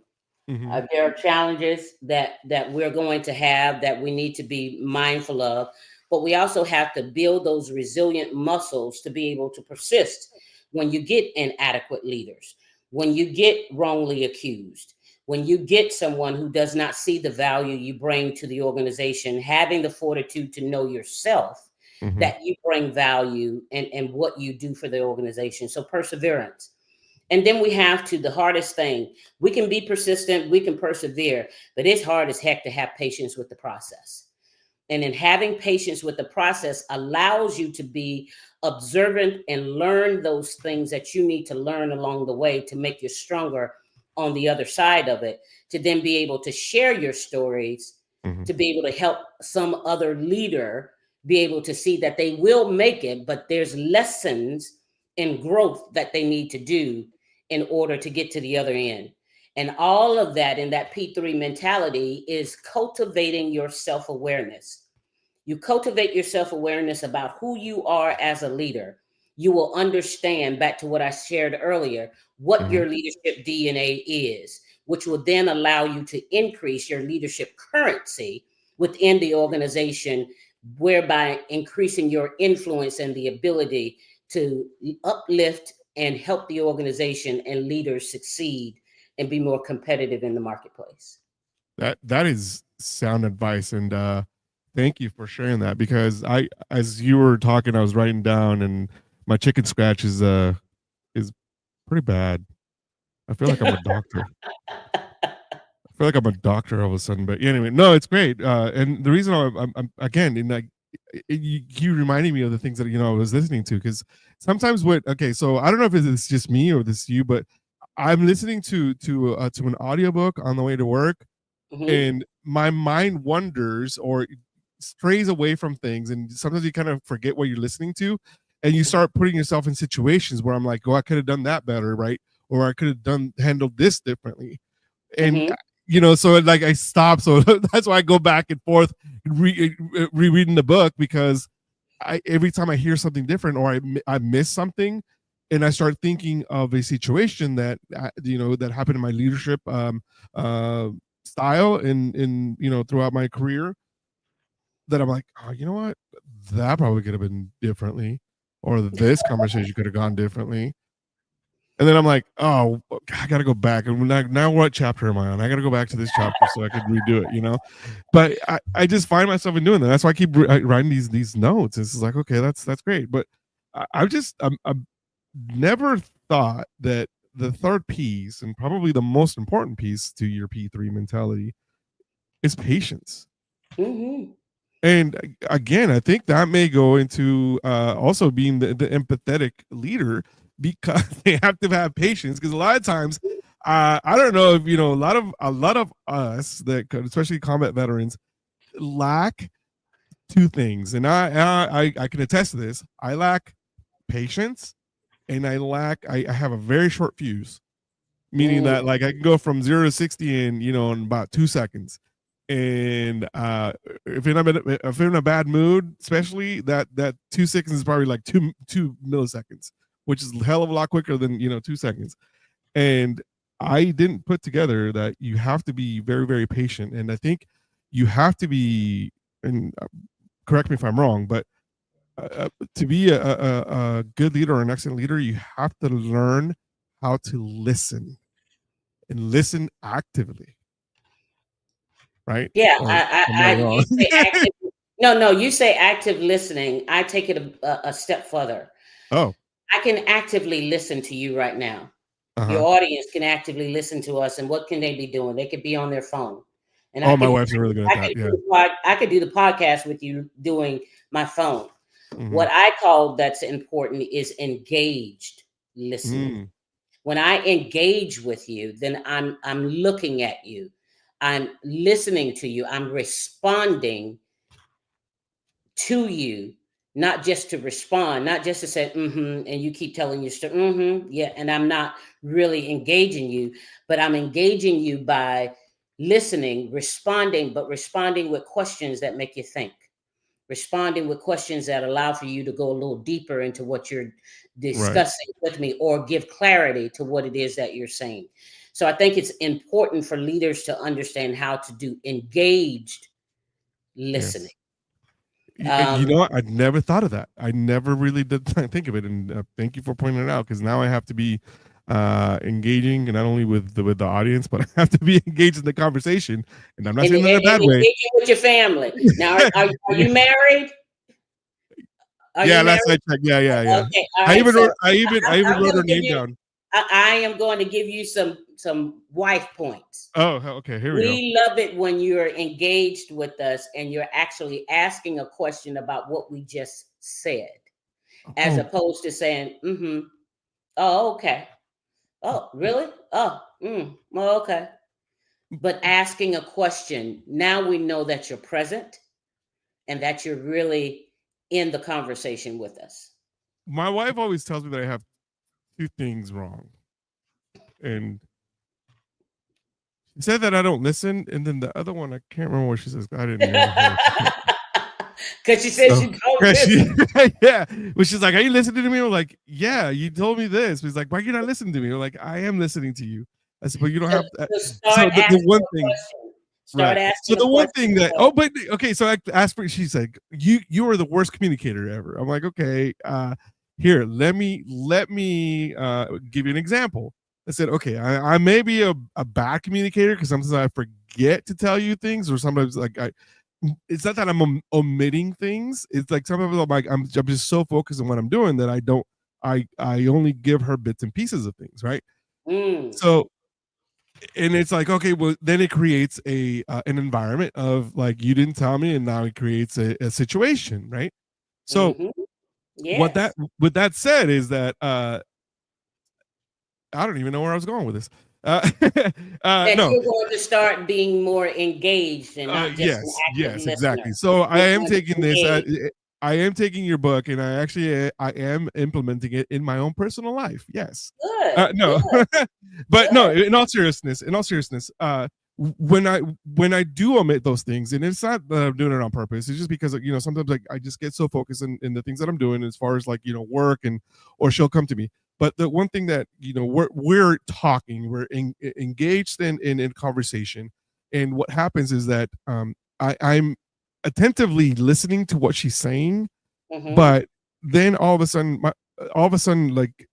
Mm-hmm. There are challenges that we're going to have that we need to be mindful of. but we also have to build those resilient muscles to be able to persist when you get inadequate leaders, when you get wrongly accused, when you get someone who does not see the value you bring to the organization, having the fortitude to know yourself that you bring value and what you do for the organization. So perseverance. And then we have to, the hardest thing, we can be persistent, we can persevere, but it's hard as heck to have patience with the process. And in having patience with the process allows you to be observant and learn those things that you need to learn along the way to make you stronger on the other side of it, to then be able to share your stories, to be able to help some other leader be able to see that they will make it, but there's lessons and growth that they need to do in order to get to the other end. And all of that in that P3 mentality is cultivating your self-awareness. You cultivate your self-awareness about who you are as a leader. You will understand, back to what I shared earlier, what your leadership DNA is, which will then allow you to increase your leadership currency within the organization, whereby increasing your influence and the ability to uplift and help the organization and leaders succeed and be more competitive in the marketplace. That is sound advice, and thank you for sharing that, because as you were talking, I was writing down, and my chicken scratch is pretty bad. I feel like I'm a doctor. I feel like I'm a doctor all of a sudden, but anyway, no, it's great. And the reason I'm again, in like, you reminding me of the things that I was listening to, because sometimes so I don't know if it's just me or this you, but I'm listening to an audiobook on the way to work, and my mind wanders or strays away from things, and sometimes you kind of forget what you're listening to, and you start putting yourself in situations where I'm like, oh, I could have done that better, right? Or I could have handled this differently. And so like I stop. So that's why I go back and forth rereading the book, because every time I hear something different, or I miss something, and I start thinking of a situation that that happened in my leadership style in throughout my career, that I'm like, oh, you know what, that probably could have been differently, or this conversation could have gone differently. And then I'm like, oh, I got to go back. And now what chapter am I on? I got to go back to this chapter so I could redo it, But I just find myself in doing that. That's why I keep writing these notes. It's like, okay, that's great. But I've never thought that the third piece, and probably the most important piece to your P3 mentality, is patience. And again, I think that may go into also being the empathetic leader, because they have to have patience. Because a lot of times, I don't know if a lot of us that especially combat veterans lack two things, and I can attest to this. I lack patience, and I have a very short fuse, meaning that like I can go from 0 to 60 in about 2 seconds. And if I'm in a bad mood, especially, that 2 seconds is probably like two milliseconds, which is a hell of a lot quicker than 2 seconds. And I didn't put together that you have to be very, very patient, and I think you have to be, and correct me if I'm wrong, but to be a good leader or an excellent leader, you have to learn how to listen, and listen actively. Right? Yeah, you say active. No, you say active listening. I take it a step further. Oh, I can actively listen to you right now. Your audience can actively listen to us, and what can they be doing? They could be on their phone. And my wife's really good at that. Yeah, I could do the podcast with you doing my phone. What I call that's important is engaged listening. When I engage with you, then I'm looking at you. I'm listening to you. I'm responding to you, not just to respond, not just to say, and you keep telling your story, yeah, and I'm not really engaging you, but I'm engaging you by listening, responding, but responding with questions that make you think, responding with questions that allow for you to go a little deeper into what you're discussing with me, or give clarity to what it is that you're saying. So I think it's important for leaders to understand how to do engaged listening. You know what? I'd never thought of that. I never really did think of it, and thank you for pointing it out, because now I have to be engaging, and not only with the audience, but I have to be engaged in the conversation. And I'm not saying that in a bad way. Engaging with your family. Now, are you married? Yeah, last I checked. Yeah. Okay, all I right, even so I even wrote her name you, down. I am going to give you some wife points. Oh, okay. Here we go. We love it when you're engaged with us and you're actually asking a question about what we just said, as opposed to saying, "Mm-hmm, oh, okay, oh, really, oh, well, okay." But asking a question, now we know that you're present and that you're really in the conversation with us. My wife always tells me that I have two things wrong, and she said that I don't listen, and then the other one, I can't remember what she says. I didn't know. Because she said you don't listen. Yeah. But she's like, "Are you listening to me?" I'm like, "Yeah, you told me this." He's like, "Why are you not listening to me?" I'm like, "I am listening to you." I said, "But you don't have to." So the one thing, right? So the one thing that, so I asked for. She's like, "You are the worst communicator ever." I'm like, "Okay, here, let me give you an example." I said, "Okay, I may be a bad communicator because sometimes I forget to tell you things, or sometimes like it's not that I'm omitting things. It's like sometimes I'm like I'm just so focused on what I'm doing that I only give her bits and pieces of things, right?" So, and it's like, okay, well, then it creates an environment of like, you didn't tell me, and now it creates a situation, right? So what that said is that I don't even know where I was going with this. That No. you're going to start being more engaged and not just an active listener. Exactly. So I am taking this. I am taking your book, and I am implementing it in my own personal life. Yes. Good. No, but no. In all seriousness, when I do omit those things, and it's not that I'm doing it on purpose. It's just because sometimes I just get so focused in the things that I'm doing, as far as like work, or she'll come to me. But the one thing that we're talking, we're engaged in conversation, and what happens is that I'm attentively listening to what she's saying, but then all of a sudden, like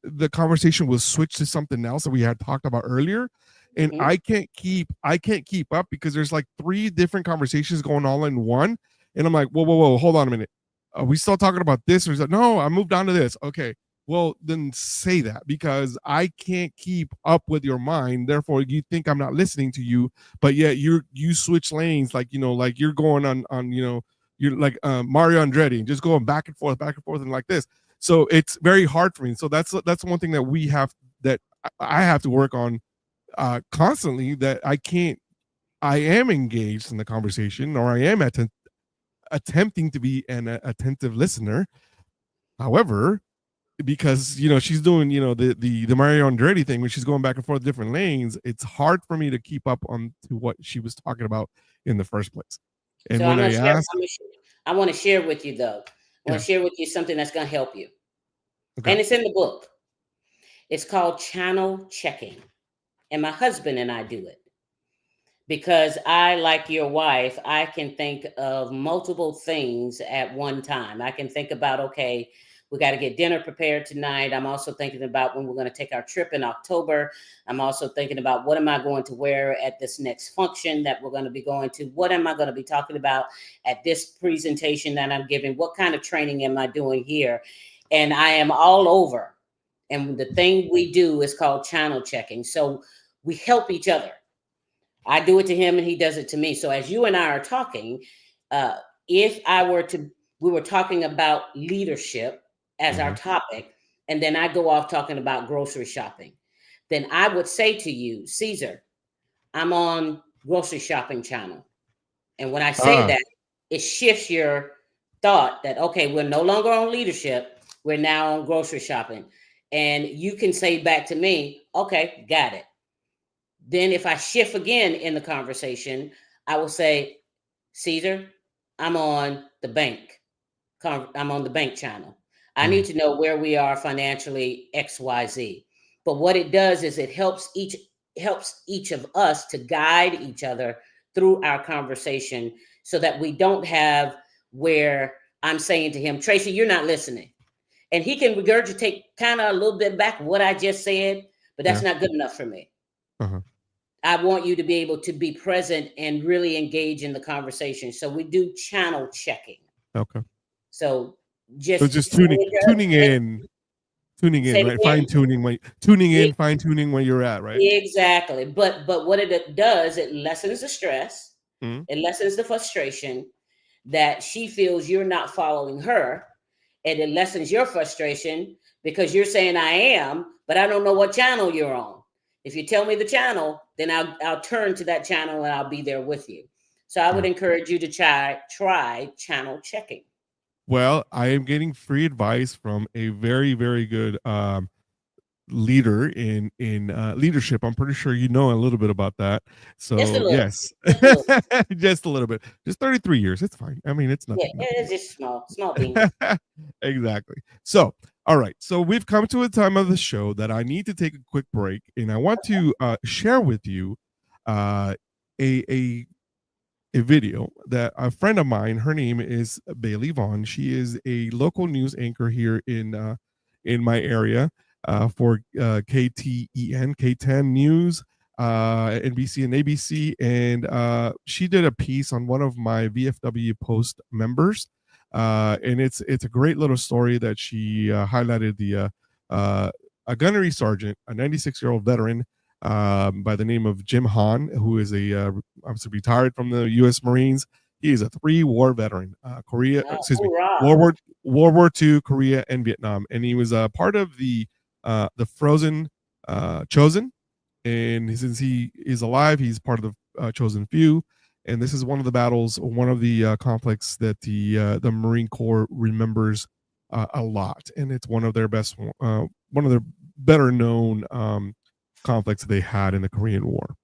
the conversation will switch to something else that we had talked about earlier, and I can't keep up because there's like 3 different conversations going all in one, and I'm like, whoa, hold on a minute, are we still talking about this, or is that no? I moved on to this. Okay. Well, then say that, because I can't keep up with your mind. Therefore, you think I'm not listening to you, but yet you switch lanes, like like you're going on you're like Mario Andretti, just going back and forth, and like this. So it's very hard for me. So that's one thing that I have to work on constantly. That I am engaged in the conversation, or I am attempting to be an attentive listener. However, because she's doing the Mario Andretti thing, when she's going back and forth different lanes, it's hard for me to keep up on to what she was talking about in the first place. And so when I want to share with you, though. I want to share with you something that's going to help you. And it's in the book. It's called channel checking, and my husband and I do it because I, like your wife, I can think of multiple things at one time. I can think about, okay, we got to get dinner prepared tonight. I'm also thinking about when we're going to take our trip in October. I'm also thinking about, what am I going to wear at this next function that we're going to be going to? What am I going to be talking about at this presentation that I'm giving? What kind of training am I doing here? And I am all over. And the thing we do is called channel checking. So we help each other. I do it to him and he does it to me. So as you and I are talking, we were talking about leadership as our topic, and then I go off talking about grocery shopping, then I would say to you, Caesar, I'm on grocery shopping channel. And when I say that, it shifts your thought that, okay, we're no longer on leadership. We're now on grocery shopping. And you can say back to me, okay, got it. Then if I shift again in the conversation, I will say, Caesar, I'm on the bank. I'm on the bank channel. I need to know where we are financially, XYZ. But what it does is it helps each of us to guide each other through our conversation, so that we don't have where I'm saying to him, Tracy, you're not listening. And he can regurgitate kind of a little bit back what I just said, but that's not good enough for me. Uh-huh. I want you to be able to be present and really engage in the conversation. So we do channel checking. Okay. So just tuning in, right? Fine tuning where you're at, right? Exactly. But what it does, it lessens the stress. Mm-hmm. It lessens the frustration that she feels you're not following her. And it lessens your frustration because you're saying I am, but I don't know what channel you're on. If you tell me the channel, then I'll turn to that channel and I'll be there with you. So I would encourage you to try channel checking. Well, I am getting free advice from a very, very good leader in leadership. I'm pretty sure you know a little bit about that. So yes, just a little bit. Just 33 years. It's fine. I mean, it's nothing. Yeah, it's just small thing. Exactly. So, all right. So we've come to a time of the show that I need to take a quick break, and I want to share with you a video that a friend of mine. Her name is Bailey Vaughn. She is a local news anchor here in my area. For KTEN News, NBC and ABC, and she did a piece on one of my VFW Post members, and it's a great little story that she highlighted a gunnery sergeant, a 96-year-old veteran by the name of Jim Hahn, who is obviously retired from the U.S. Marines. He is a 3-war veteran, World War II, Korea, and Vietnam, and he was part of the Frozen Chosen, and since he is alive, he's part of the chosen few. And this is one of the battles, one of the conflicts that the Marine Corps remembers a lot, and it's one of their better known conflicts they had in the Korean War.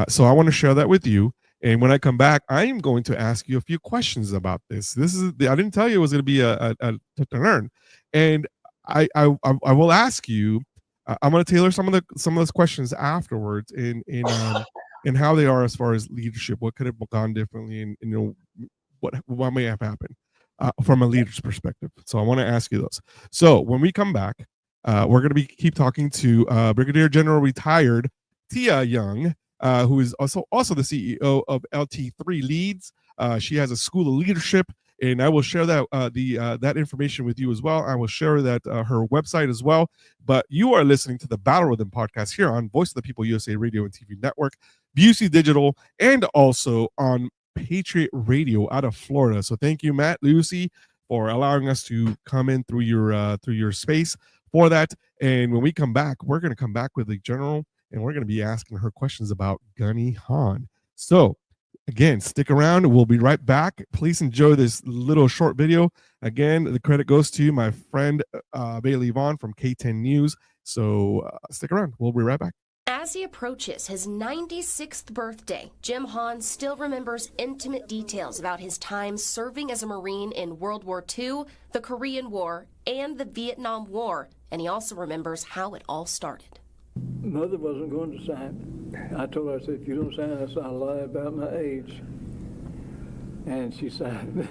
So I want to share that with you. And when I come back, I am going to ask you a few questions about this. I didn't tell you it was going to be a to learn, and I will ask you. I'm going to tailor some of those questions afterwards in how they are as far as leadership. What could have gone differently, and what may have happened from a leader's perspective. So I want to ask you those. So when we come back, we're going to keep talking to Brigadier General retired Twanda Young, who is also the CEO of LT3 Leads. She has a school of leadership. And I will share that that information with you as well. I will share that her website as well. But you are listening to the Battle Rhythm podcast here on Voice of the People USA Radio and TV Network, BUC Digital, and also on Patriot Radio out of Florida. So thank you, Matt, Lucy, for allowing us to come in through your space for that. And when we come back, we're going to come back with the general, and we're going to be asking her questions about Gunny Hahn. So again, stick around. We'll be right back. Please enjoy this little short video. Again, the credit goes to my friend Bailey Vaughn from KTEN News. So stick around. We'll be right back. As he approaches his 96th birthday, Jim Hahn still remembers intimate details about his time serving as a Marine in World War II, the Korean War, and the Vietnam War. And he also remembers how it all started. Mother wasn't going to sign. I told her, I said, if you don't sign this, I'll lie about my age. And she signed.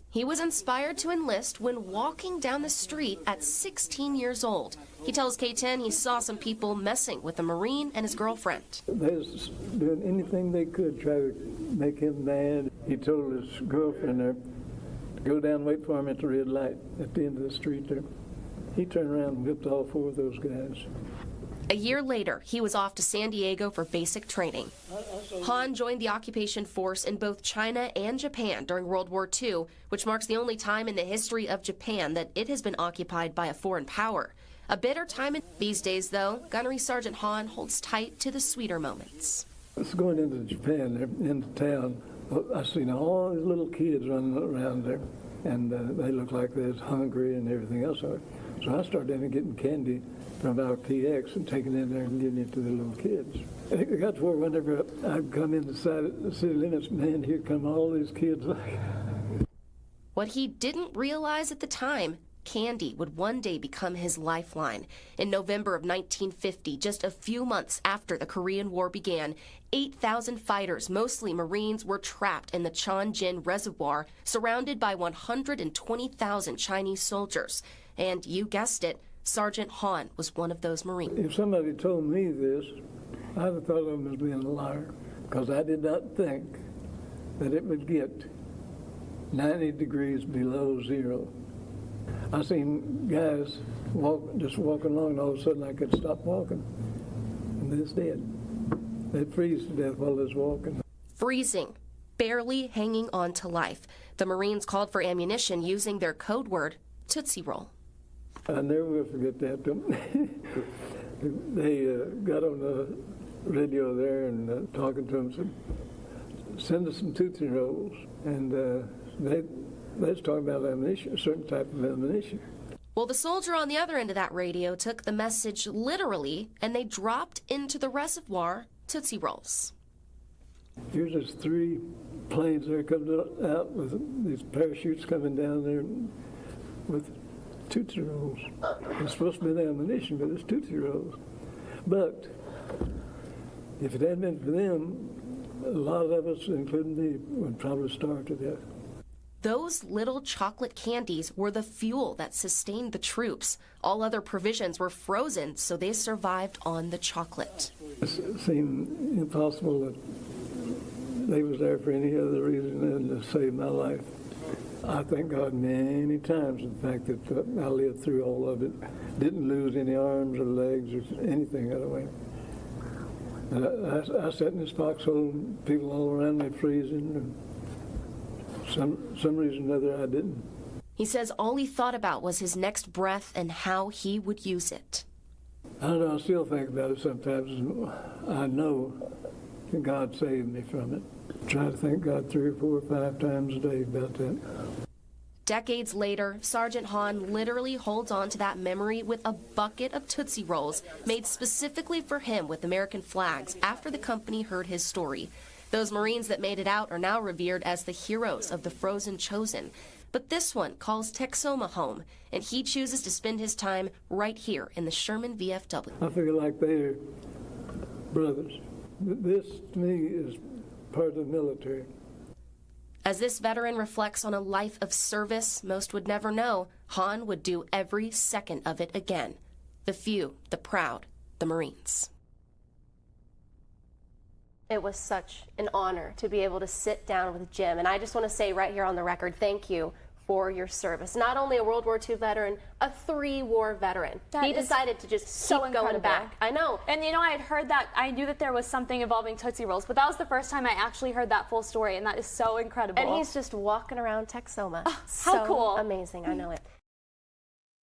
He was inspired to enlist when walking down the street at 16 years old. He tells KTEN he saw some people messing with a Marine and his girlfriend. They was doing anything they could to try to make him mad. He told his girlfriend there to go down and wait for him at the red light at the end of the street there. He turned around and whipped all 4 of those guys. A year later, he was off to San Diego for basic training. Hahn joined the occupation force in both China and Japan during World War II, which marks the only time in the history of Japan that it has been occupied by a foreign power. A bitter time these days, though. Gunnery Sergeant Hahn holds tight to the sweeter moments. It's going into Japan, into town. I seen all these little kids running around there, and they look like they're hungry and everything else. So I started in getting candy from our PX and taking it in there and giving it to the little kids. It got to where whenever I'd come inside the city limits, man, here come all these kids. What he didn't realize at the time, Candy would one day become his lifeline. In November of 1950, just a few months after the Korean War began, 8,000 fighters, mostly Marines, were trapped in the Chonjin Reservoir, surrounded by 120,000 Chinese soldiers. And you guessed it, Sergeant Han was one of those Marines. If somebody told me this, I'd have thought of him as being a liar, because I did not think that it would get 90 degrees below zero. I seen guys just walking along, and all of a sudden I could stop walking, and they just did. They'd freeze to death while they was walking. Freezing, barely hanging on to life. The Marines called for ammunition using their code word, Tootsie Roll. I never will forget that. They got on the radio there and talking to them, said, send us some Tootsie Rolls. And they was talking about ammunition, a certain type of ammunition. Well, the soldier on the other end of that radio took the message literally, and they dropped into the reservoir Tootsie Rolls. Here's this 3 planes there coming out with these parachutes coming down there with Tootsie Rolls. It's supposed to be ammunition, but it's Tootsie Rolls. But if it hadn't been for them, a lot of us, including me, would probably starve to death. Those little chocolate candies were the fuel that sustained the troops. All other provisions were frozen, so they survived on the chocolate. It seemed impossible that they was there for any other reason than to save my life. I thank God many times for the fact that I lived through all of it. Didn't lose any arms or legs or anything out of way. I sat in this foxhole, and people all around me freezing. And some reason or other I didn't. He says all he thought about was his next breath and how he would use it. I don't know, I still think about it sometimes. I know that God saved me from it. Try to thank God 3 or 4 or 5 times a day about that. Decades later, Sergeant Han literally holds on to that memory with a bucket of Tootsie Rolls made specifically for him with American flags after the company heard his story. Those Marines that made it out are now revered as the heroes of the Frozen Chosen. But this one calls Texoma home, and he chooses to spend his time right here in the Sherman VFW. I feel like they're brothers. This, to me, is part of the military. As this veteran reflects on a life of service most would never know, Han would do every second of it again. The few, the proud, the Marines. It was such an honor to be able to sit down with Jim. And I just want to say right here on the record, thank you for your service. Not only a World War II veteran, a 3-war veteran. He decided to just keep going back. I know. And you know, I had heard that, I knew that there was something involving Tootsie Rolls, but that was the first time I actually heard that full story, and that is so incredible. And he's just walking around Texoma. Oh, how cool. Amazing, I know it.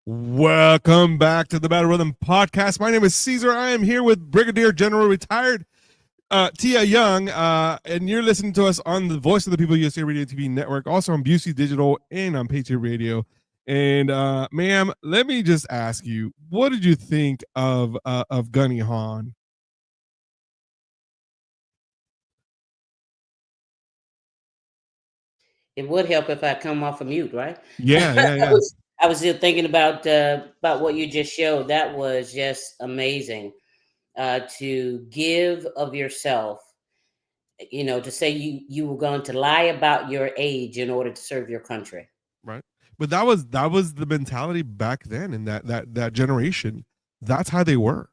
Welcome back to the Battle Rhythm Podcast. My name is Caesar. I am here with Brigadier General Retired Twanda Young, and you're listening to us on the Voice of the People U.S.A. Radio TV network, also on Busey Digital and on Patriot Radio. And ma'am, let me just ask you, what did you think of Gunny Han? It would help if I come off of mute, right? Yeah. I was still thinking about what you just showed. That was just amazing. To give of yourself, you know, to say you were going to lie about your age in order to serve your country. Right. But that was the mentality back then in that generation. That's how they were.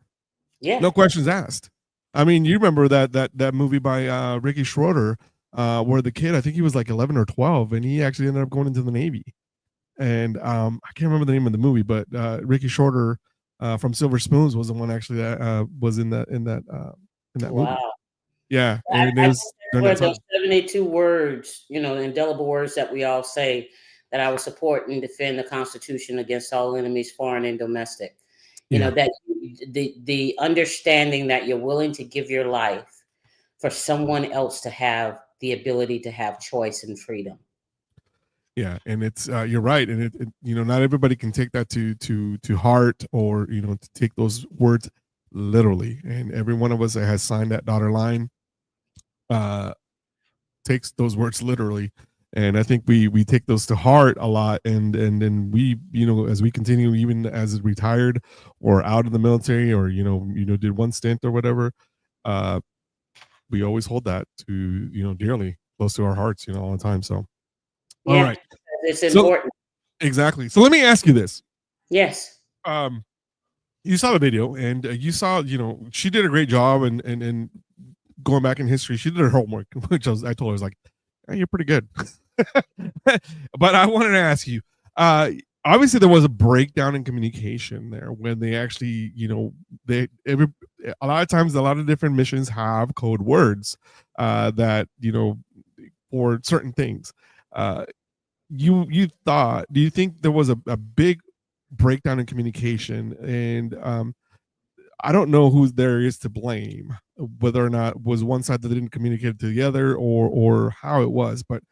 Yeah. No questions asked. I mean, you remember that movie by Ricky Schroeder, where the kid, I think he was like 11 or 12, and he actually ended up going into the Navy. And I can't remember the name of the movie, but Ricky Schroeder from Silver Spoons was the one actually that was in that movie. Wow. Yeah. I were those 72 words, you know, indelible words that we all say, that I will support and defend the Constitution against all enemies, foreign and domestic. You know, that the understanding that you're willing to give your life for someone else to have the ability to have choice and freedom. Yeah, and it's you're right, and it you know, not everybody can take that to heart, or you know, to take those words literally. And every one of us that has signed that dotted line takes those words literally. And I think we take those to heart a lot, and we, as we continue, even as retired or out of the military, or did one stint or whatever, we always hold that to dearly close to our hearts, all the time. So, all right, it's important. Exactly. So let me ask you this. Yes. You saw the video, and you saw, she did a great job, and going back in history, she did her homework, which I told her, I was like, hey, you're pretty good. But I wanted to ask you, obviously there was a breakdown in communication there when they actually, a lot of times, a lot of different missions have code words that, for certain things. Do you think there was a big breakdown in communication? And I don't know who there is to blame, whether or not was one side that didn't communicate to the other, or how it was. But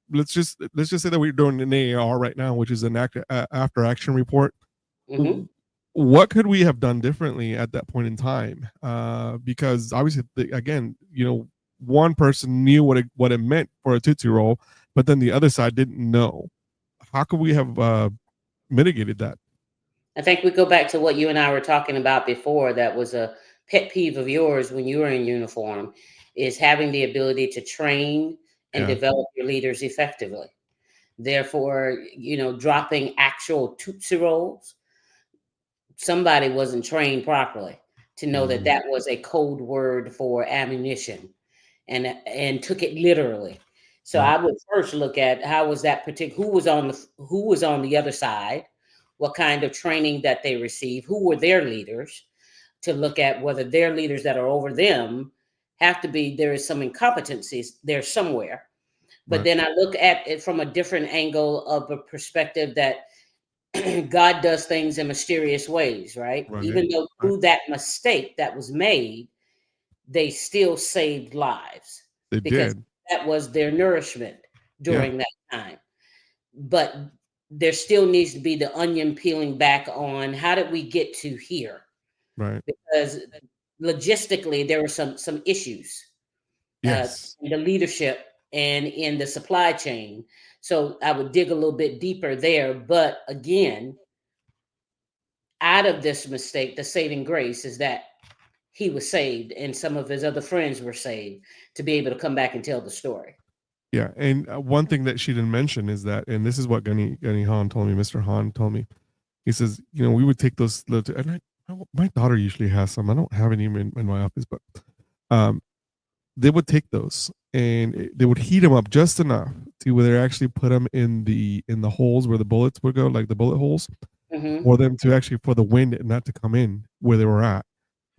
let's just say that we're doing an AAR right now, which is an after action report. Mm-hmm. What could we have done differently at that point in time? Because obviously, again, one person knew what it meant for a Tootsie Roll, but then the other side didn't know. How could we have mitigated that? I think we go back to what you and I were talking about before. That was a pet peeve of yours when you were in uniform, is having the ability to train and develop your leaders effectively. Therefore, dropping actual Tootsie Rolls, somebody wasn't trained properly to know that that was a code word for ammunition, and took it literally. So I would first look at how was that who was on the other side, what kind of training that they received, who were their leaders, to look at whether their leaders that are over them there is some incompetencies there somewhere. But then I look at it from a different angle, of a perspective that God does things in mysterious ways, right? Even though through that mistake that was made, they still saved lives. Because that was their nourishment during that time. But there still needs to be the onion peeling back on how did we get to here? Right. Because logistically, there were some issues. Yes. In the leadership and in the supply chain. So I would dig a little bit deeper there. But again, out of this mistake, the saving grace is that he was saved and some of his other friends were saved to be able to come back and tell the story. Yeah, and one thing that she didn't mention is that, and this is what Gunny Hahn told me, Mr. Hahn told me, he says, we would take those little, and my daughter usually has some. I don't have any in my office, but they would take those and they would heat them up just enough to where they actually put them in the holes where the bullets would go, like the bullet holes, for them to actually, for the wind not to come in where they were at.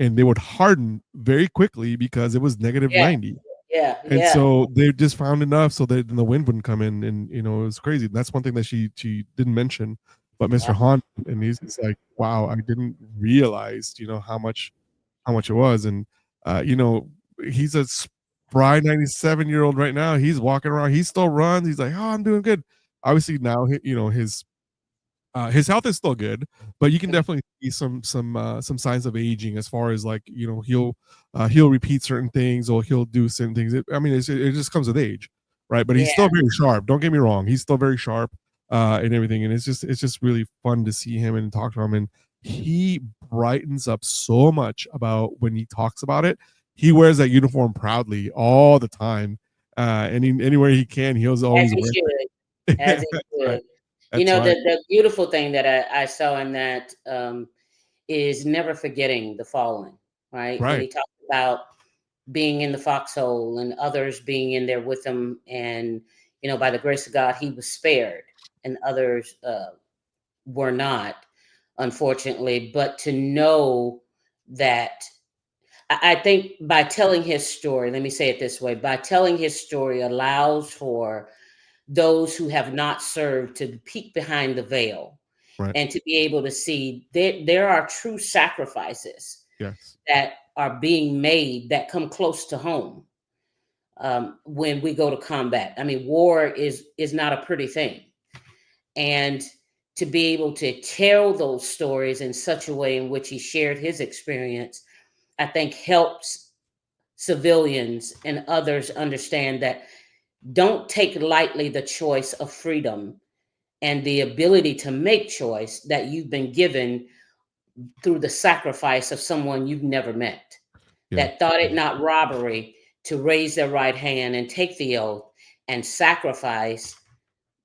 And they would harden very quickly because it was negative 90. Yeah. And so they just found enough so that the wind wouldn't come in, and it was crazy. That's one thing that she didn't mention, but Mr. Hahn, and he's like, wow, I didn't realize, how much it was. And he's a spry 97-year-old right now. He's walking around, he still runs. He's like, oh, I'm doing good. Obviously now, his health is still good, but you can definitely see some signs of aging, as far as like, he'll repeat certain things, or he'll do certain things. It just comes with age, right? But he's still very sharp. Don't get me wrong, he's still very sharp and everything. And it's just really fun to see him and talk to him. And he brightens up so much about when he talks about it. He wears that uniform proudly all the time. Anywhere he can, he'll always wear it. As he should. Right. The beautiful thing that I saw in that is never forgetting the fallen, right? When he talked about being in the foxhole and others being in there with him, and by the grace of God, he was spared, and others were not, unfortunately. But to know that, I think by telling his story, let me say it this way, by telling his story allows for those who have not served to peek behind the veil, and to be able to see there are true sacrifices that are being made that come close to home when we go to combat. I mean, war is not a pretty thing. And to be able to tell those stories in such a way in which he shared his experience, I think helps civilians and others understand that don't take lightly the choice of freedom and the ability to make choice that you've been given through the sacrifice of someone you've never met, that thought it not robbery to raise their right hand and take the oath and sacrifice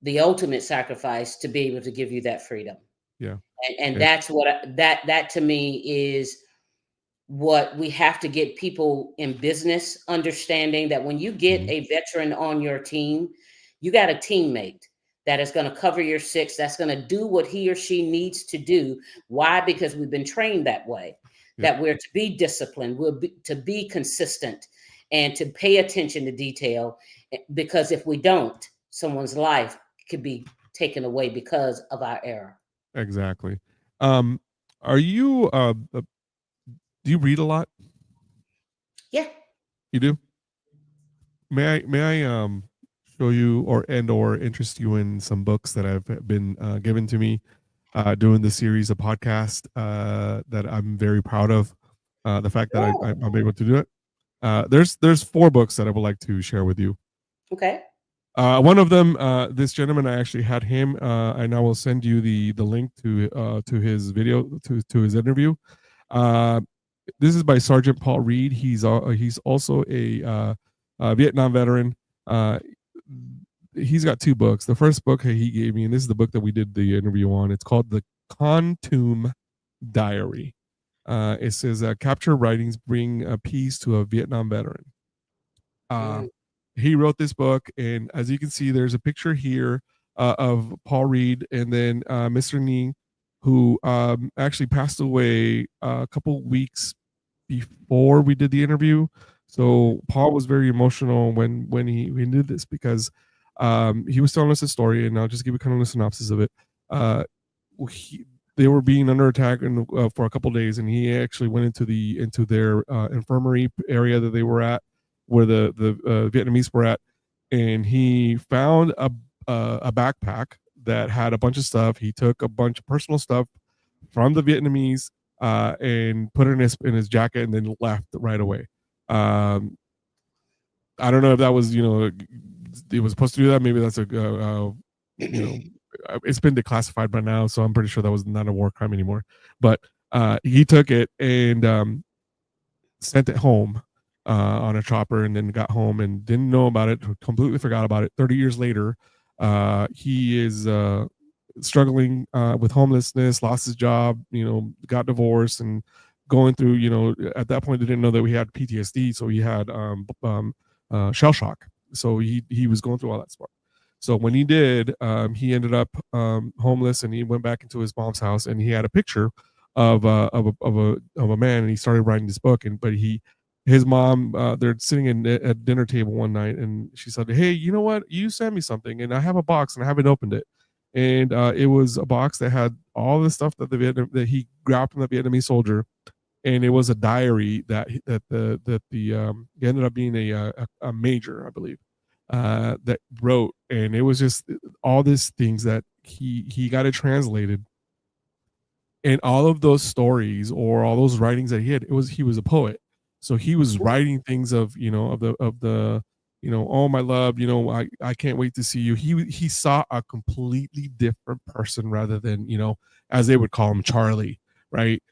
the ultimate sacrifice to be able to give you that freedom. And that's what that to me is what we have to get people in business understanding, that when you get a veteran on your team, you got a teammate that is going to cover your six, that's going to do what he or she needs to do. Why? Because we've been trained that way, that we're to be disciplined, to be consistent, and to pay attention to detail. Because if we don't, someone's life could be taken away because of our error. Exactly. Are you do you read a lot? Yeah. You do? May I show you or interest you in some books that have been given to me doing the series of podcasts that I'm very proud of. The fact that I'm able to do it. There's 4 books that I would like to share with you. Okay. One of them, this gentleman, I actually had him, and I will send you the link to his video, to his interview. This is by Sergeant Paul Reed. He's also a Vietnam veteran. He's got 2 books. The first book he gave me, and this is the book that we did the interview on. It's called The Kontum Diary. It says capture writings bring peace to a Vietnam veteran. He wrote this book, and as you can see, there's a picture here of Paul Reed, and then Mr. Ning, who actually passed away a couple weeks before we did the interview. So Paul was very emotional when he did this, because he was telling us a story, and I'll just give you kind of a synopsis of it. They were being under attack for a couple of days, and he actually went into their infirmary area that they were at, where the Vietnamese were at, and he found a backpack that had a bunch of stuff. He took a bunch of personal stuff from the Vietnamese and put it in his jacket, and then left right away. I don't know if that was, it was supposed to do that. Maybe that's it's been declassified by now, so I'm pretty sure that was not a war crime anymore. But he took it and sent it home on a chopper, and then got home and didn't know about it, completely forgot about it. 30 years later, he is struggling with homelessness, lost his job, got divorced, and going through, at that point they didn't know that we had PTSD, so he had shell shock. So he was going through all that stuff. So when he did, he ended up homeless, and he went back into his mom's house, and he had a picture of a man, and he started writing this book. But his mom, they're sitting at dinner table one night, and she said, "Hey, you know what? You sent me something, and I have a box, and I haven't opened it." And it was a box that had all the stuff that that he grabbed from the Vietnamese soldier, and it was a diary that he ended up being a major, I believe, that wrote, and it was just all these things that he got it translated. And all of those stories or all those writings that he was a poet. So he was writing things of oh, my love, I can't wait to see you. He saw a completely different person, rather than, as they would call him, Charlie, right?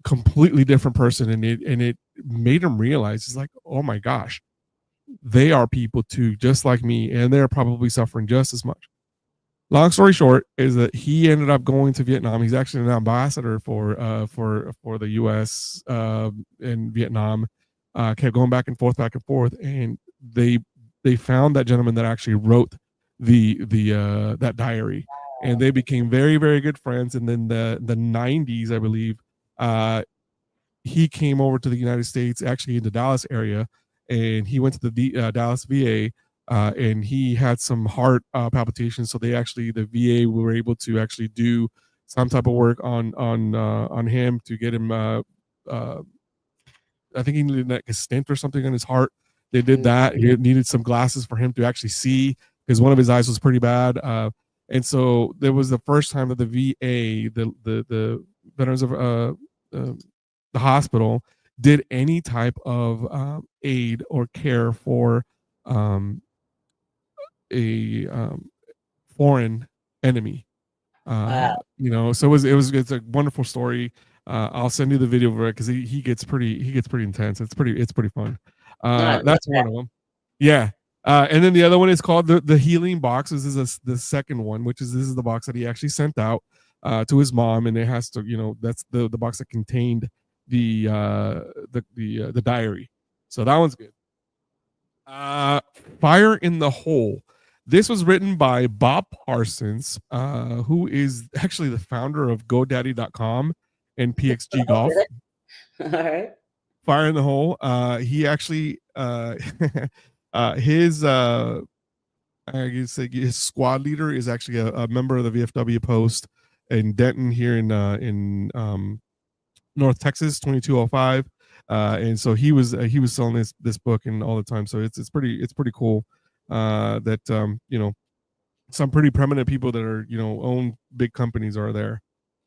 Completely different person. And it made him realize, it's like, oh my gosh, they are people too, just like me, and they're probably suffering just as much. Long story short is that he ended up going to Vietnam. He's actually an ambassador for the U.S. In Vietnam. Kept going back and forth, and they found that gentleman that actually wrote that diary, and they became very, very good friends. And then the 90s, I believe, he came over to the United States, actually in the Dallas area, and he went to the Dallas VA. And he had some heart palpitations, so the VA were able to actually do some type of work on him to get him. I think he needed like a stent or something on his heart. They did that. He needed some glasses for him to actually see, because one of his eyes was pretty bad. And so there was the first time that the VA, the veterans of the hospital, did any type of aid or care for a foreign enemy. So it's a wonderful story. I'll send you the video of it because he gets pretty intense. It's pretty fun. That's one of them. Yeah. And then the other one is called the healing box. This is the second one, this is the box that he actually sent out to his mom, and it has to, that's the box that contained the diary. So that one's good. Fire in the Hole. This was written by Bob Parsons, who is actually the founder of GoDaddy.com and PXG Golf. All right. Fire in the Hole. He actually his squad leader is actually a member of the VFW post in Denton here in North Texas, 2205. And so he was selling this book and all the time. So it's pretty cool that some pretty prominent people that are own big companies are there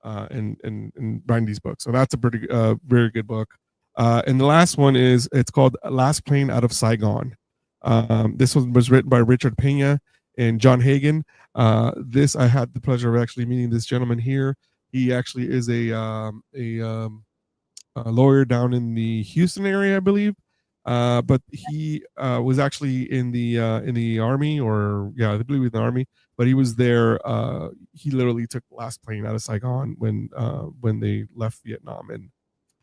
and writing these books. So that's a pretty very good book. And the last one it's called Last Plane Out of Saigon. This one was written by Richard Pena and John Hagen. This I had the pleasure of actually meeting this gentleman here. He actually is a lawyer down in the Houston area, I believe. But he was actually in the army, I believe in the army. But he was there. He literally took the last plane out of Saigon when they left Vietnam, and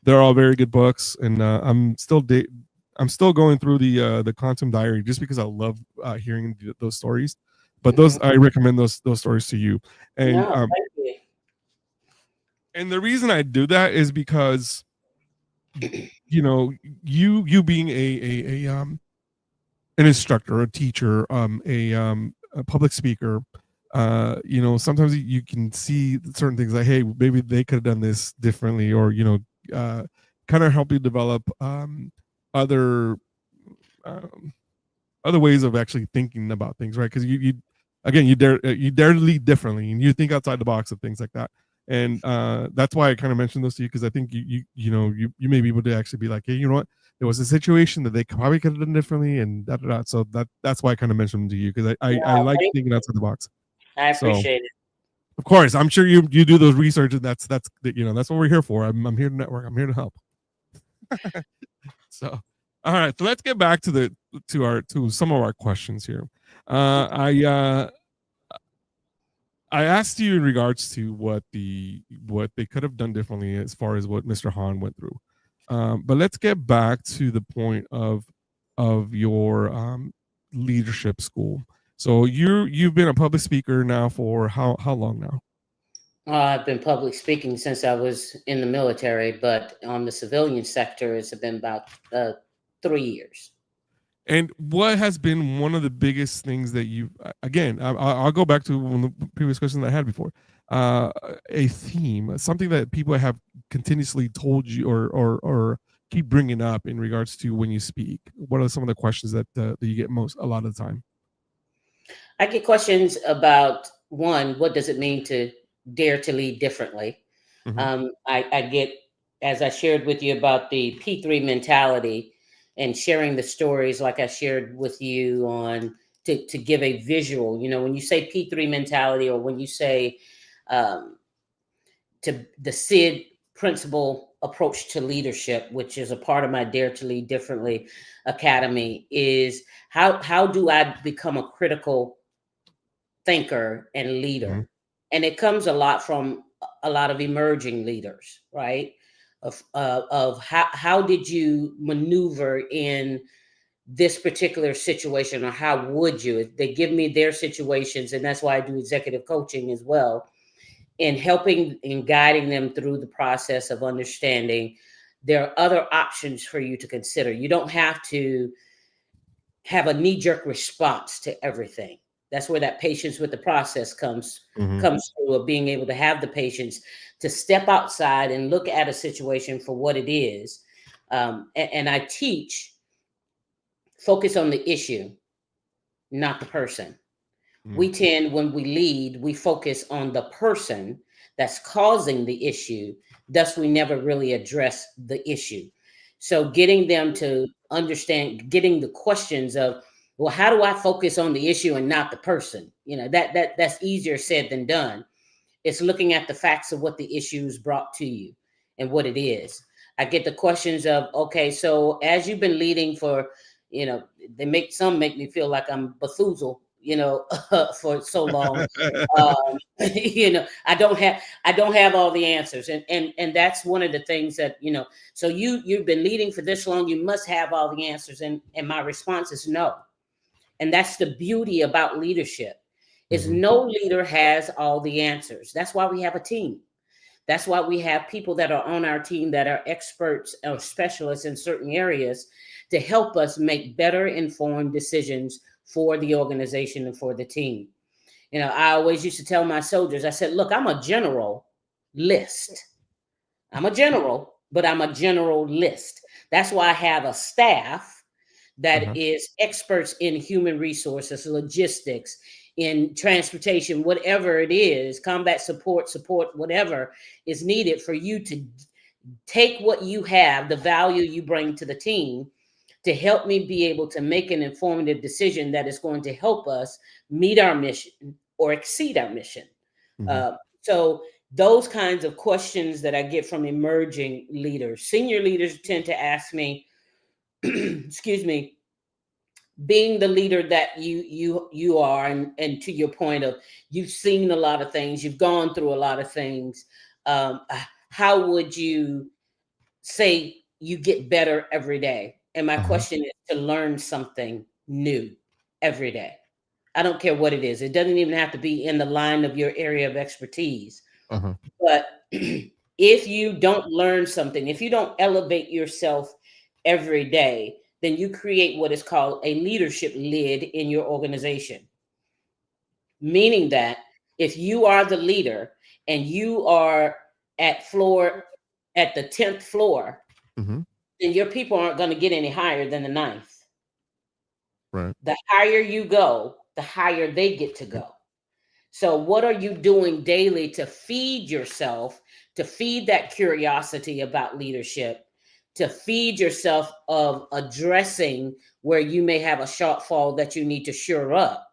they're all very good books. And I'm still going through the Quantum Diary just because I love hearing those stories. But I recommend those stories to you. And thank you. And the reason I do that is because you being an instructor, a teacher, a public speaker, sometimes you can see certain things like, hey, maybe they could have done this differently, or kind of help you develop other ways of actually thinking about things, right? Because you dare to lead differently, and you think outside the box of things like that. And that's why I kind of mentioned those to you, because I think you may be able to actually be like, hey, you know what, there was a situation that they probably could have done differently, and so that's why I kind of mentioned them to you, because I like thinking outside the box. I appreciate it. Of course, I'm sure you do those research, and that's what we're here for. I'm here to network. I'm here to help. So, all right. So let's get back to some of our questions here. I asked you in regards to what they could have done differently as far as what Mr. Han went through. But let's get back to the point of your leadership school. So you've been a public speaker now for how long now? I've been public speaking since I was in the military, but on the civilian sector, it's been about 3 years. And what has been one of the biggest things that I'll go back to one of the previous questions that I had before, a theme, something that people have continuously told you or keep bringing up in regards to when you speak. What are some of the questions that you get a lot of the time? I get questions about, one, what does it mean to dare to lead differently? Mm-hmm. I get, as I shared with you about the P3 mentality, and sharing the stories like I shared with you on to give a visual, when you say P3 mentality, or when you say to the SID principle approach to leadership, which is a part of my Dare to Lead Differently Academy, is how do I become a critical thinker and leader? Mm-hmm. And it comes a lot from a lot of emerging leaders, right? Of how did you maneuver in this particular situation, or how would you? They give me their situations, and that's why I do executive coaching as well, in helping and guiding them through the process of understanding there are other options for you to consider. You don't have to have a knee-jerk response to everything. That's where that patience with the process comes through, of being able to have the patience to step outside and look at a situation for what it is. And I teach, focus on the issue, not the person. We tend, when we lead, we focus on the person that's causing the issue. Thus, we never really address the issue. So getting them to understand, getting the questions of, Well, how do I focus on the issue and not the person? That's easier said than done. It's looking at the facts of what the issue is brought to you and what it is. I get the questions of, okay, so as you've been leading for, they make me feel like I'm Bethuzel, for so long. I don't have all the answers. And that's one of the things that, so you've been leading for this long, you must have all the answers. And my response is no. And that's the beauty about leadership, is no leader has all the answers. That's why we have a team. That's why we have people that are on our team that are experts or specialists in certain areas to help us make better informed decisions for the organization and for the team. I always used to tell my soldiers, I said, look, I'm a general list. I'm a general, but I'm a general list. That's why I have a staff that is experts in human resources, logistics, in transportation, whatever it is, combat support, whatever is needed for you to take what you have, the value you bring to the team, to help me be able to make an informative decision that is going to help us meet our mission or exceed our mission. So those kinds of questions that I get from emerging leaders, senior leaders tend to ask me, excuse me, being the leader that you are, and to your point of, you've seen a lot of things, you've gone through a lot of things. How would you say you get better every day? And my question is to learn something new every day. I don't care what it is. It doesn't even have to be in the line of your area of expertise. But if you don't learn something, if you don't elevate yourself every day, then you create what is called a leadership lid in your organization. Meaning that if you are the leader and you are at the 10th floor, then your people aren't going to get any higher than the 9th. Right. The higher you go, the higher they get to go. So what are you doing daily to feed yourself, to feed that curiosity about leadership, to feed yourself of addressing where you may have a shortfall that you need to shore up,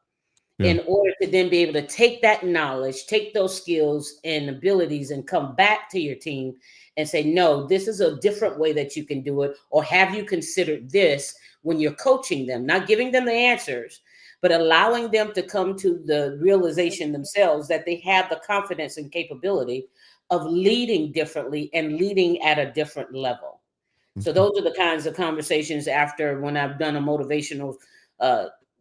in order to then be able to take that knowledge, take those skills and abilities and come back to your team and say, no, this is a different way that you can do it. Or have you considered this when you're coaching them, not giving them the answers, but allowing them to come to the realization themselves that they have the confidence and capability of leading differently and leading at a different level. So those are the kinds of conversations after, when I've done a motivational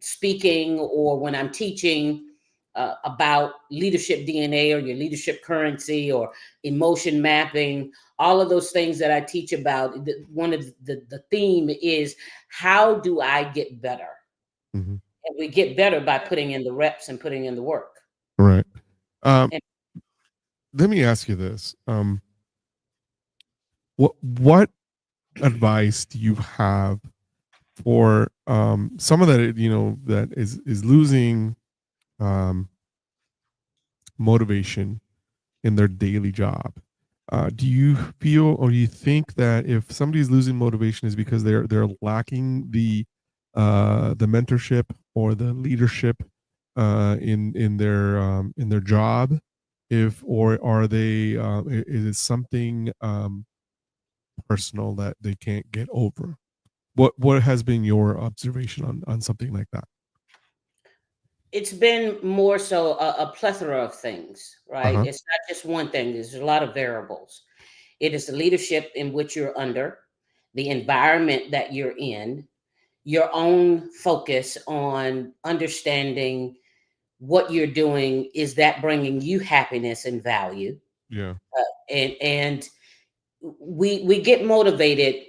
speaking, or when I'm teaching about leadership DNA, or your leadership currency, or emotion mapping, all of those things that I teach about. One of the theme is, how do I get better? And we get better by putting in the reps and putting in the work. Right. Let me ask you this. What advice do you have for someone that that is losing motivation in their daily job? Do you feel, or do you think that if somebody's losing motivation is because they're lacking the mentorship or the leadership in their job, or are they is it something personal that they can't get over? What has been your observation on something like that? It's been more so a plethora of things, right? It's not just one thing. There's a lot of variables. It is the leadership in which you're under, the environment that you're in, your own focus on understanding what you're doing. Is that bringing you happiness and value? Yeah. And we get motivated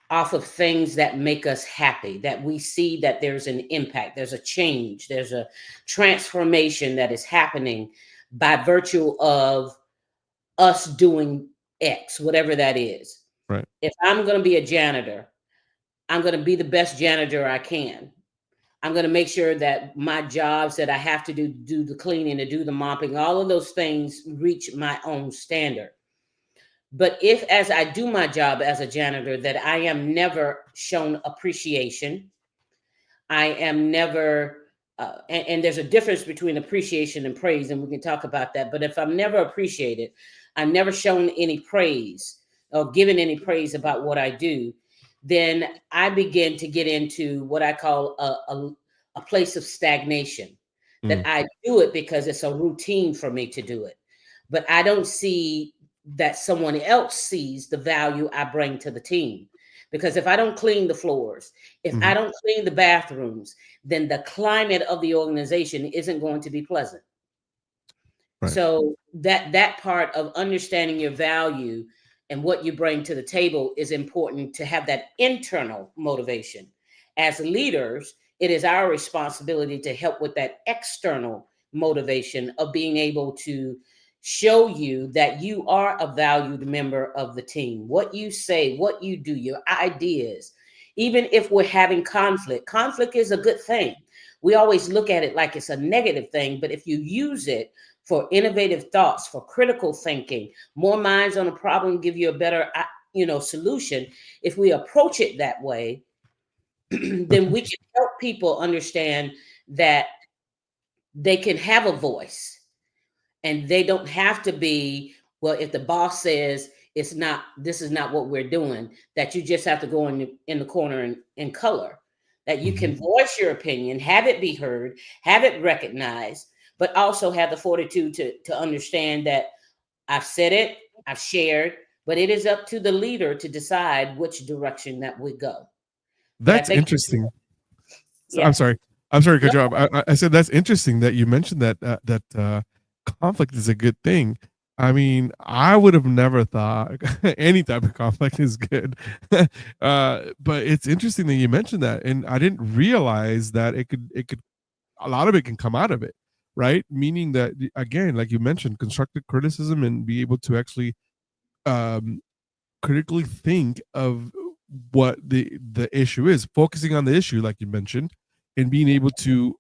off of things that make us happy, that we see that there's an impact, there's a change, there's a transformation that is happening by virtue of us doing X, whatever that is. Right. If I'm going to be a janitor, I'm going to be the best janitor I can. I'm going to make sure that my jobs that I have to do the cleaning, to do the mopping, all of those things reach my own standard. But if, as I do my job as a janitor, that I am never shown appreciation, I am never, and there's a difference between appreciation and praise, and we can talk about that. But if I'm never appreciated, I'm never shown any praise or given any praise about what I do, then I begin to get into what I call a place of stagnation. That I do it because it's a routine for me to do it. But I don't see that someone else sees the value I bring to the team. Because if I don't clean the floors, if I don't clean the bathrooms, then the climate of the organization isn't going to be pleasant. Right. So that part of understanding your value and what you bring to the table is important to have that internal motivation. As leaders, it is our responsibility to help with that external motivation of being able to show you that you are a valued member of the team. What you say, what you do, your ideas, even if we're having conflict is a good thing. We always look at it like it's a negative thing, but if you use it for innovative thoughts, for critical thinking, more minds on a problem give you a better, solution. If we approach it that way, then we can help people understand that they can have a voice and they don't have to be, well, if the boss says this is not what we're doing, that you just have to go in the corner and color, that you can voice your opinion, have it be heard, have it recognized, but also have the fortitude to understand that I've said it, I've shared, but it is up to the leader to decide which direction that we go. That's interesting. Yeah. I'm sorry to cut you off. I said that's interesting that you mentioned that conflict is a good thing. I mean, I would have never thought any type of conflict is good. But it's interesting that you mentioned that, and I didn't realize that it could a lot of it can come out of it, right? Meaning that, again, like you mentioned, constructive criticism and be able to actually critically think of what the issue is, focusing on the issue, like you mentioned, and being able to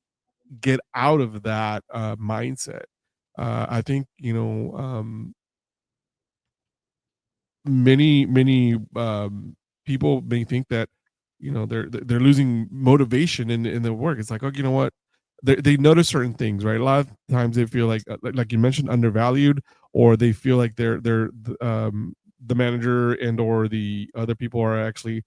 get out of that mindset. I think, many people may think that, they're losing motivation in their work. It's like, oh, you know what? They notice certain things, right? A lot of times they feel like you mentioned, undervalued, or they feel like they're the manager and or the other people are actually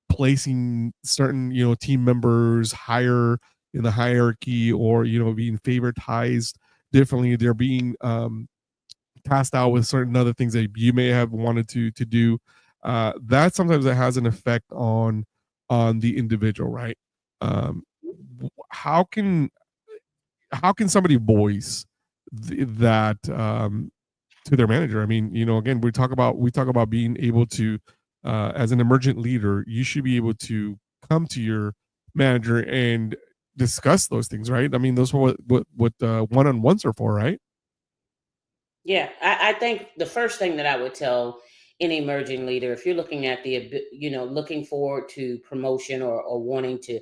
placing certain team members higher in the hierarchy, or being favoritized differently. They're being tasked out with certain other things that you may have wanted to do. That sometimes it has an effect on the individual, right? How can somebody voice that to their manager? I mean, again, we talk about being able to, as an emergent leader, you should be able to come to your manager and discuss those things, right? I mean, those are what one-on-ones are for, right? Yeah, I think the first thing that I would tell any emerging leader, if you're looking at looking forward to promotion or wanting to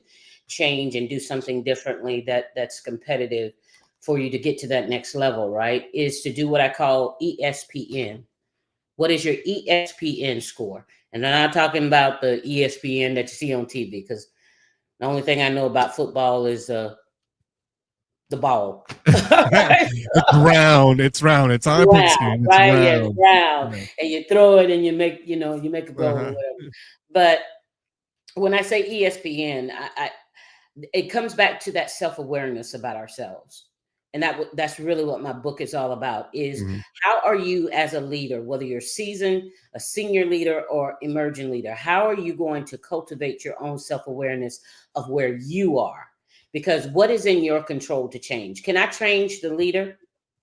change and do something differently that's competitive for you to get to that next level, right, is to do what I call ESPN. What is your ESPN score? And I'm not talking about the ESPN that you see on TV, because the only thing I know about football is the ball. It's round. It's round. It's on a big screen. It's right? round. Yeah, it's round. Yeah. And you throw it and you make a goal or whatever. But when I say ESPN, it comes back to that self-awareness about ourselves. And that's really what my book is all about, is how are you as a leader, whether you're seasoned, a senior leader, or emerging leader, how are you going to cultivate your own self-awareness of where you are? Because what is in your control to change? Can I change the leader?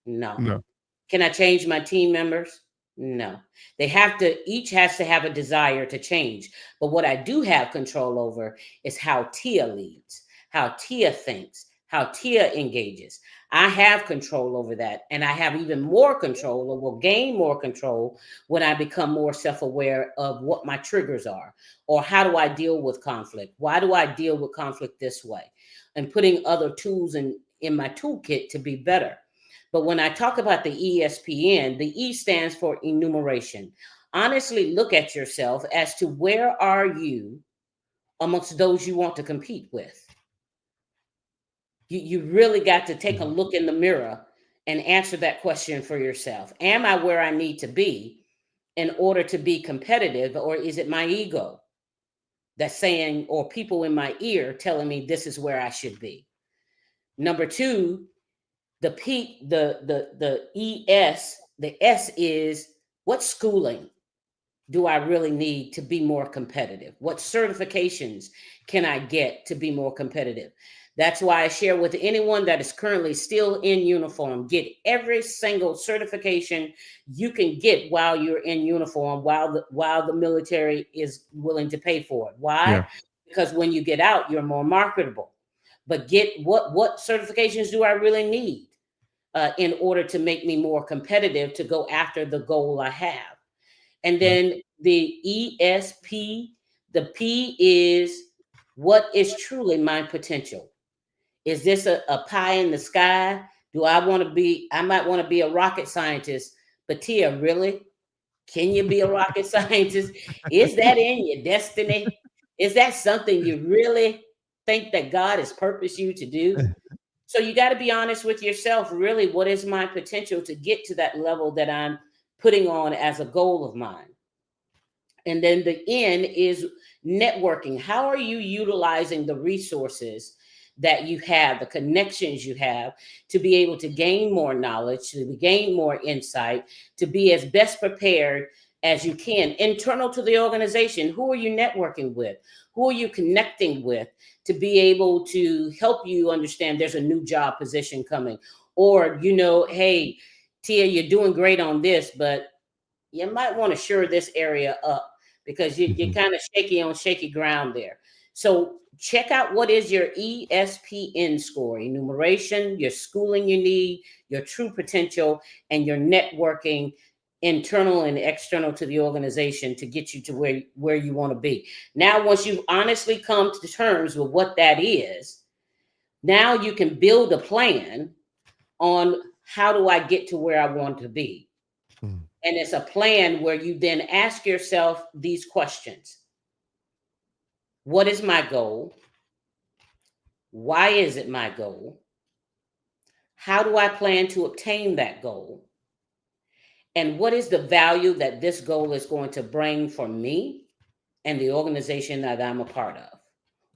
No. Can I change my team members? No. Each has to have a desire to change. But what I do have control over is how Tia leads, how Tia thinks, how Tia engages. I have control over that. And I have even more control, or will gain more control, when I become more self-aware of what my triggers are, or how do I deal with conflict? Why do I deal with conflict this way? And putting other tools in my toolkit to be better. But when I talk about the ESPN, the E stands for enumeration. Honestly, look at yourself as to where are you amongst those you want to compete with. You really got to take a look in the mirror and answer that question for yourself. Am I where I need to be in order to be competitive, or is it my ego that's saying, or people in my ear telling me this is where I should be? Number two, the S is, what schooling do I really need to be more competitive? What certifications can I get to be more competitive? That's why I share with anyone that is currently still in uniform, get every single certification you can get while you're in uniform, while the military is willing to pay for it. Why? Yeah. Because when you get out, you're more marketable. But get what certifications do I really need in order to make me more competitive to go after the goal I have? And then the ESP, the P is, what is truly my potential? Is this a pie in the sky? I might want to be a rocket scientist, but Tia, really? Can you be a rocket scientist? Is that in your destiny? Is that something you really think that God has purposed you to do? So you got to be honest with yourself. Really, what is my potential to get to that level that I'm putting on as a goal of mine? And then the N is networking. How are you utilizing the resources that you have, the connections you have, to be able to gain more knowledge, to gain more insight, to be as best prepared as you can, internal to the organization? Who are you networking with? Who are you connecting with to be able to help you understand there's a new job position coming? Or, hey, Tia, you're doing great on this, but you might want to shore this area up because you're kind of shaky on shaky ground there. So check out what is your ESPN score, enumeration, your schooling you need, your true potential, and your networking, internal and external to the organization, to get you to where you want to be. Now, once you've honestly come to terms with what that is, now you can build a plan on how do I get to where I want to be. And it's a plan where you then ask yourself these questions. What is my goal? Why is it my goal? How do I plan to obtain that goal? And what is the value that this goal is going to bring for me and the organization that I'm a part of?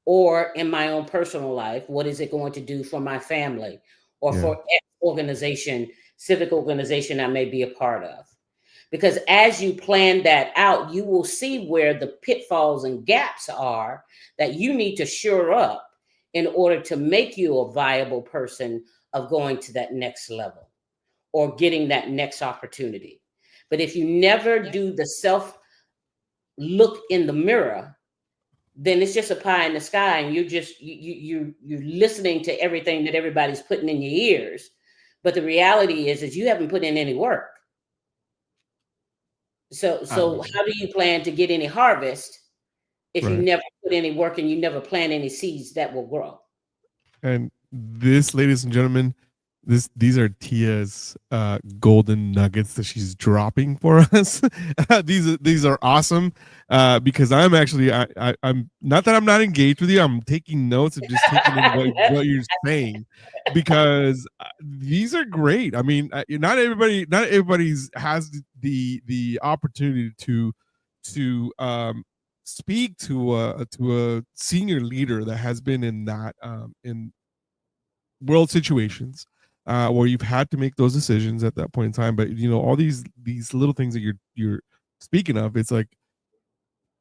Or in my own personal life, what is it going to do for my family or for organization, civic organization I may be a part of? Because as you plan that out, you will see where the pitfalls and gaps are that you need to shore up in order to make you a viable person of going to that next level or getting that next opportunity. But if you never do the self look in the mirror, then it's just a pie in the sky, and you're listening to everything that everybody's putting in your ears. But the reality is you haven't put in any work. So how do you plan to get any harvest if you never put any work and you never plant any seeds that will grow? And this, ladies and gentlemen, these are Tia's golden nuggets that she's dropping for us. these are awesome because I'm actually I'm not that I'm not engaged with you. I'm taking notes and just taking in what you're saying, because these are great. I mean, not everybody's has the opportunity to speak to a senior leader that has been in that in world situations where you've had to make those decisions at that point in time. But all these little things that you're speaking of, it's like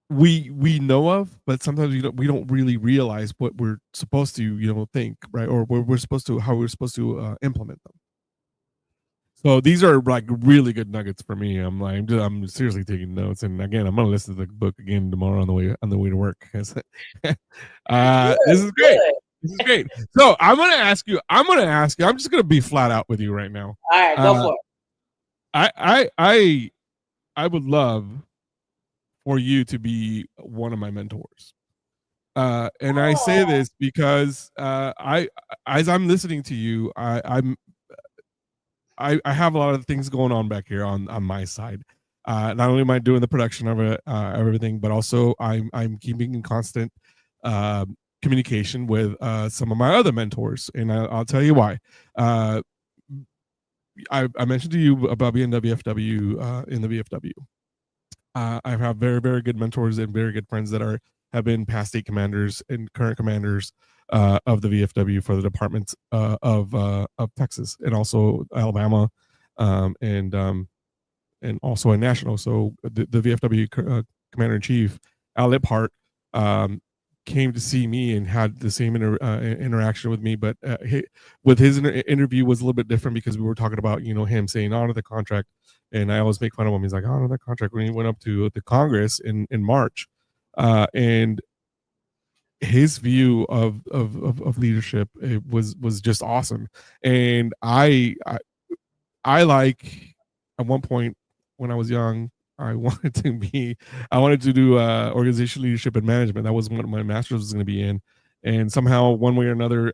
we know of, but sometimes we don't really realize what we're supposed to think, right? Or how we're supposed to implement them. So these are like really good nuggets for me. I'm seriously taking notes, and again, I'm gonna listen to the book again tomorrow on the way to work. This is great. This is great. So I'm gonna ask you. I'm just gonna be flat out with you right now. All right, go for it. I would love for you to be one of my mentors. And I say this because as I'm listening to you, I have a lot of things going on back here on my side. Not only am I doing the production of it, everything, but also I'm keeping in constant communication with some of my other mentors, and I'll tell you why. I mentioned to you about being WFW in the VFW. I have very, very good mentors and very good friends that have been past state commanders and current commanders of the VFW for the departments of Texas and also Alabama, and also a national. So the VFW commander in chief, Al Liphart, came to see me and had the same interaction with me, but with his interview was a little bit different because we were talking about him saying honor the contract, and I always make fun of him. He's like, honor the contract, when he went up to the Congress in March, and his view of leadership, it was just awesome. And I like, at one point when I was young, I wanted to do organization leadership and management. That was what my master's was going to be in, and somehow one way or another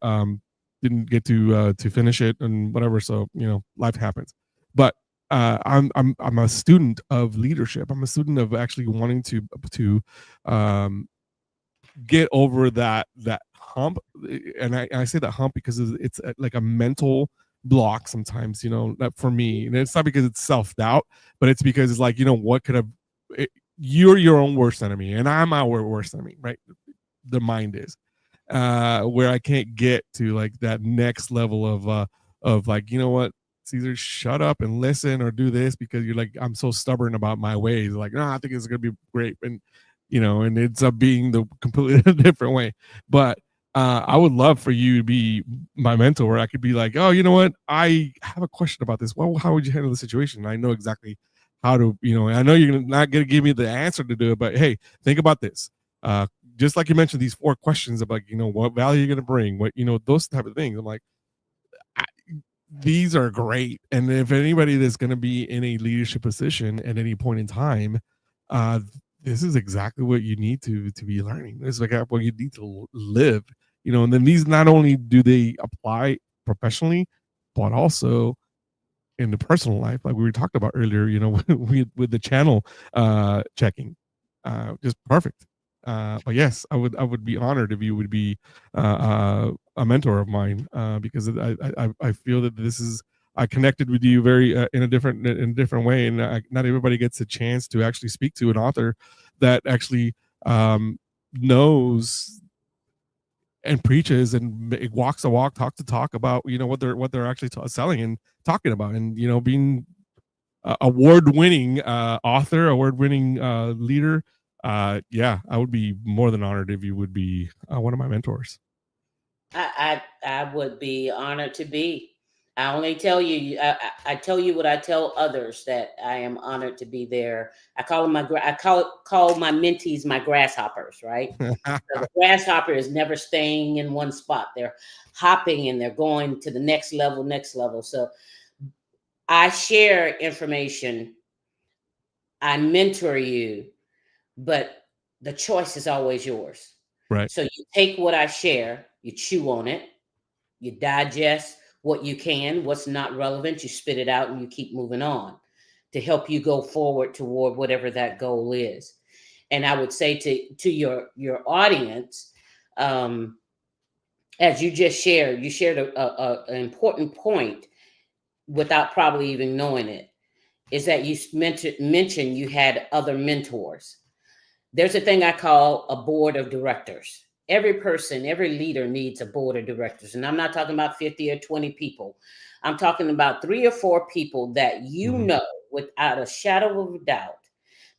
didn't get to finish it and whatever. So life happens. But I'm a student of leadership. I'm a student of actually wanting to get over that hump, and I say that hump because it's like a mental block sometimes, that for me, and it's not because it's self-doubt, but it's because it's like, what could have, you're your own worst enemy, and I'm our worst enemy, right? The mind is where I can't get to like that next level of like, what, Caesar, shut up and listen, or do this because you're like, I'm so stubborn about my ways, like, no, I think it's gonna be great, and and it ends up being the completely different way. But I would love for you to be my mentor, where I could be like, oh, you know what? I have a question about this. Well, how would you handle the situation? I know exactly how to, I know you're not going to give me the answer to do it, but hey, think about this. Just like you mentioned, these 4 questions about, what value you're going to bring, what, those type of things. I'm like, these are great. And if anybody that's going to be in a leadership position at any point in time, this is exactly what you need to be learning. This is like what you need to live, and then these not only do they apply professionally, but also in the personal life, like we were talking about earlier, with the channel checking, just perfect. But yes, I would be honored if you would be a mentor of mine, because I feel that this is, I connected with you very in a different way, and not everybody gets a chance to actually speak to an author that actually knows and preaches and walks the walk, talk the talk about what they're actually selling and talking about, and being award-winning author, award-winning leader. Yeah, I would be more than honored if you would be one of my mentors. I would be honored to be. I only tell you, I tell you what I tell others, that I am honored to be there. I call them call my mentees my grasshoppers, right? So the grasshopper is never staying in one spot. They're hopping and they're going to the next level. So I share information, I mentor you, but the choice is always yours. Right. So you take what I share, you chew on it, you digest what you can, what's not relevant, you spit it out, and you keep moving on to help you go forward toward whatever that goal is. And I would say to your audience, as you just shared, you shared an important point without probably even knowing it, is that you mentioned you had other mentors. There's a thing I call a board of directors. Every person, every leader needs a board of directors. And I'm not talking about 50 or 20 people. I'm talking about 3 or 4 people that know without a shadow of a doubt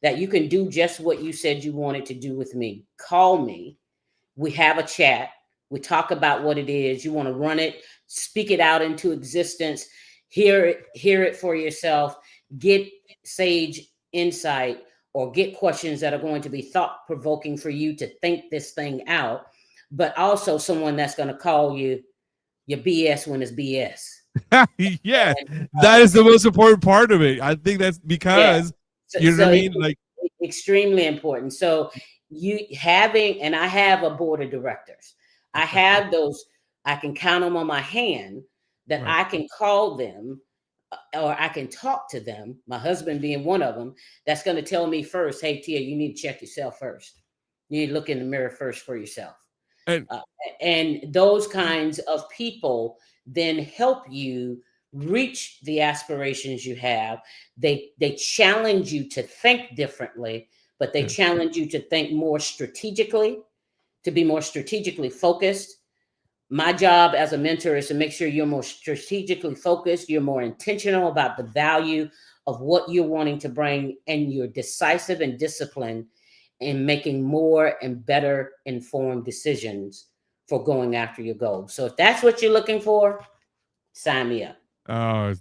that you can do just what you said you wanted to do with me. Call me. We have a chat. We talk about what it is. You want to run it, speak it out into existence, hear it for yourself, get sage insight, or get questions that are going to be thought-provoking for you to think this thing out, but also someone that's going to call you your BS when it's BS. Yeah, that is the most important part of it. I think that's because, you know what I mean? Like, extremely important. So and I have a board of directors. I have those, I can count them on my hand, that I can call them, or I can talk to them, my husband being one of them, that's going to tell me first, hey, Tia, you need to check yourself first. You need to look in the mirror first for yourself. And those kinds of people then help you reach the aspirations you have. They challenge you to think differently, but they challenge you to think more strategically, to be more strategically focused. My job as a mentor is to make sure you're more strategically focused, you're more intentional about the value of what you're wanting to bring, and you're decisive and disciplined in making more and better informed decisions for going after your goals. So if that's what you're looking for, sign me up. Oh,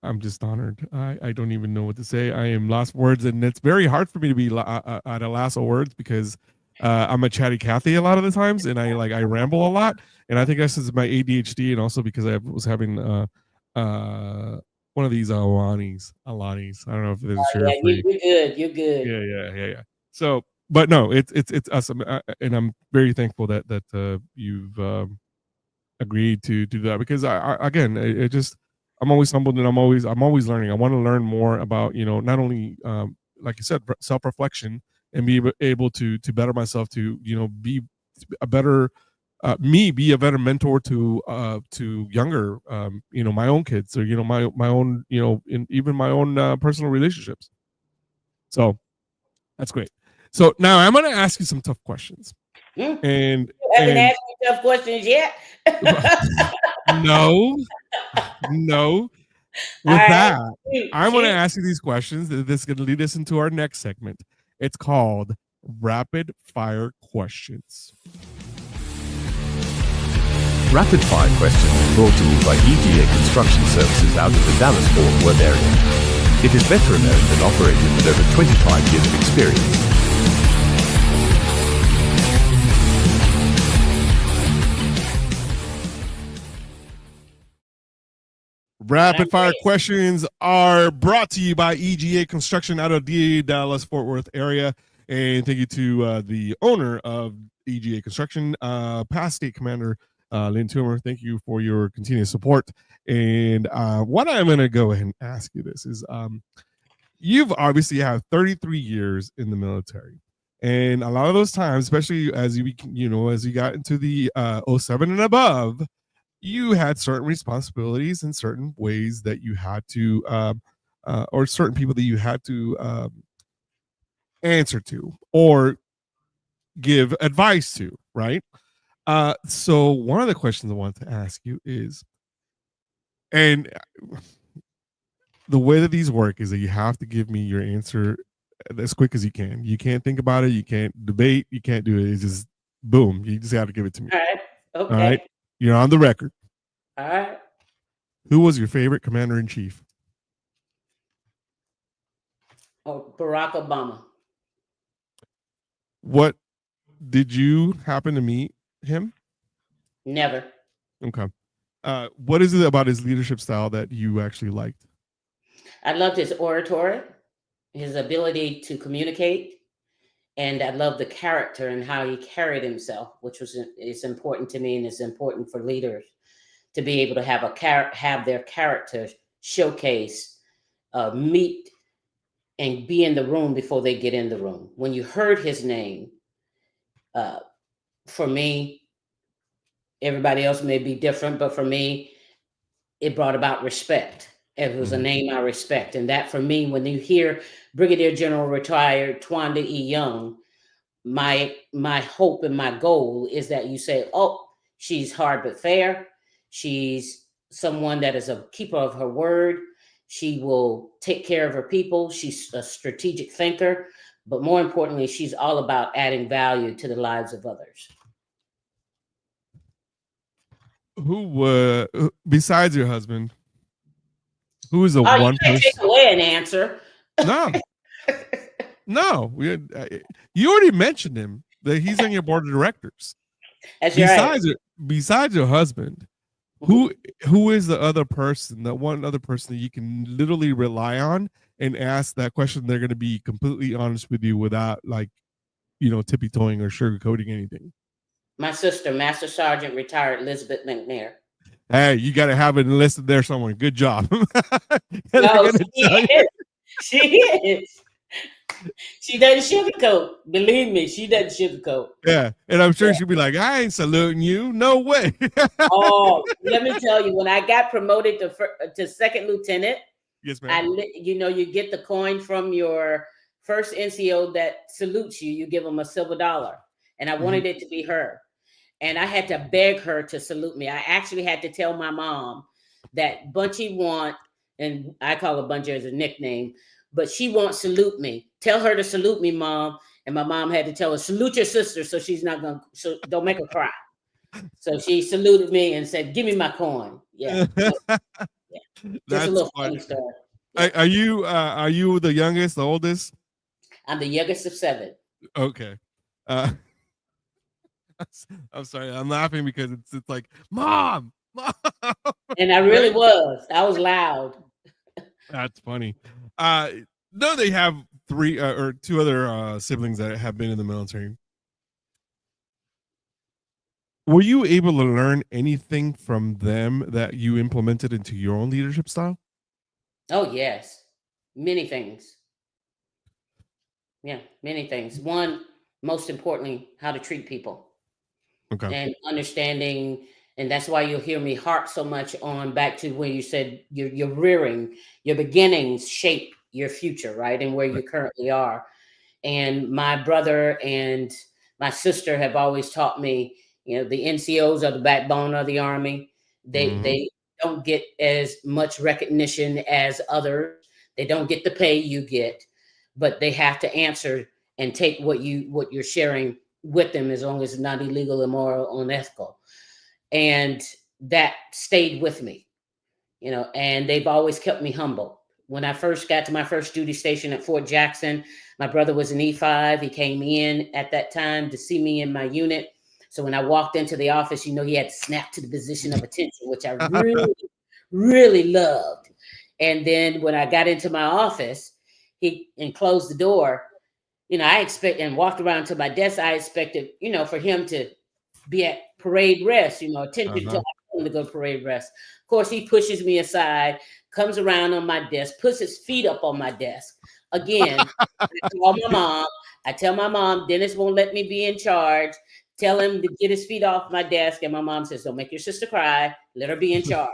I'm just honored. I don't even know what to say. I am lost words, and it's very hard for me to be at a loss of words because I'm a chatty Cathy a lot of the times, and I ramble a lot, and I think that's just my ADHD, and also because I was having one of these Alanis. I don't know if this is sure. Yeah, you're good. You're good. Yeah. So, but no, it's awesome, and I'm very thankful that you've agreed to do that, because I just, I'm always humbled, and I'm always learning. I want to learn more about, not only like you said, self-reflection, and be able to better myself, to be a better be a better mentor to younger my own kids, or my own even my own personal relationships. So that's great. So now I'm going to ask you some tough questions. And you haven't asked me tough questions yet. No. With that, I'm going to ask you these questions. This is going to lead us into our next segment. It's called Rapid Fire Questions. Rapid Fire Questions brought to you by EGA Construction Services out of the Dallas-Fort Worth area. It is veteran-owned and operated with over 25 years of experience. Rapid Fire Questions are brought to you by EGA Construction out of the Dallas-Fort Worth area. And thank you to the owner of EGA Construction, past state commander Lynn Toomer. Thank you for your continued support. And what I'm going to go ahead and ask you this is, you've obviously had 33 years in the military. And a lot of those times, especially as you got into the 07 and above, you had certain responsibilities and certain ways that you had to, or certain people that you had to answer to or give advice to, right? So one of the questions I wanted to ask you is, and the way that these work is that you have to give me your answer as quick as you can. You can't think about it. You can't debate. You can't do it. It's just boom. You just have to give it to me. All right. Okay. All right. You're on the record. All right. Who was your favorite commander-in-chief? Oh, Barack Obama. What did you happen to meet him? Never. Okay. What is it about his leadership style that you actually liked? I loved his oratory, his ability to communicate, and I love the character and how he carried himself, which is important to me, and it's important for leaders to be able to have their character showcase, meet, and be in the room before they get in the room. When you heard his name, for me, everybody else may be different, but for me, it brought about respect. It was a name I respect. And that for me, when you hear Brigadier General retired Twanda Young, my hope and my goal is that you say, oh, she's hard but fair. She's someone that is a keeper of her word. She will take care of her people. She's a strategic thinker. But more importantly, she's all about adding value to the lives of others. Who, besides your husband, who is the one you can't take away an answer. No. You already mentioned him, that he's on your board of directors. That's besides your husband, who is the other person, that one other person that you can literally rely on and ask that question? They're going to be completely honest with you without tippy-toeing or sugarcoating anything. My sister, Master Sergeant retired Elizabeth McNair. Hey, you got to have it listed there somewhere. Good job. No, she is. She doesn't sugarcoat. Believe me, she doesn't sugarcoat. Yeah, and I'm sure she'll be like, "I ain't saluting you. No way." Oh, let me tell you, when I got promoted to second lieutenant, yes, ma'am. You get the coin from your first NCO that salutes you. You give them a silver dollar, and I wanted it to be her, and I had to beg her to salute me. I actually had to tell my mom that Bunchy and I call her Bunchy as a nickname, but she won't salute me. Tell her to salute me, Mom. And my mom had to tell her, salute your sister so she's not going to, so don't make her cry. So she saluted me and said, give me my coin. Yeah. Just a little funny story. Yeah. Are you the youngest, the oldest? I'm the youngest of 7. Okay. I'm sorry. I'm laughing because it's like, Mom. And I really was. I was loud. That's funny. No, they have 3 or 2 other siblings that have been in the military. Were you able to learn anything from them that you implemented into your own leadership style? Oh, yes. Many things. Yeah, many things. One, most importantly, how to treat people. Okay. And understanding, and that's why you'll hear me harp so much on back to when you said you're rearing, your beginnings shape your future, right? And where you currently are. And my brother and my sister have always taught me, the NCOs are the backbone of the Army. They don't get as much recognition as others. They don't get the pay you get, but they have to answer and take what you're sharing with them, as long as it's not illegal, immoral, unethical. And that stayed with me, and they've always kept me humble. When I first got to my first duty station at Fort Jackson, my brother was an E5. He came in at that time to see me in my unit. So when I walked into the office, he had to snap to the position of attention, which I really, really loved. And then when I got into my office, and closed the door, and walked around to my desk, I expected, for him to be at parade rest, attention to him to go parade rest. Of course, he pushes me aside, comes around on my desk, puts his feet up on my desk. Again, I tell my mom, Dennis won't let me be in charge. Tell him to get his feet off my desk. And my mom says, don't make your sister cry. Let her be in charge.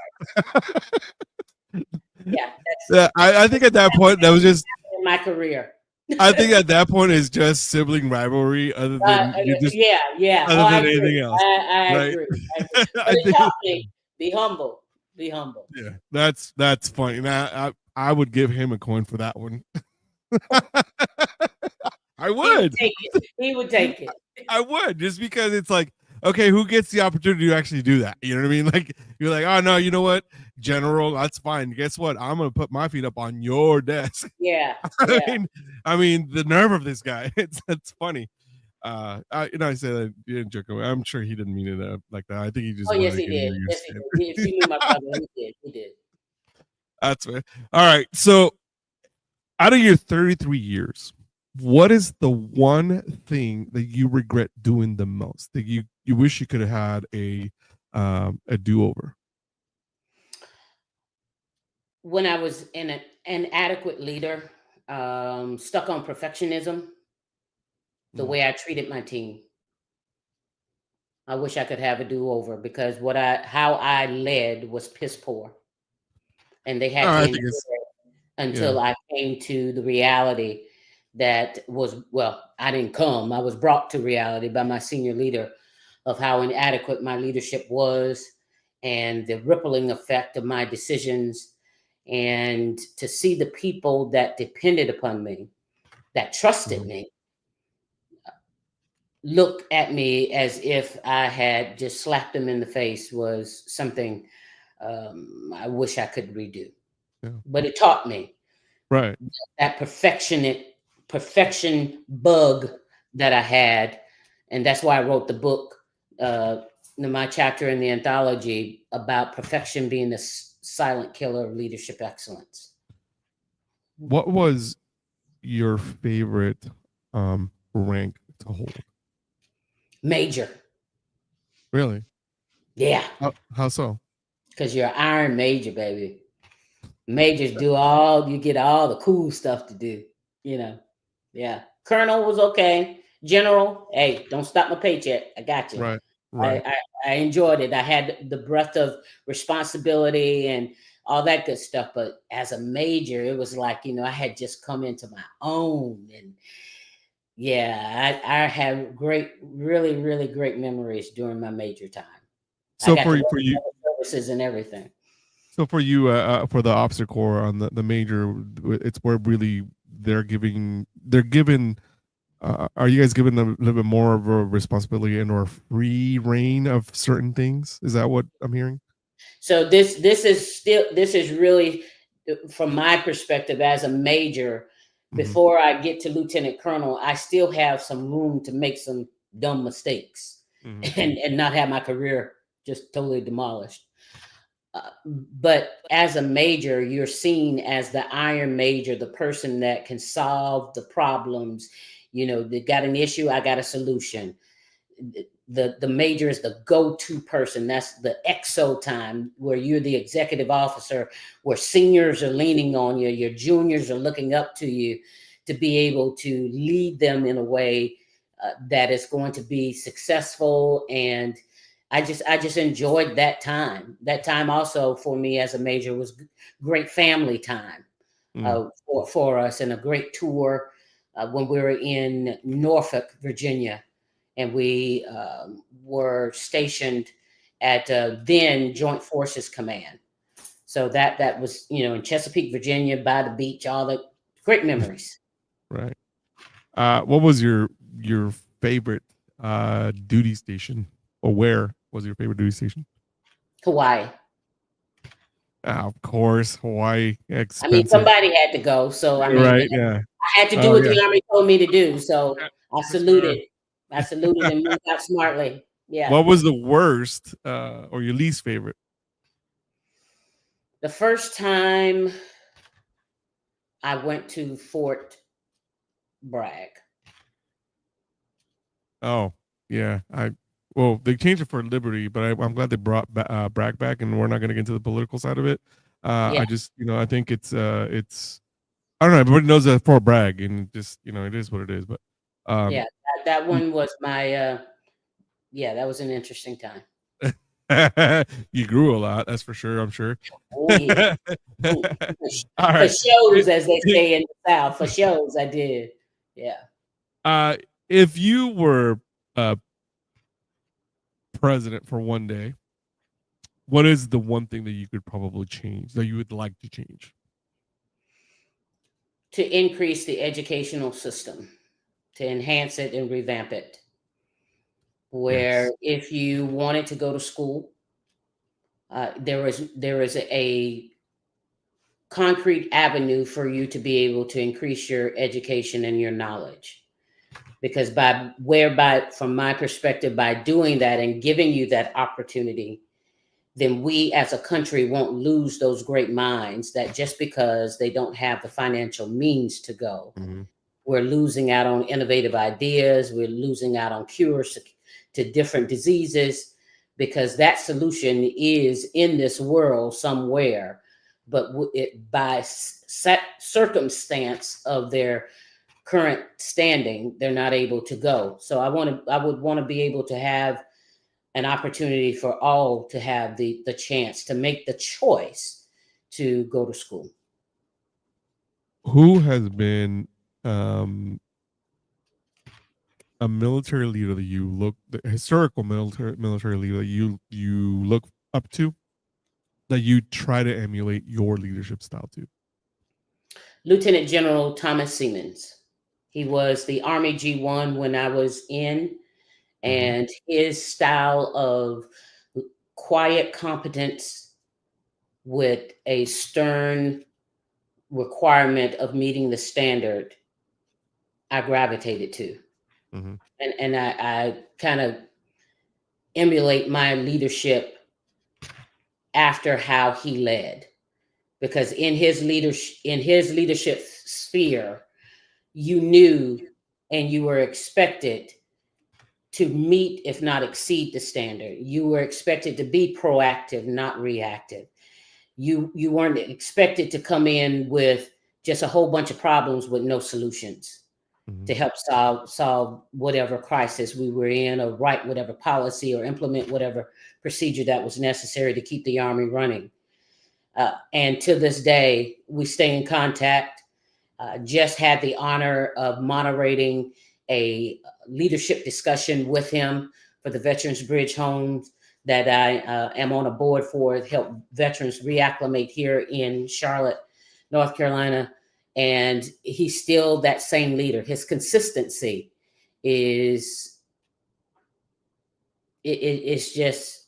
Yeah. I think at that point, that was just in my career. I think at that point is just sibling rivalry, other than anything else. I agree. But it taught me, be humble. Be humble. Yeah, that's funny. Now I would give him a coin for that one. I would. He would take it. I would, just because it's like, okay, who gets the opportunity to actually do that? You know what I mean? Like, you're like, oh no, you know what, General, that's fine. Guess what? I'm gonna put my feet up on your desk. Yeah. I mean, the nerve of this guy. It's funny. I say that you didn't joke away. I'm sure he didn't mean it like that. I think he just. Oh yes, he did. Yes, he did. If you knew my brother, he did. That's right. All right. So, out of your 33 years, what is the one thing that you regret doing the most, that you wish you could have had a do-over? When I was an inadequate leader, stuck on perfectionism, the way I treated my team. I wish I could have a do-over, because how I led was piss poor, and they had to endure it until I came to the reality that I didn't come. I was brought to reality by my senior leader of how inadequate my leadership was, and the rippling effect of my decisions, and to see the people that depended upon me, that trusted me, look at me as if I had just slapped them in the face, was something I wish I could redo. Yeah. But it taught me that perfection bug that I had. And that's why I wrote the book, my chapter in the anthology, about perfection being the silent killer of leadership excellence. What was your favorite rank to hold? Major. Really? Yeah. How so? Because you're an Iron Major, baby. Majors you get all the cool stuff to do, Yeah. Colonel was okay. General, hey, don't stop my paycheck. I got you. Right. Right. I enjoyed it. I had the breadth of responsibility and all that good stuff. But as a major, it was like, I had just come into my own. And yeah, I have really, really great memories during my major time. So I got for to you, services and everything. So for you, for the officer corps on the major, it's where really they're given. Are you guys given a little bit more of a responsibility and or free reign of certain things? Is that what I'm hearing? So this is really, from my perspective as a major, before I get to lieutenant colonel, I still have some room to make some dumb mistakes and not have my career just totally demolished. But as a major, you're seen as the iron major, the person that can solve the problems. They got an issue, I got a solution. The major is the go-to person. That's the exo time, where you're the executive officer, where seniors are leaning on you, your juniors are looking up to you to be able to lead them in a way that is going to be successful. And I just enjoyed that time. That time also for me as a major was great family time for us, and a great tour when we were in Norfolk, Virginia, and we were stationed at then Joint Forces Command. So that was, in Chesapeake, Virginia, by the beach, all the great memories. Right. What was your favorite duty station, or where was your favorite duty station? Hawaii. Of course, Hawaii. Expensive. I mean, somebody had to go, so right? Yeah. I had to do what the Army told me to do. So I saluted. I saluted and moved out smartly. Yeah. What was the worst or your least favorite? The first time I went to Fort Bragg. Oh, yeah. Well, they changed it for Liberty, but I'm glad they brought Bragg back, and we're not going to get into the political side of it. I just, I think it's I don't know. Everybody knows that Fort Bragg, and just, it is what it is. But yeah, that one was my that was an interesting time. You grew a lot, that's for sure. I'm sure. Oh yeah. For shows, as they say in the South. For shows, I did. Yeah. If you were president for one day, what is the one thing that you could probably change, that you would like to change? To increase the educational system, to enhance it and revamp it. Where if you wanted to go to school, there is a concrete avenue for you to be able to increase your education and your knowledge. Because from my perspective, by doing that and giving you that opportunity, then we as a country won't lose those great minds that just because they don't have the financial means to go, we're losing out on innovative ideas. We're losing out on cures to different diseases, because that solution is in this world somewhere, but by circumstance of their current standing, they're not able to go. So I would want to be able to have an opportunity for all to have the chance to make the choice to go to school. Who has been a military leader that the historical military leader that you look up to, that you try to emulate your leadership style to? Lieutenant General Thomas Siemens. He was the Army G1 when I was in, and his style of quiet competence with a stern requirement of meeting the standard, I gravitated to. And I kind of emulate my leadership after how he led, because in his leadership sphere, you knew and you were expected to meet, if not exceed, the standard. You were expected to be proactive, not reactive. You weren't expected to come in with just a whole bunch of problems with no solutions. to help solve whatever crisis we were in, or write whatever policy, or implement whatever procedure that was necessary to keep the Army running. And to this day, we stay in contact. Just had the honor of moderating a leadership discussion with him for the Veterans Bridge homes that I am on a board for, help veterans reacclimate here in Charlotte, North Carolina. And he's still that same leader. His consistency is, it's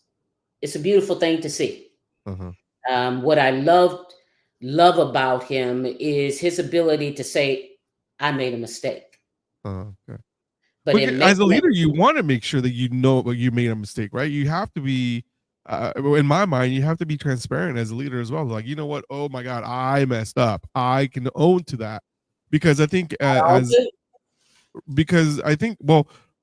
a beautiful thing to see. What I love about him is his ability to say, I made a mistake. Okay. But as a leader, you want to make sure that you know you made a mistake, right? You have to be, in my mind, you have to be transparent as a leader as well. Like, you know what? Oh my God, I messed up. I can own to that, because I think well,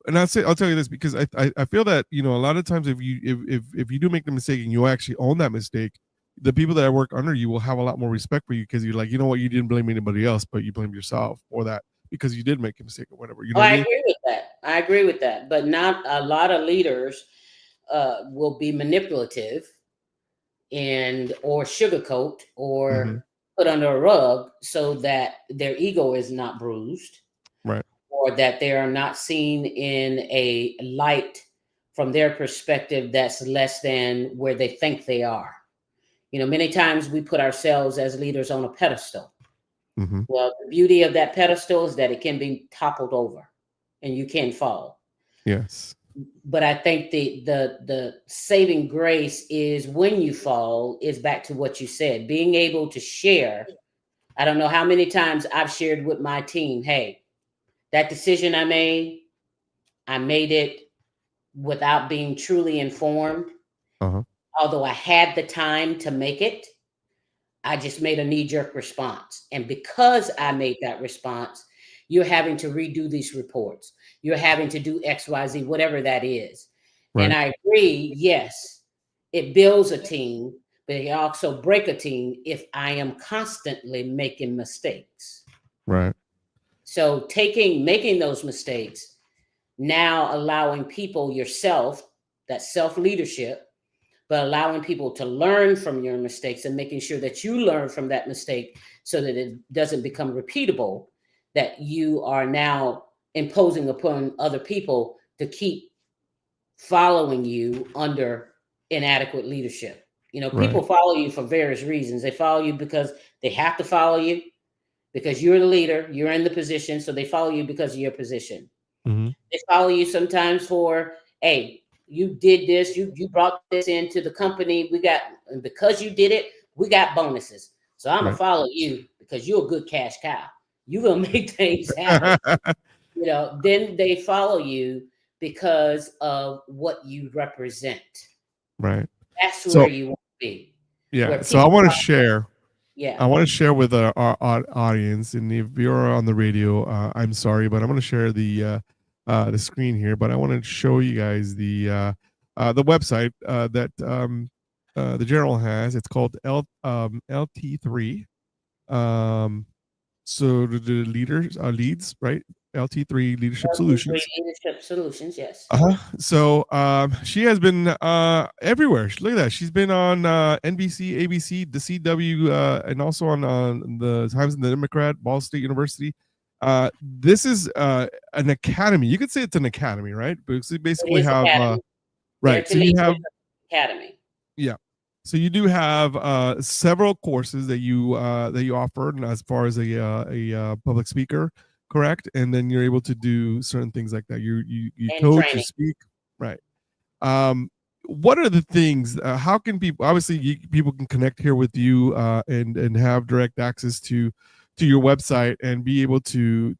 and I'll tell you this, because I feel that, you know, a lot of times if you do make the mistake and you actually own that mistake, the people that work under you will have a lot more respect for you, because you're like, you know what, you didn't blame anybody else, but you blamed yourself for that, because you did make a mistake or whatever. You know what I mean? agree with that. I agree with that. But not a lot of leaders will be manipulative or sugarcoat or put under a rug so that their ego is not bruised, right? Or that they are not seen in a light from their perspective that's less than where they think they are. You know, many times we put ourselves as leaders on a pedestal. Well, the beauty of that pedestal is that it can be toppled over and you can fall. Yes. But I think the saving grace is when you fall is back to what you said, being able to share. I don't know how many times I've shared with my team, hey, that decision I made it without being truly informed. Although I had the time to make it, I just made a knee-jerk response. And because I made that response, you're having to redo these reports. You're having to do X, Y, Z, whatever that is. Right. And I agree, yes, it builds a team, but it can also break a team if I am constantly making mistakes. Right. So making those mistakes, now allowing people, yourself, that self-leadership, but allowing people to learn from your mistakes and making sure that you learn from that mistake so that it doesn't become repeatable, that you are now imposing upon other people to keep following you under inadequate leadership. You know, people follow you for various reasons. They follow you because they have to follow you, because you're the leader, you're in the position, so they follow you because of your position. They follow you sometimes for, hey, you did this, you brought this into the company, and because you did it, we got bonuses. So I'm gonna follow you because you're a good cash cow. You're gonna make things happen. You know, then they follow you because of what you represent. Right. That's where you want to be. Yeah. So I want to share. Yeah. I want to share with our audience, and if you're on the radio, I'm sorry, but I'm going to share the screen here. But I want to show you guys the website that the General has. It's called LT3. So the leads, right? LT3 Leadership Solutions. Leadership Solutions, yes. So she has been everywhere. Look at that. She's been on NBC, ABC, the CW, and also on the Times and the Democrat, Ball State University. This is an academy. You could say it's an academy, right? Because you basically have right. So you have academy. Yeah. So you do have several courses that you offer as far as a public speaker, correct? And then you're able to do certain things like that. You coach, you speak, right? What are the things? How can people? Obviously, people can connect here with you and have direct access to your website and be able to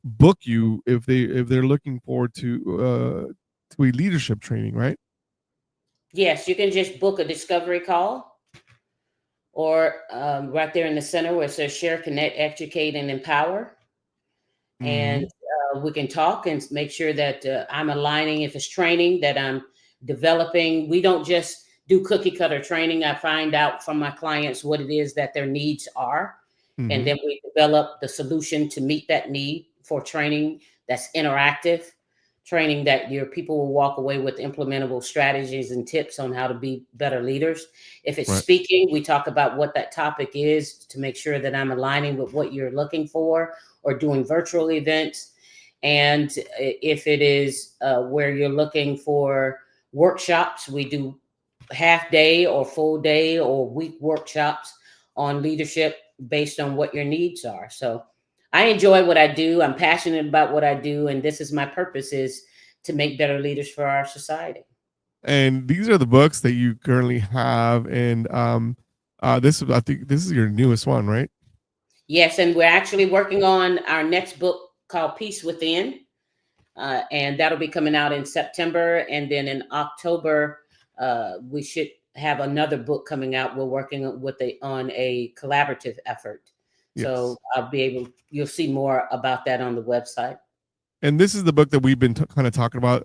book you if they're looking forward to a leadership training, right? Yes, you can just book a discovery call, or right there in the center where it says share, connect, educate, and empower. And we can talk and make sure that I'm aligning, if it's training that I'm developing. We don't just do cookie cutter training. I find out from my clients what it is that their needs are. And then we develop the solution to meet that need for training that's interactive, training that your people will walk away with implementable strategies and tips on how to be better leaders. If it's speaking, we talk about what that topic is to make sure that I'm aligning with what you're looking for, or doing virtual events. And if it is where you're looking for workshops, we do half day or full day or week workshops on leadership based on what your needs are. So I enjoy what I do. I'm passionate about what I do. And this is my purpose, is to make better leaders for our society. And these are the books that you currently have. And I think this is your newest one, right? Yes. And we're actually working on our next book called Peace Within. And that'll be coming out in September. And then in October, we should have another book coming out. We're working on a collaborative effort. Yes. So you'll see more about that on the website. And this is the book that we've been kind of talking about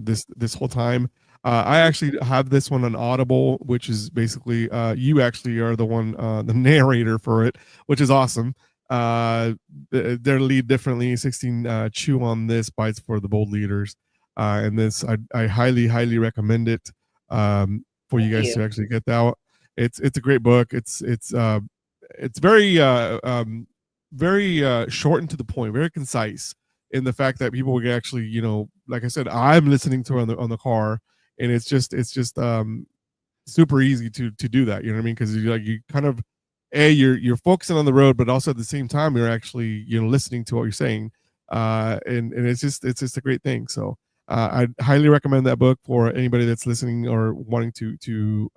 this whole time. I actually have this one on Audible, which is basically you actually are the one, the narrator for it, which is awesome. Their lead differently 16 chew on this, bites for the bold leaders. And this I highly recommend it for you guys to actually get that. It's a great book. It's very very short and to the point, very concise in the fact that people can actually, you know, like I said, I'm listening to it on the car, and it's just super easy to do that. You know what I mean? Because you kind of you're focusing on the road, but also at the same time you're actually, you know, listening to what you're saying, and it's just a great thing. So I highly recommend that book for anybody that's listening or wanting to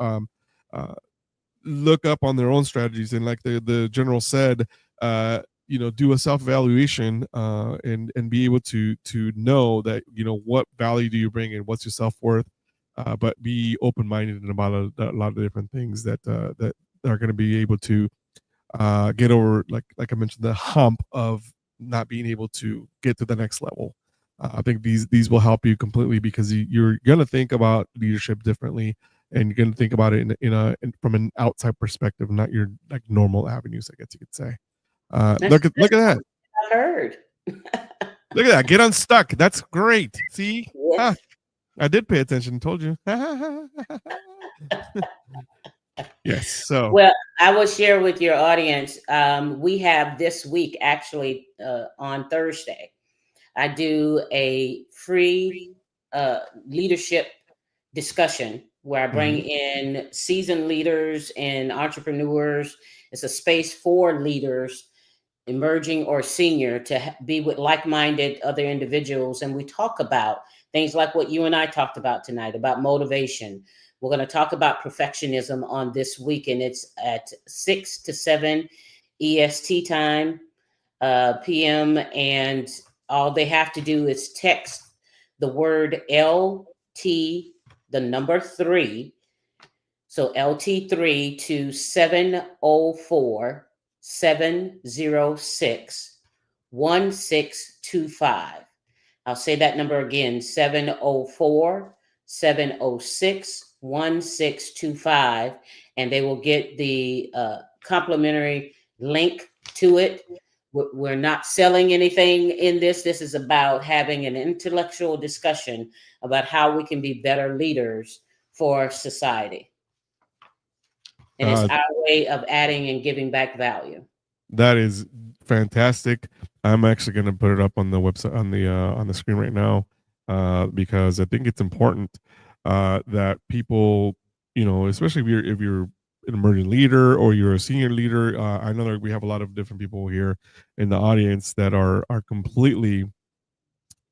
look up on their own strategies. And like the general said, you know, do a self-evaluation and be able to know that, you know, what value do you bring and what's your self-worth, but be open-minded about a lot of different things that are going to be able to get over, like I mentioned, the hump of not being able to get to the next level. I think these will help you completely, because you're going to think about leadership differently, and you're going to think about it from an outside perspective, not your like normal avenues, I guess you could say. Look at that. I heard. Look at that. Get unstuck. That's great. See? Yes. I did pay attention. Told you. Yes. So, well, I will share with your audience. We have this week, actually, on Thursday, I do a free leadership discussion where I bring in seasoned leaders and entrepreneurs. It's a space for leaders, emerging or senior, to be with like-minded other individuals. And we talk about things like what you and I talked about tonight, about motivation. We're going to talk about perfectionism on this week, and it's at 6 to 7 EST time, PM. And all they have to do is text the word LT, the number 3. So LT3 to 704-706-1625. I'll say that number again, 704-706-1625, and they will get the complimentary link to it. We're not selling anything in this. This is about having an intellectual discussion about how we can be better leaders for society. And it's our way of adding and giving back value. That is fantastic. I'm actually going to put it up on the website, on the screen right now, because I think it's important that people, you know, especially if you're an emerging leader or you're a senior leader. I know that we have a lot of different people here in the audience that are completely.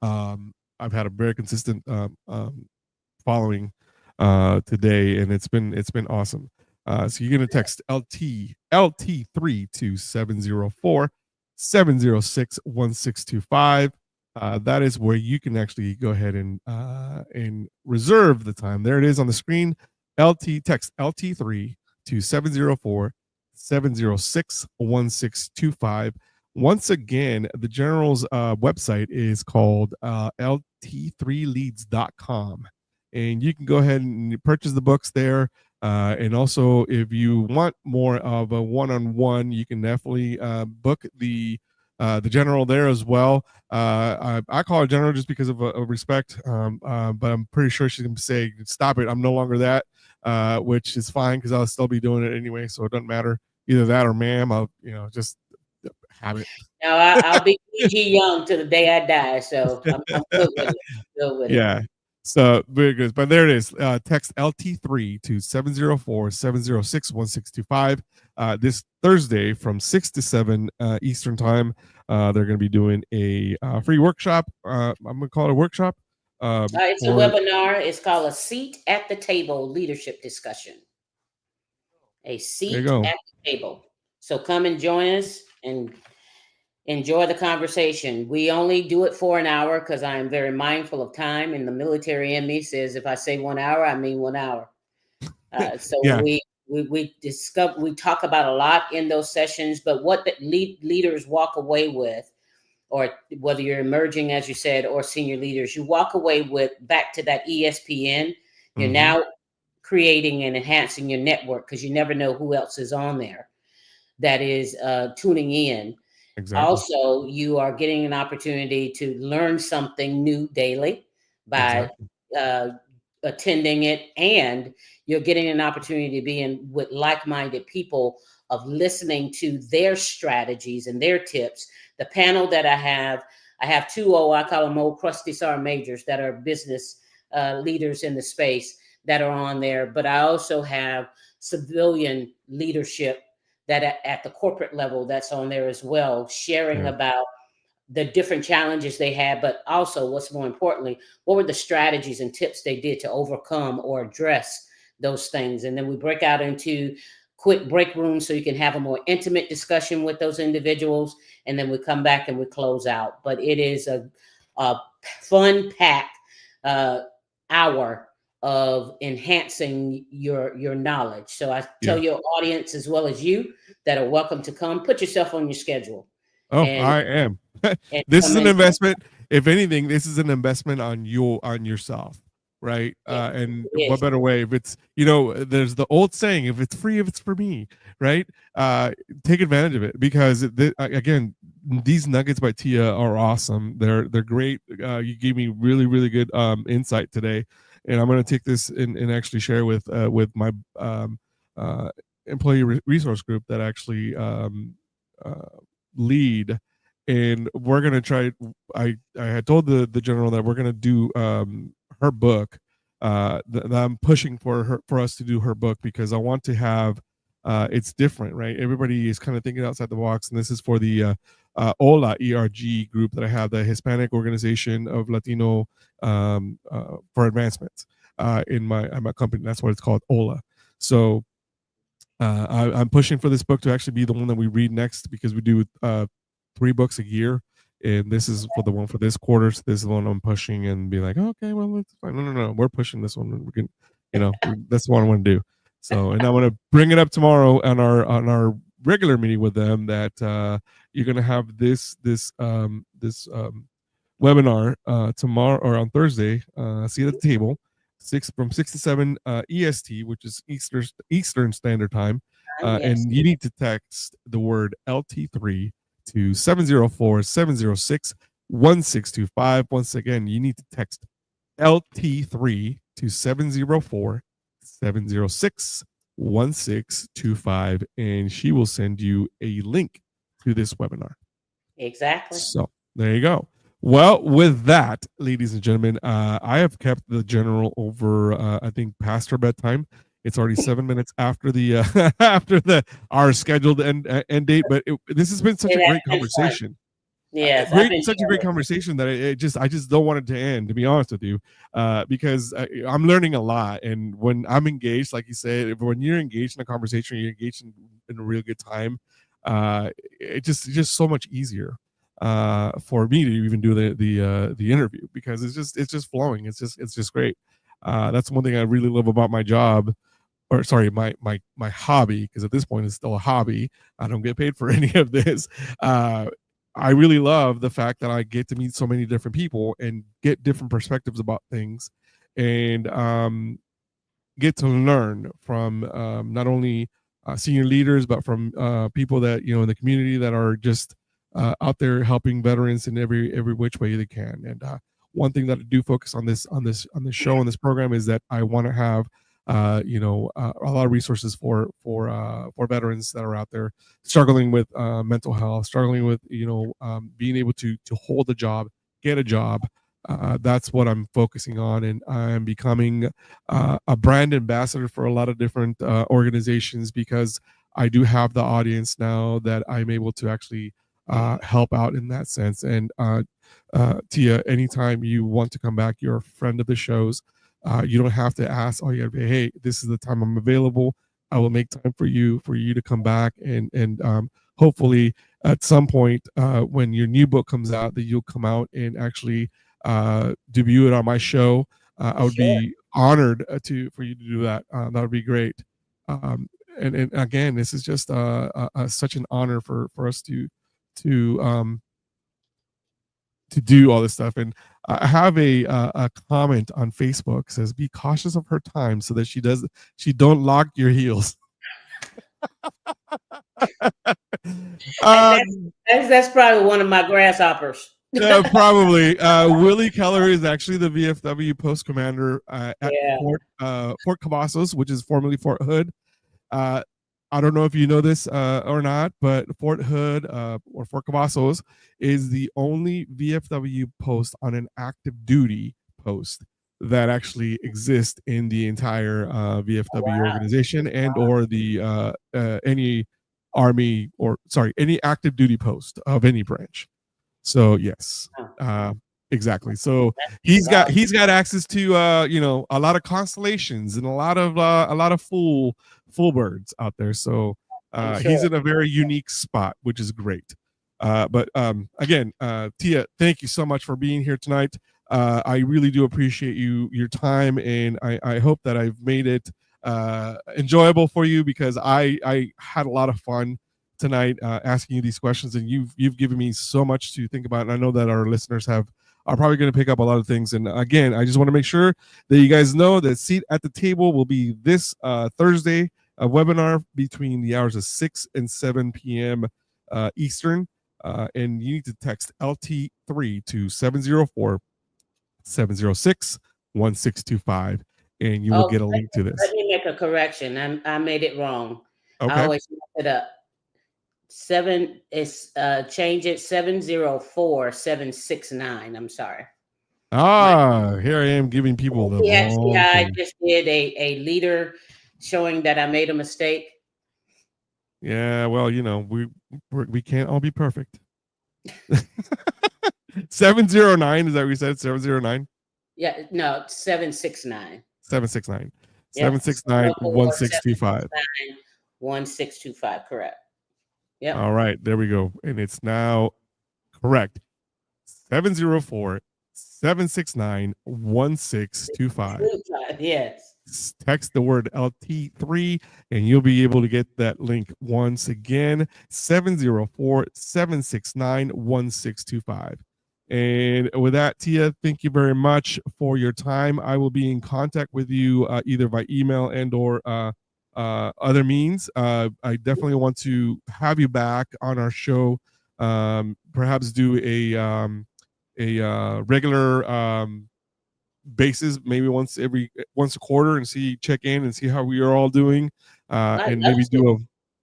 I've had a very consistent following today, and it's been awesome. So you're gonna text LT3 to 704-706-1625. That is where you can actually go ahead and reserve the time. There it is on the screen. Text LT3 to 704-706-1625. Once again, the General's website is called lt3leads.com, and you can go ahead and purchase the books there. And also, if you want more of a one-on-one, you can definitely book the general there as well. I call her general just because of respect, but I'm pretty sure she's gonna say, "Stop it! I'm no longer that," which is fine because I'll still be doing it anyway, so it doesn't matter. Either that or ma'am. I'll just have it. Now I'll be PG Young to the day I die, so I'm good with it. Good with it. Yeah. So very good. But there it is. Text LT3 to 704-706-1625. This Thursday from 6 to 7 Eastern time. They're going to be doing a free workshop. I'm going to call it a workshop. It's a webinar. It's called A Seat at the Table Leadership Discussion. A seat at the table. So come and join us and enjoy the conversation. We only do it for an hour because I am very mindful of time, and the military in me says if I say 1 hour, I mean 1 hour. So Yeah. we talk about a lot in those sessions, but what the leaders walk away with, or whether you're emerging, as you said, or senior leaders, you walk away with back to that ESPN. You're now creating and enhancing your network because you never know who else is on there that is tuning in. Exactly. Also, you are getting an opportunity to learn something new daily by attending it, and you're getting an opportunity to be in with like-minded people of listening to their strategies and their tips. The panel that I have two I call them old crusty sergeant majors that are business leaders in the space that are on there, but I also have civilian leadership that at the corporate level that's on there as well, sharing about the different challenges they had, but also what's more importantly, what were the strategies and tips they did to overcome or address those things. And then we break out into quick break rooms so you can have a more intimate discussion with those individuals. And then we come back and we close out. But it is a fun packed hour of enhancing your knowledge. So I tell your audience as well as you that are welcome to come. Put yourself on your schedule. Oh, I am. This is an investment. If anything, this is an investment on yourself, right? And what better way? If it's there's the old saying: if it's free, if it's for me, right? Take advantage of it because again, these nuggets by Tia are awesome. They're great. You gave me really really good insight today. And I'm going to take this and actually share with my employee resource group that actually lead. And we're going to try. I had told the general that we're going to do her book. That I'm pushing for us to do her book because I want to have. It's different, right? Everybody is kind of thinking outside the box, and this is for the OLA ERG group that I have, the Hispanic Organization of Latino for Advancement in my company. That's what it's called, OLA. So I'm pushing for this book to actually be the one that we read next because we do 3 books a year, and this is for the one for this quarter. So this is the one I'm pushing and be like, okay, well, it's fine. No, we're pushing this one. We can, that's the one I want to do. So, and I want to bring it up tomorrow on our regular meeting with them that you're going to have this webinar tomorrow or on Thursday. See at the table, from 6 to 7 EST, which is Eastern Standard Time, and you need to text the word LT3 to 704-706-1625. Once again, you need to text LT3 to 704-706-1625, and she will send you a link to this webinar. Exactly. So there you go. Well, with that, ladies and gentlemen, I have kept the general over, I think, past her bedtime. It's already 7 minutes after the our scheduled end date, but this has been such a great conversation. Yes, such a great conversation that I just don't want it to end, to be honest with you, because I'm learning a lot. And when I'm engaged, like you said, when you're engaged in a conversation, you're engaged in a real good time. It's just so much easier for me to even do the interview because it's just flowing. It's just great. That's one thing I really love about my job. Or sorry, my hobby, because at this point it's still a hobby. I don't get paid for any of this. I really love the fact that I get to meet so many different people and get different perspectives about things. And get to learn from not only senior leaders, but from people that in the community that are just out there helping veterans in every which way they can. And one thing that I do focus on this show, on this program, is that I want to have a lot of resources for veterans that are out there struggling with mental health, struggling with being able to hold a job, get a job. That's what I'm focusing on, and I'm becoming a brand ambassador for a lot of different organizations, because I do have the audience now that I'm able to actually help out in that sense. And Tia, anytime you want to come back, you're a friend of the shows. You don't have to ask. All you gotta be, hey, this is the time I'm available. I will make time for you to come back, and hopefully at some point when your new book comes out, that you'll come out and actually debut it on my show. I would be honored for you to do that. That would be great. And again, this is just such an honor for us to do all this stuff. And I have a comment on Facebook, says, be cautious of her time so that she don't lock your heels. That's probably one of my grasshoppers. Yeah, probably. Willie Keller is actually the VFW post commander at Fort Cavazos, which is formerly Fort Hood. I don't know if you know this or not, but Fort Hood or Fort Cavazos is the only VFW post on an active duty post that actually exists in the entire VFW organization, and or the any army, or any active duty post of any branch. So yes, exactly. So he's got access to a lot of constellations and a lot of full birds out there. So he's in a very unique spot, which is great. But again, Tia, thank you so much for being here tonight. I really do appreciate your time, and I hope that I've made it enjoyable for you, because I had a lot of fun tonight asking you these questions, and you've given me so much to think about, and I know that our listeners are probably going to pick up a lot of things. And again, I just want to make sure that you guys know that Seat at the Table will be this Thursday, a webinar between the hours of 6 and 7 p.m. Eastern, and you need to text LT3 to 704-706-1625, and you will get a link to this. Let me make a correction. I made it wrong. Okay. I always mess it up. Change it 704-769. I'm sorry. Here I am giving people the wrong I thing. just did a leader showing that I made a mistake. Yeah, well, we can't all be perfect. 709, is that what we said? 709? Yeah, no, 769. 769. Yeah. 769 1625. 1625, correct. Yeah. All right, there we go. And it's now correct. 704-769-1625. Yes. Text the word LT3 and you'll be able to get that link once again. 704-769-1625. And with that, Tia, thank you very much for your time. I will be in contact with you either by email and or other means. I definitely want to have you back on our show. Perhaps do a regular basis, maybe once a quarter, and check in and see how we are all doing. And maybe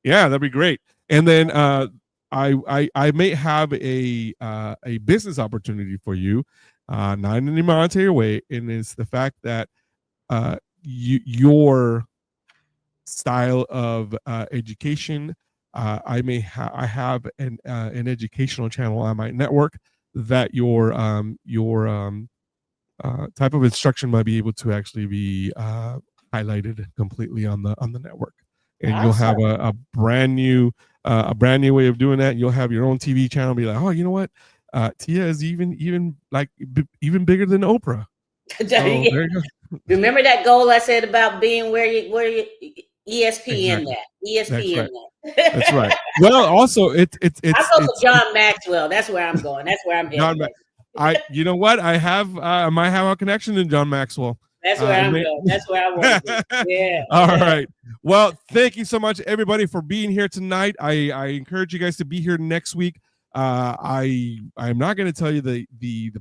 that'd be great. And then I may have a business opportunity for you, not in any monetary way, and it's the fact that your style of education, I have an educational channel on my network that your type of instruction might be able to actually be highlighted completely on the network, and awesome. You'll have a brand new way of doing that. You'll have your own TV channel, be like, oh, you know what, Tia is even bigger than Oprah. So, there you go. Remember that goal I said about being where you ESPN exactly. that ESPN That's right. Well, also it's I go for John Maxwell. That's where I'm going. That's where I'm heading. You know what? I might have a connection to John Maxwell. That's where I'm going. That's where I want to be. Yeah. All right. Well, thank you so much, everybody, for being here tonight. I encourage you guys to be here next week. I'm not going to tell you the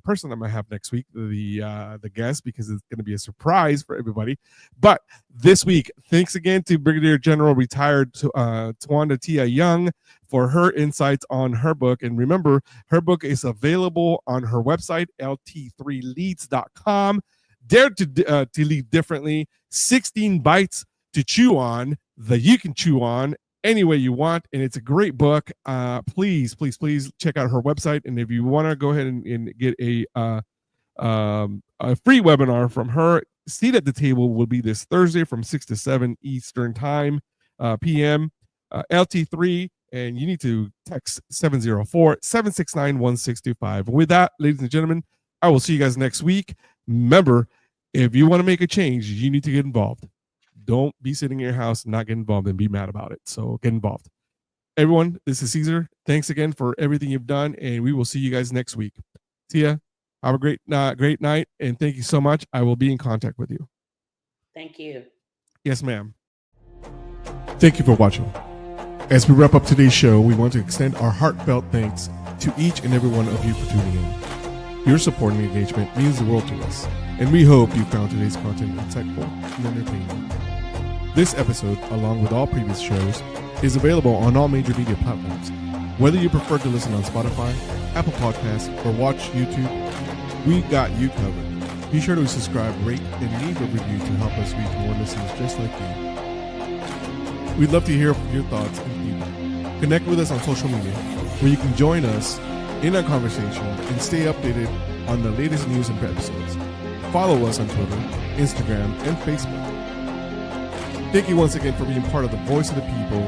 person I'm going to have next week, the guest, because it's going to be a surprise for everybody. But this week, thanks again to Brigadier General retired Twanda Young for her insights on her book. And remember, her book is available on her website, lt3leads.com. Dare to lead differently. 16 bites to chew on that you can chew on any way you want, and it's a great book. Please check out her website, and if you want to go ahead and get a free webinar from her, Seat at the Table will be this Thursday from 6 to 7 Eastern time, PM, LT3, and you need to text 704-769-1625. With that, ladies and gentlemen, I will see you guys next week. Remember, if you want to make a change, you need to get involved. Don't be sitting in your house and not get involved and be mad about it. So get involved. Everyone, this is Caesar. Thanks again for everything you've done, and we will see you guys next week. See ya. Have a great night, and thank you so much. I will be in contact with you. Thank you. Yes, ma'am. Thank you for watching. As we wrap up today's show, we want to extend our heartfelt thanks to each and every one of you for tuning in. Your support and engagement means the world to us, and we hope you found today's content insightful and entertaining. This episode, along with all previous shows, is available on all major media platforms. Whether you prefer to listen on Spotify, Apple Podcasts, or watch YouTube, we got you covered. Be sure to subscribe, rate, and leave a review to help us reach more listeners just like you. We'd love to hear your thoughts and feedback. Connect with us on social media, where you can join us in our conversation and stay updated on the latest news and episodes. Follow us on Twitter, Instagram, and Facebook. Thank you once again for being part of the Voice of the People,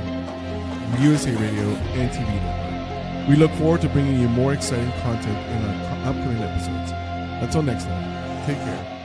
U.S.A. Radio, and TV network. We look forward to bringing you more exciting content in our upcoming episodes. Until next time, take care.